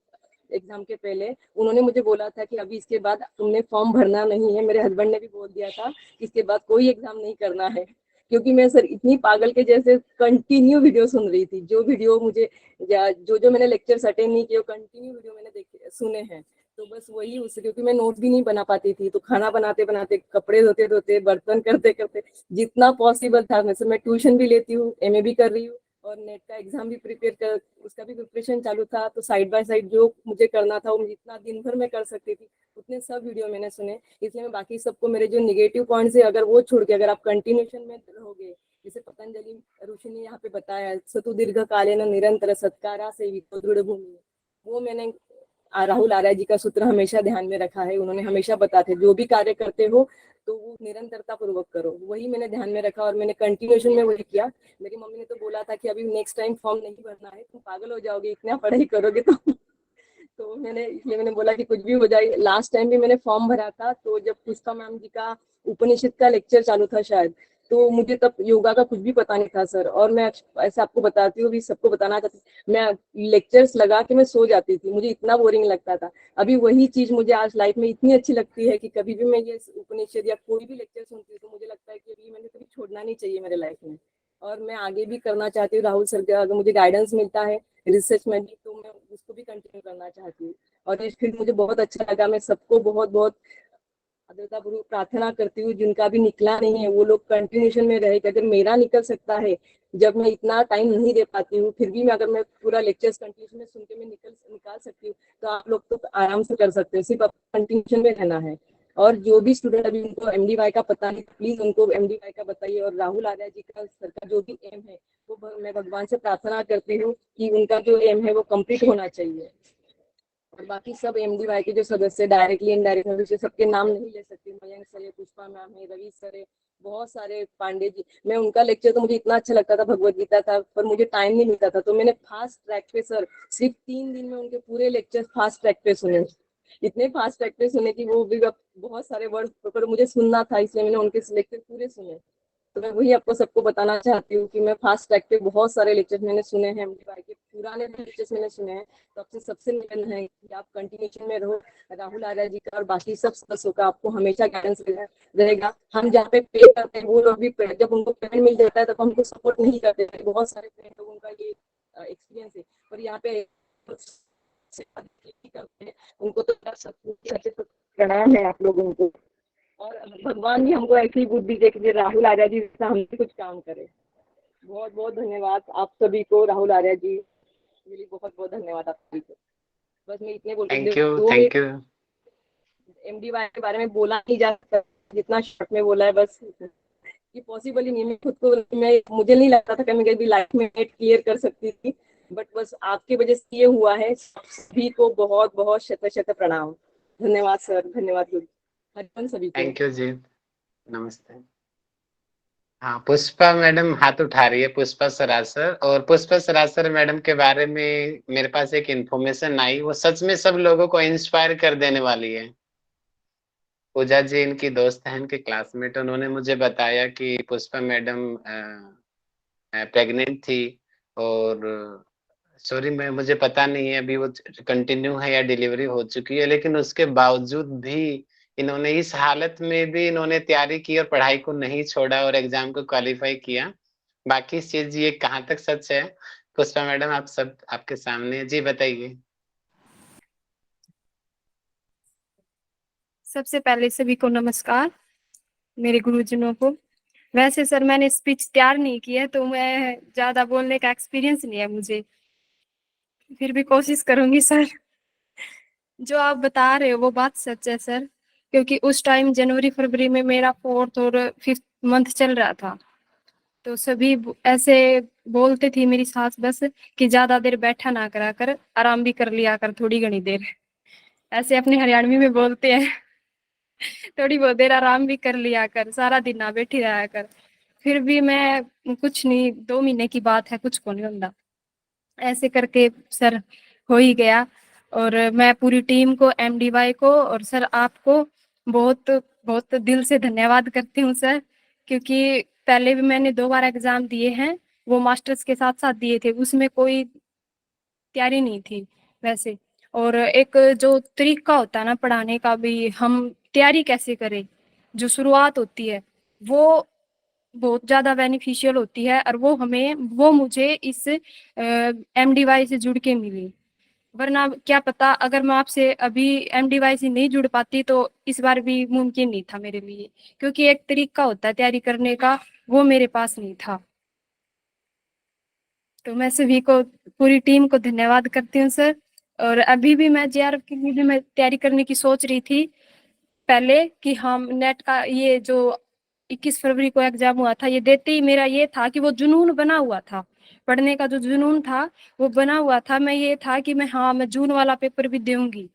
एग्जाम के पहले, उन्होंने मुझे बोला था कि अभी इसके बाद तुमने फॉर्म भरना नहीं है। मेरे हस्बैंड ने भी बोल दिया था इसके बाद कोई एग्जाम नहीं करना है, क्योंकि मैं सर इतनी पागल के जैसे कंटिन्यू वीडियो सुन रही थी। जो वीडियो मुझे जो मैंने लेक्चर्स अटेंड नहीं किए कंटिन्यू वीडियो मैंने देखे सुने हैं। तो बस वही उससे, क्योंकि मैं नोट भी नहीं बना पाती थी, तो खाना बनाते बनाते, कपड़े धोते धोते, बर्तन करते करते, जितना पॉसिबल था वैसे मैं ट्यूशन भी लेती हूँ, एमए भी कर रही हूँ और नेट का एग्जाम भी प्रिपेयर कर, उसका भी प्रिपरेशन चालू था। तो साइड बाय साइड जो मुझे करना था वो जितना दिन भर मैं कर सकती थी उतने सब वीडियो मैंने सुने। इसलिए मैं बाकी सबको मेरे जो नेगेटिव पॉइंट्स है अगर वो छोड़ के अगर आप कंटिन्यूशन में रहोगे, जैसे पतंजलि ऋषि ने यहाँ पे बताया सतु दीर्घ कालेन निरंतर सत्कारा से दृढ़ भूमि, वो मैंने राहुल आर्या जी का सूत्र हमेशा ध्यान में रखा है। उन्होंने हमेशा बताते जो भी कार्य करते हो तो वो निरंतरता पूर्वक करो, वही मैंने ध्यान में रखा और मैंने कंटिन्यूशन में वही किया। मेरी मम्मी ने तो बोला था कि अभी नेक्स्ट टाइम फॉर्म नहीं भरना है, तुम पागल हो जाओगे इतना पढ़ाई करोगे तो इसलिए मैंने बोला कि कुछ भी हो जाए। लास्ट टाइम भी मैंने फॉर्म भरा था, तो जब पुष्पा मैम जी का उपनिषद का लेक्चर चालू था शायद, तो मुझे तब योगा का कुछ भी पता नहीं था सर, और मैं ऐसे आपको बताती हूँ, भी सबको बताना चाहती हूँ, मैं लेक्चर्स लगा के मैं सो जाती थी, मुझे इतना बोरिंग लगता था। अभी वही चीज मुझे आज लाइफ में इतनी अच्छी लगती है कि कभी भी मैं ये उपनिषद या कोई भी लेक्चर सुनती हूँ तो मुझे लगता है कि अभी मैंने कभी छोड़ना नहीं चाहिए मेरे लाइफ में, और मैं आगे भी करना चाहती हूँ। राहुल सर का अगर मुझे गाइडेंस मिलता है रिसर्च में भी तो मैं उसको भी कंटिन्यू करना चाहती हूँ, और इस फील्ड मुझे बहुत अच्छा लगा। मैं सबको बहुत बहुत आदरतापूर्वक प्रार्थना करती हूँ जिनका भी निकला नहीं है वो लोग कंटिन्यूशन में रहे, कि अगर मेरा निकल सकता है जब मैं इतना टाइम नहीं दे पाती हूँ, फिर भी मैं अगर मैं पूरा लेक्चर्स कंटिन्यूशन में सुन के मैं निकाल सकती हूँ तो आप लोग तो आराम से कर सकते हो। सिर्फ कंटिन्यूशन में रहना है। और जो भी स्टूडेंट अभी उनको एमडीवाई का पता है प्लीज उनको एमडीवाई का बताइए, और राहुल आर्या जी का सर का जो भी एम है वो मैं भगवान से प्रार्थना करती हूँ कि उनका जो एम है वो कंप्लीट होना चाहिए। और बाकी सब एमडीवाई के जो सदस्य डायरेक्टली इनडायरेक्टली सबके नाम नहीं ले सकती, मयंक सर है, पुष्पा मैम है, रवि सर है, बहुत सारे, पांडे जी, मैं उनका लेक्चर तो मुझे इतना अच्छा लगता था, भगवत गीता था, पर मुझे टाइम नहीं मिलता था, तो मैंने फास्ट ट्रैक पे सर सिर्फ 3 दिन में उनके पूरे लेक्चर फास्ट ट्रैक पे सुने, इतने फास्ट ट्रैक पे सुने कि वो भी बहुत सारे वर्ड पर मुझे सुनना था, इसलिए मैंने उनके लेक्चर पूरे सुने। तो मैं वही आपको सबको बताना चाहती हूँ कि मैं फास्ट ट्रैक पे बहुत सारे लेक्चर्स मैंने सुने हैं, एमडीवाई के पुराने लेक्चर्स मैंने सुने हैं। तो आपसे सबसे निवेदन है कि आप कंटिन्यूशन में रहो। राहुल आर्या जी का और बाकी सब सदस्यों का आपको हमेशा गाइडेंस रहेगा। हम जहाँ पे पे करते हैं वो लोग भी जब उनको पेमेंट मिल जाता है तब हमको सपोर्ट नहीं करते हैं, बहुत सारे लोगों का ये एक्सपीरियंस है, पर यहाँ पे करते हैं उनको तो प्रणाम है आप लोगों को, और भगवान भी हमको ऐसी बुद्धि दे कि राहुल आर्या जी से हम भी कुछ काम करें। बहुत बहुत धन्यवाद आप सभी को, राहुल आर्या जी मेरी बहुत बहुत धन्यवाद आप सभी को। बस मैं इतने बोल थैंक यू। एमडीवाई के बारे में बोला नहीं जा सकता जितना शॉर्ट में बोला है, बस ये पॉसिबल ही नहीं। मैं खुद को मुझे नहीं लगता था कि मैं कभी लाइफ में नेट क्लियर कर सकती थी, बट बस आपकी वजह से ये हुआ है। सभी को बहुत बहुत शत शत प्रणाम। धन्यवाद सर, धन्यवाद गुरु, हरिवंश सभी को। थैंक यू जी, नमस्ते। हाँ, पुष्पा मैडम हाथ उठा रही है, पुष्पा सरासर। और पुष्पा सरासर मैडम के बारे में मेरे पास एक इंफॉर्मेशन आई, वो सच में सब लोगों को इंस्पायर कर देने वाली है। पूजा जी इनकी दोस्त है, इनके क्लासमेट, उन्होंने मुझे बताया कि पुष्पा मैडम प्रेग्नेंट थी और सॉरी मैं मुझे पता नहीं है अभी वो कंटिन्यू है या डिलीवरी हो चुकी है, लेकिन उसके बावजूद भी इन्होंने इस हालत में भी इन्होंने तैयारी की और पढ़ाई को नहीं छोड़ा और एग्जाम को क्वालिफाई किया। बाकी इस चीज ये कहाँ तक सच है, पुष्पा मैडम आप सब आपके सामने है। जी बताइए। सबसे पहले सभी को नमस्कार, मेरे गुरुजनों को। वैसे सर मैंने स्पीच तैयार नहीं की है, तो मैं ज्यादा बोलने का एक्सपीरियंस नहीं है मुझे, फिर भी कोशिश करूंगी सर। जो आप बता रहे हो वो बात सच है सर, क्योंकि उस टाइम जनवरी फरवरी में मेरा 4th और 5th मंथ चल रहा था, तो सभी ऐसे बोलते थी मेरी सास बस कि ज्यादा देर बैठा ना करा कर, आराम भी कर लिया कर थोड़ी घनी देर, ऐसे अपने हरियाणवी में बोलते हैं। थोड़ी बहुत देर आराम भी कर लिया कर, सारा दिन ना बैठी रहा कर। फिर भी मैं कुछ नहीं, 2 महीने की बात है, कुछ को नहीं होता, ऐसे करके सर हो ही गया। और मैं पूरी टीम को, MDY को और सर आपको बहुत बहुत दिल से धन्यवाद करती हूँ सर, क्योंकि पहले भी मैंने 2 बार एग्जाम दिए हैं, वो मास्टर्स के साथ साथ दिए थे, उसमें कोई तैयारी नहीं थी वैसे। और एक जो तरीका होता है ना पढ़ाने का भी, हम तैयारी कैसे करें, जो शुरुआत होती है वो बहुत ज्यादा बेनिफिशियल होती है, और वो मुझे इस MDY से जुड़ के मिली। वरना क्या पता अगर मैं आपसे अभी MDY से नहीं जुड़ पाती तो इस बार भी मुमकिन नहीं था मेरे लिए, क्योंकि एक तरीका होता है तैयारी करने का, वो मेरे पास नहीं था। तो मैं सभी को, पूरी टीम को धन्यवाद करती हूँ सर। और अभी भी मैं JRF के लिए भी मैं तैयारी करने की सोच रही थी पहले, कि हम नेट का ये जो 21 फरवरी को एग्जाम हुआ था, ये देते ही मेरा ये था कि वो जुनून बना हुआ था, पढ़ने का जो जुनून था वो बना हुआ था। मैं ये था कि मैं जून वाला पेपर भी दूंगी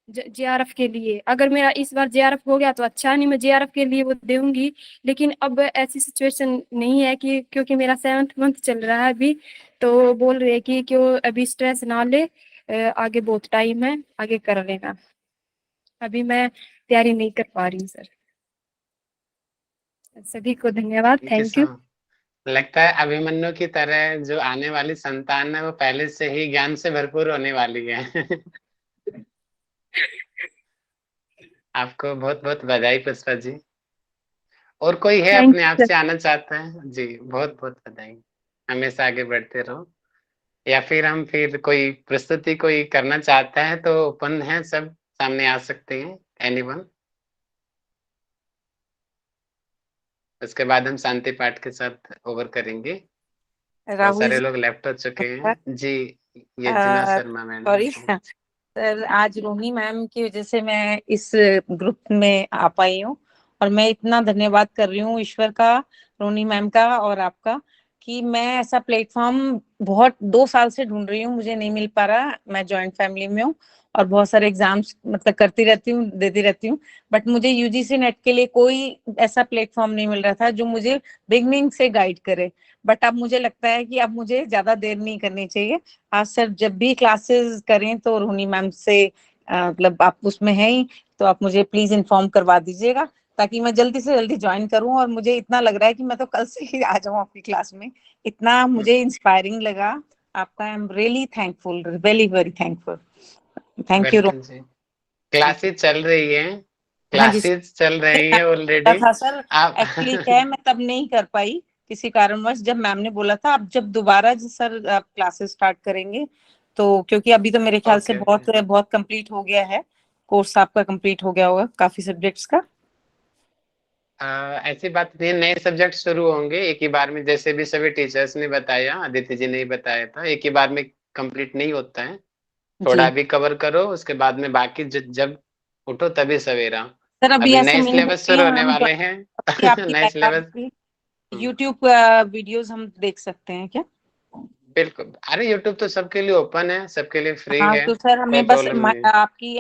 JRF के लिए। अगर मेरा इस बार JRF हो गया तो अच्छा, नहीं मैं JRF के लिए वो दूंगी। लेकिन अब ऐसी सिचुएशन नहीं है, कि क्योंकि मेरा 7th मंथ चल रहा है अभी, तो बोल रहे कि क्यों अभी स्ट्रेस ना ले, आगे बहुत टाइम है, आगे कर लेना। अभी मैं तैयारी नहीं कर पा रही हूँ सर। सभी को धन्यवाद, थैंक यू। लगता है अभिमन्यु की तरह जो आने वाली संतान है वो पहले से ही ज्ञान से भरपूर होने वाली है। आपको बहुत बहुत बधाई पुष्पा जी। और कोई है Thank अपने you, आप sir. से आना चाहता है? जी बहुत बहुत बधाई, हमेशा आगे बढ़ते रहो। या फिर कोई प्रस्तुति कोई करना चाहता है तो ओपन है, सब सामने आ सकते हैं, एनीवन। उसके बाद हम शांति पाठ के साथ ओवर करेंगे। बहुत राहुल सारे जी, लोग लेफ्ट हो चुके हैं। जी यजना शर्मा मैडम। सॉरी सर, आज रोहिणी मैम की वजह से मैं इस ग्रुप में आ पाई हूँ, और मैं इतना धन्यवाद कर रही हूँ ईश्वर का, रोहिणी मैम का और आपका, कि मैं ऐसा प्लेटफॉर्म बहुत 2 साल से ढूंढ रही हूँ, मुझे नहीं मिल पा रहा। मैं जॉइंट फैमिली में हूँ और बहुत सारे एग्जाम्स मतलब करती रहती हूँ, देती रहती हूँ, बट मुझे UGC नेट के लिए कोई ऐसा प्लेटफॉर्म नहीं मिल रहा था जो मुझे बिगनिंग से गाइड करे। बट अब मुझे लगता है कि अब मुझे ज्यादा देर नहीं करनी चाहिए। आज सर जब भी क्लासेस करें तो रोहिणी मैम से मतलब आप उसमें हैं ही, तो आप मुझे प्लीज इन्फॉर्म करवा दीजिएगा, ताकि मैं जल्दी से जल्दी ज्वाइन करूं। और मुझे इतना लग रहा है कि मैं तो कल से ही आ जाऊं आपकी क्लास में, इतना मुझे इंस्पायरिंग लगा आपका। I am really thankful, very very thankful. Thank you. Welcome जी। क्लासेस चल रही है, हाँ जी क्लासेस चल रही है ऑलरेडी। था सर, आप एक्चुअली क्या है, मैं तब नहीं कर पाई किसी कारणवश, जब मैम ने बोला था अब जब दोबारा सर आप क्लासेस स्टार्ट करेंगे, तो क्योंकि अभी तो मेरे ख्याल से ओके बहुत बहुत कंप्लीट हो गया है कोर्स, आपका कंप्लीट हो गया होगा काफी सब्जेक्ट्स का। ऐसी बात नहीं है, नए सब्जेक्ट शुरू होंगे एक ही बार में, जैसे भी सभी टीचर्स ने बताया, आदित्य जी ने ही बताया था, एक ही बार में कंप्लीट नहीं होता है। थोड़ा जी भी कवर करो, उसके बाद में बाकी जब उठो तभी सवेरा। सर, अभी अभी ऐसा नए नहीं है सिलेबस कि शुरू होने हम वाले हैं। आपकी नए सिलेबस। यूट्यूब वीडियोस हम देख सकते हैं क्या? बिल्कुल, अरे यूट्यूब तो सबके लिए ओपन है, सबके लिए फ्री हाँ, है, तो सर कोई हमें बस प्रॉब्लम नहीं है। आपकी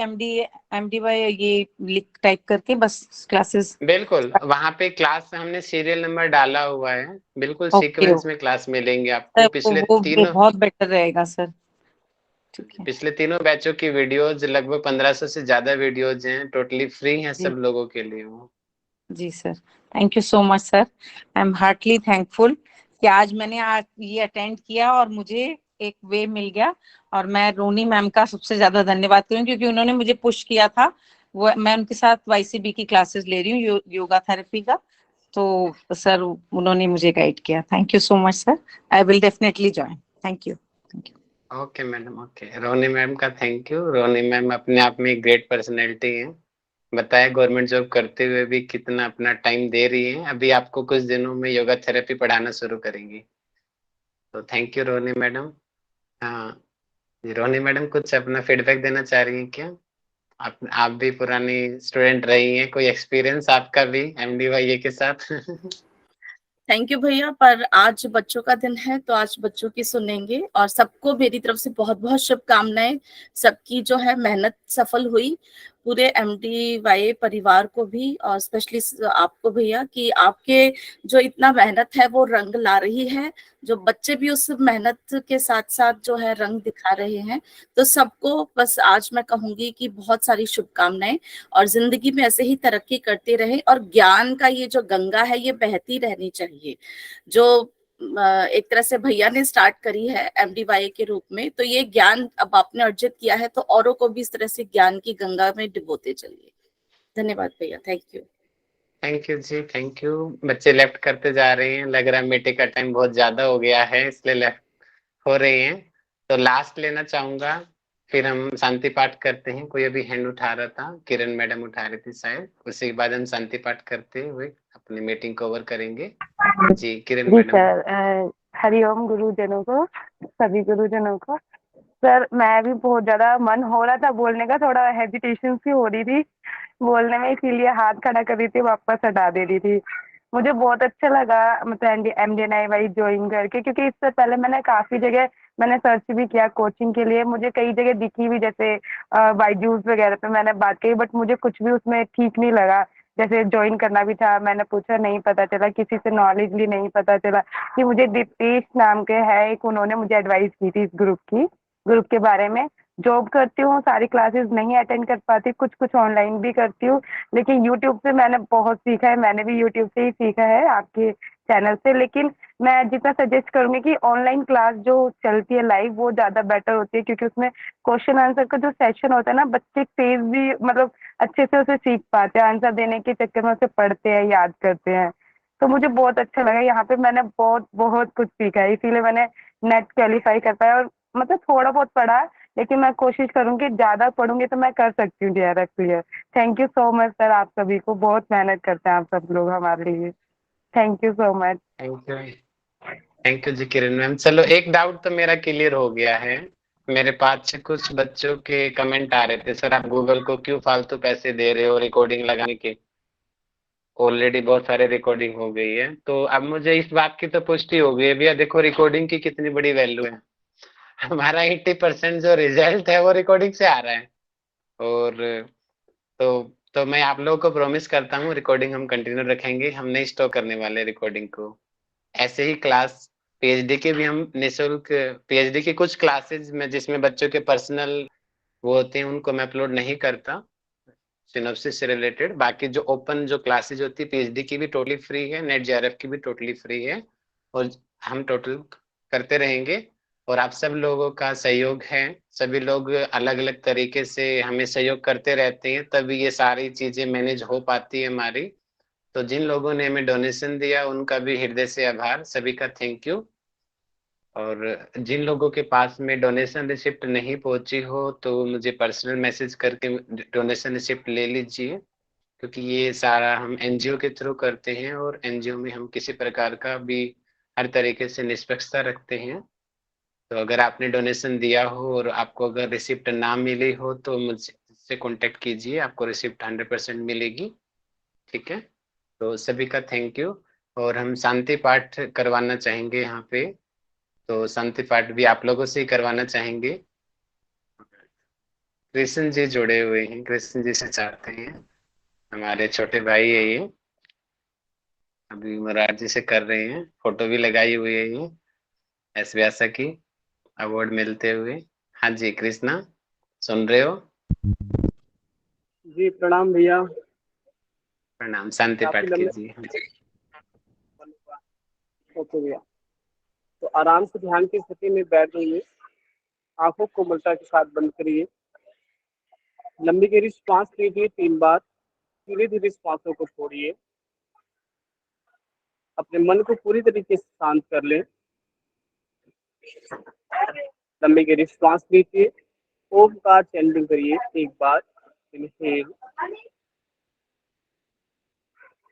MDY ये लिख टाइप करके बस क्लासेस। बिल्कुल, वहाँ पे क्लास हमने सीरियल नंबर डाला हुआ है, बिल्कुल ओके, सीक्वेंस में क्लास मिलेंगे आपको। सर वो बहुत बेटर रहेगा सर। ठीक है पिछले तीनों बैचों की वीडियोज, लगभग 1500 से ज्यादा वीडियोज हैं, टोटली फ्री हैं जी सब लोगों के लिए वो। जी sir, thank you so much sir, I am heartly thankful. कि आज मैंने ये अटेंड किया और मुझे एक वे मिल गया। और मैं रोनी मैम का सबसे ज्यादा धन्यवाद करूँ क्योंकि उन्होंने मुझे पुश किया था। वो मैं उनके साथ YCB की क्लासेस ले रही हूँ योगा थेरेपी का। तो सर उन्होंने मुझे गाइड किया। Thank you so much sir. I will definitely join. Thank you. Okay madam, okay. Roni ma'am का थैंक यू। रोनी मैम अपने आप में एक ग्रेट पर्सनैलिटी है। बताए गवर्नमेंट जॉब करते हुए भी कितना अपना टाइम दे रही है। अभी आपको कुछ दिनों में योगा थेरेपी पढ़ाना शुरू करेंगी। तो थैंक यू रोनी मैडम। हाँ जी, रोनी मैडम कुछ अपना फीडबैक देना चाह रही हैं क्या? आप भी पुरानी स्टूडेंट रही हैं, कोई एक्सपीरियंस आपका भी MDYA के साथ? थैंक यू भैया। पर आज बच्चों का दिन है तो आज बच्चों की सुनेंगे और सबको मेरी तरफ से बहुत बहुत शुभकामनाएं। सबकी जो है मेहनत सफल हुई, पूरे MDYA परिवार को भी और स्पेशली आपको भैया कि आपके जो इतना मेहनत है वो रंग ला रही है। जो बच्चे भी उस मेहनत के साथ साथ जो है रंग दिखा रहे हैं। तो सबको बस आज मैं कहूंगी कि बहुत सारी शुभकामनाएं और जिंदगी में ऐसे ही तरक्की करते रहे और ज्ञान का ये जो गंगा है ये बहती रहनी चाहिए। जो एक तरह से भैया ने स्टार्ट करी है MDYA के रूप में, तो ये ज्ञान अब आपने अर्जित किया है तो औरों को भी इस तरह से ज्ञान की गंगा में डुबोते चलिए। धन्यवाद भैया। Thank you. थैंक यू जी, थैंक यू। बच्चे लेफ्ट करते जा रहे हैं, लग रहा है मीटिंग का टाइम बहुत ज्यादा हो गया है इसलिए लेफ्ट हो रहे हैं। तो लास्ट लेना चाहूंगा, फिर हम शांति पाठ करते हैं। कोई अभी हैंड उठा रहा था, किरण मैडम उठा रही थी शायद। उसी के बाद हम शांति पाठ करते हुए अपनी मीटिंग कवर करेंगे। जी किरण जी मैडम। सर, हरिओम गुरुजनों को, सभी गुरुजनों को। सर मैं भी बहुत ज्यादा मन हो रहा था बोलने का, थोड़ा हेजिटेशन सी हो रही थी बोलने में, इसीलिए हाथ खड़ा कर रही थी, वापस हटा दे रही थी। मुझे बहुत अच्छा लगा मतलब MDNY ज्वाइन करके, क्योंकि इससे पहले मैंने काफी जगह मैंने सर्च भी किया कोचिंग के लिए। मुझे कई जगह दिखी भी, जैसे बायजूस वगैरह पे मैंने बात की, बट मुझे कुछ भी उसमें ठीक नहीं लगा। जैसे ज्वाइन करना भी था, मैंने पूछा, नहीं पता चला, किसी से नॉलेज ली, नहीं पता चला कि मुझे दीपेश नाम के है एक, उन्होंने मुझे एडवाइस की थी इस ग्रुप के बारे में। जॉब करती हूँ, सारी क्लासेस नहीं अटेंड कर पाती, कुछ कुछ ऑनलाइन भी करती हूँ, लेकिन यूट्यूब से मैंने बहुत सीखा है। मैंने भी यूट्यूब से ही सीखा है, आपके चैनल से। लेकिन मैं जितना सजेस्ट करूंगी कि ऑनलाइन क्लास जो चलती है लाइव, वो ज्यादा बेटर होती है, क्योंकि उसमें क्वेश्चन आंसर का जो सेशन होता है ना, बच्चे तेज भी मतलब अच्छे से उसे सीख पाते हैं, आंसर देने के चक्कर में उसे पढ़ते हैं, याद करते हैं। तो मुझे बहुत अच्छा लगा, यहाँ पे मैंने बहुत बहुत कुछ सीखा है, इसीलिए मैंने नेट क्वालिफाई कर पाया। और मतलब थोड़ा बहुत पढ़ा, लेकिन मैं कोशिश करूंगी, ज्यादा पढ़ूंगी तो मैं कर सकती हूँ direct clear. Thank you so much sir, आप सभी को, बहुत मेहनत करते हैं आप सब लोग हमारे लिए। Thank you so much. Thank you जी किरण मैम। चलो एक डाउट तो मेरा क्लियर हो गया है। मेरे पास से कुछ बच्चों के कमेंट आ रहे थे, सर आप गूगल को क्यों फालतू पैसे दे रहे हो रिकॉर्डिंग लगाने के, ऑलरेडी बहुत सारे रिकॉर्डिंग हो गई है। तो अब मुझे इस बात की तो पुष्टि हो गई है भैया, देखो रिकॉर्डिंग की कितनी बड़ी वैल्यू है। हमारा 80% जो रिजल्ट है वो रिकॉर्डिंग से आ रहा है। और तो मैं आप लोगों को प्रॉमिस करता हूँ रिकॉर्डिंग हम कंटिन्यू रखेंगे, हम नहीं स्टॉप करने वाले रिकॉर्डिंग को। ऐसे ही क्लास PhD के भी हम निःशुल्क, PhD की कुछ क्लासेस में जिसमें बच्चों के पर्सनल वो होते हैं उनको मैं अपलोड नहीं करता सिनॉप्सिस से रिलेटेड। बाकी जो ओपन जो क्लासेज होती है PhD की भी टोटली फ्री है, नेट JRF की भी टोटली फ्री है, और हम टोटल करते रहेंगे। और आप सब लोगों का सहयोग है, सभी लोग अलग अलग तरीके से हमें सहयोग करते रहते हैं, तभी ये सारी चीजें मैनेज हो पाती है हमारी। तो जिन लोगों ने हमें डोनेशन दिया उनका भी हृदय से आभार, सभी का थैंक यू। और जिन लोगों के पास में डोनेशन रिसिप्ट नहीं पहुंची हो तो मुझे पर्सनल मैसेज करके डोनेशन रिसिप्ट ले लीजिए, क्योंकि ये सारा हम NGO के थ्रू करते हैं और NGO में हम किसी प्रकार का भी हर तरीके से निष्पक्षता रखते हैं। तो अगर आपने डोनेशन दिया हो और आपको अगर रिसिप्ट ना मिली हो तो मुझसे कांटेक्ट कीजिए, आपको रिसिप्ट 100% मिलेगी। ठीक है, तो सभी का थैंक यू। और हम शांति पाठ करवाना चाहेंगे यहाँ पे, तो शांति पाठ भी आप लोगों से ही करवाना चाहेंगे। कृष्ण जी जुड़े हुए हैं, कृष्ण जी से चाहते हैं, हमारे छोटे भाई है ये, अभी मुरार जी से कर रहे हैं, फोटो भी लगाई हुई है ये एस व्यासा की अवार्ड मिलते हुए। हाँ जी कृष्णा, सुन रहे हो? जी प्रणाम भैया। प्रणाम, शांति काफी पाठ लंबे कीजिए। हाँ जी। ओके भैया। तो आराम से ध्यान की स्थिति में बैठ जाइए, आंखों को कोमलता के साथ बंद करिए, लंबी गहरी श्वास लीजिए 3 बार, धीरे धीरे श्वासों को छोड़िए, अपने मन को पूरी तरीके से शांत कर लें। लंबी गहरी श्वास लीजिए, ओम का चैंटिंग करिए 1 बार, इनहेल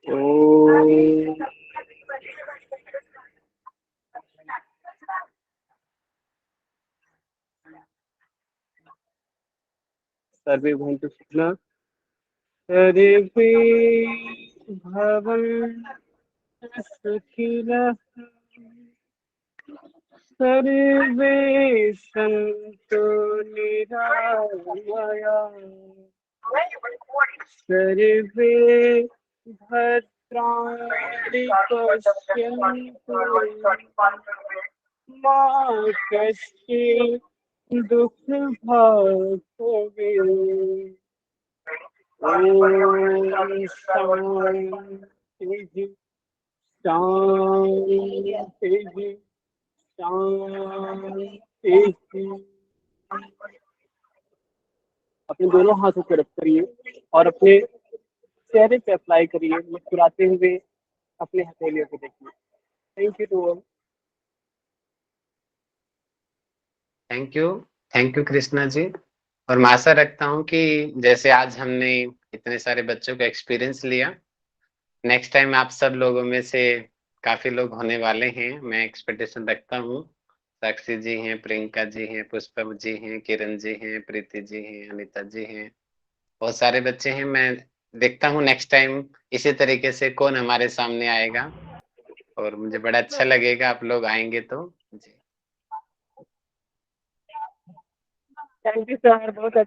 ओम, सर्वे भवन्तु सुखिनः, सर्वे भवन्तु सुखिनः, सर्वे सन्तु निरामयाः, सर्वे भद्राणि पश्यन्तु मा कश्चित् दुःखभाग् भवेत्। ॐ शान्तिः शान्तिः शान्तिः। अपने दोनों हाथों को रब करिए और अपने चेहरे पे अप्लाई करिए, मुस्कुराते हुए अपने हथेलियों को देखिए। Thank you to all. Thank you Krishna ji. और मैं आशा रखता हूँ कि जैसे आज हमने इतने सारे बच्चों का एक्सपीरियंस लिया, नेक्स्ट टाइम आप सब लोगों में से काफी लोग होने वाले हैं, मैं एक्सपेक्टेशन रखता हूँ। साक्षी जी हैं, प्रियंका जी हैं, पुष्पा जी हैं, किरण जी हैं, प्रीति जी हैं, अनिता जी हैं, बहुत सारे बच्चे हैं। मैं देखता हूँ नेक्स्ट टाइम इसी तरीके से कौन हमारे सामने आएगा, और मुझे बड़ा अच्छा लगेगा आप लोग आएंगे तो। जी थैंक यू सर, बहुत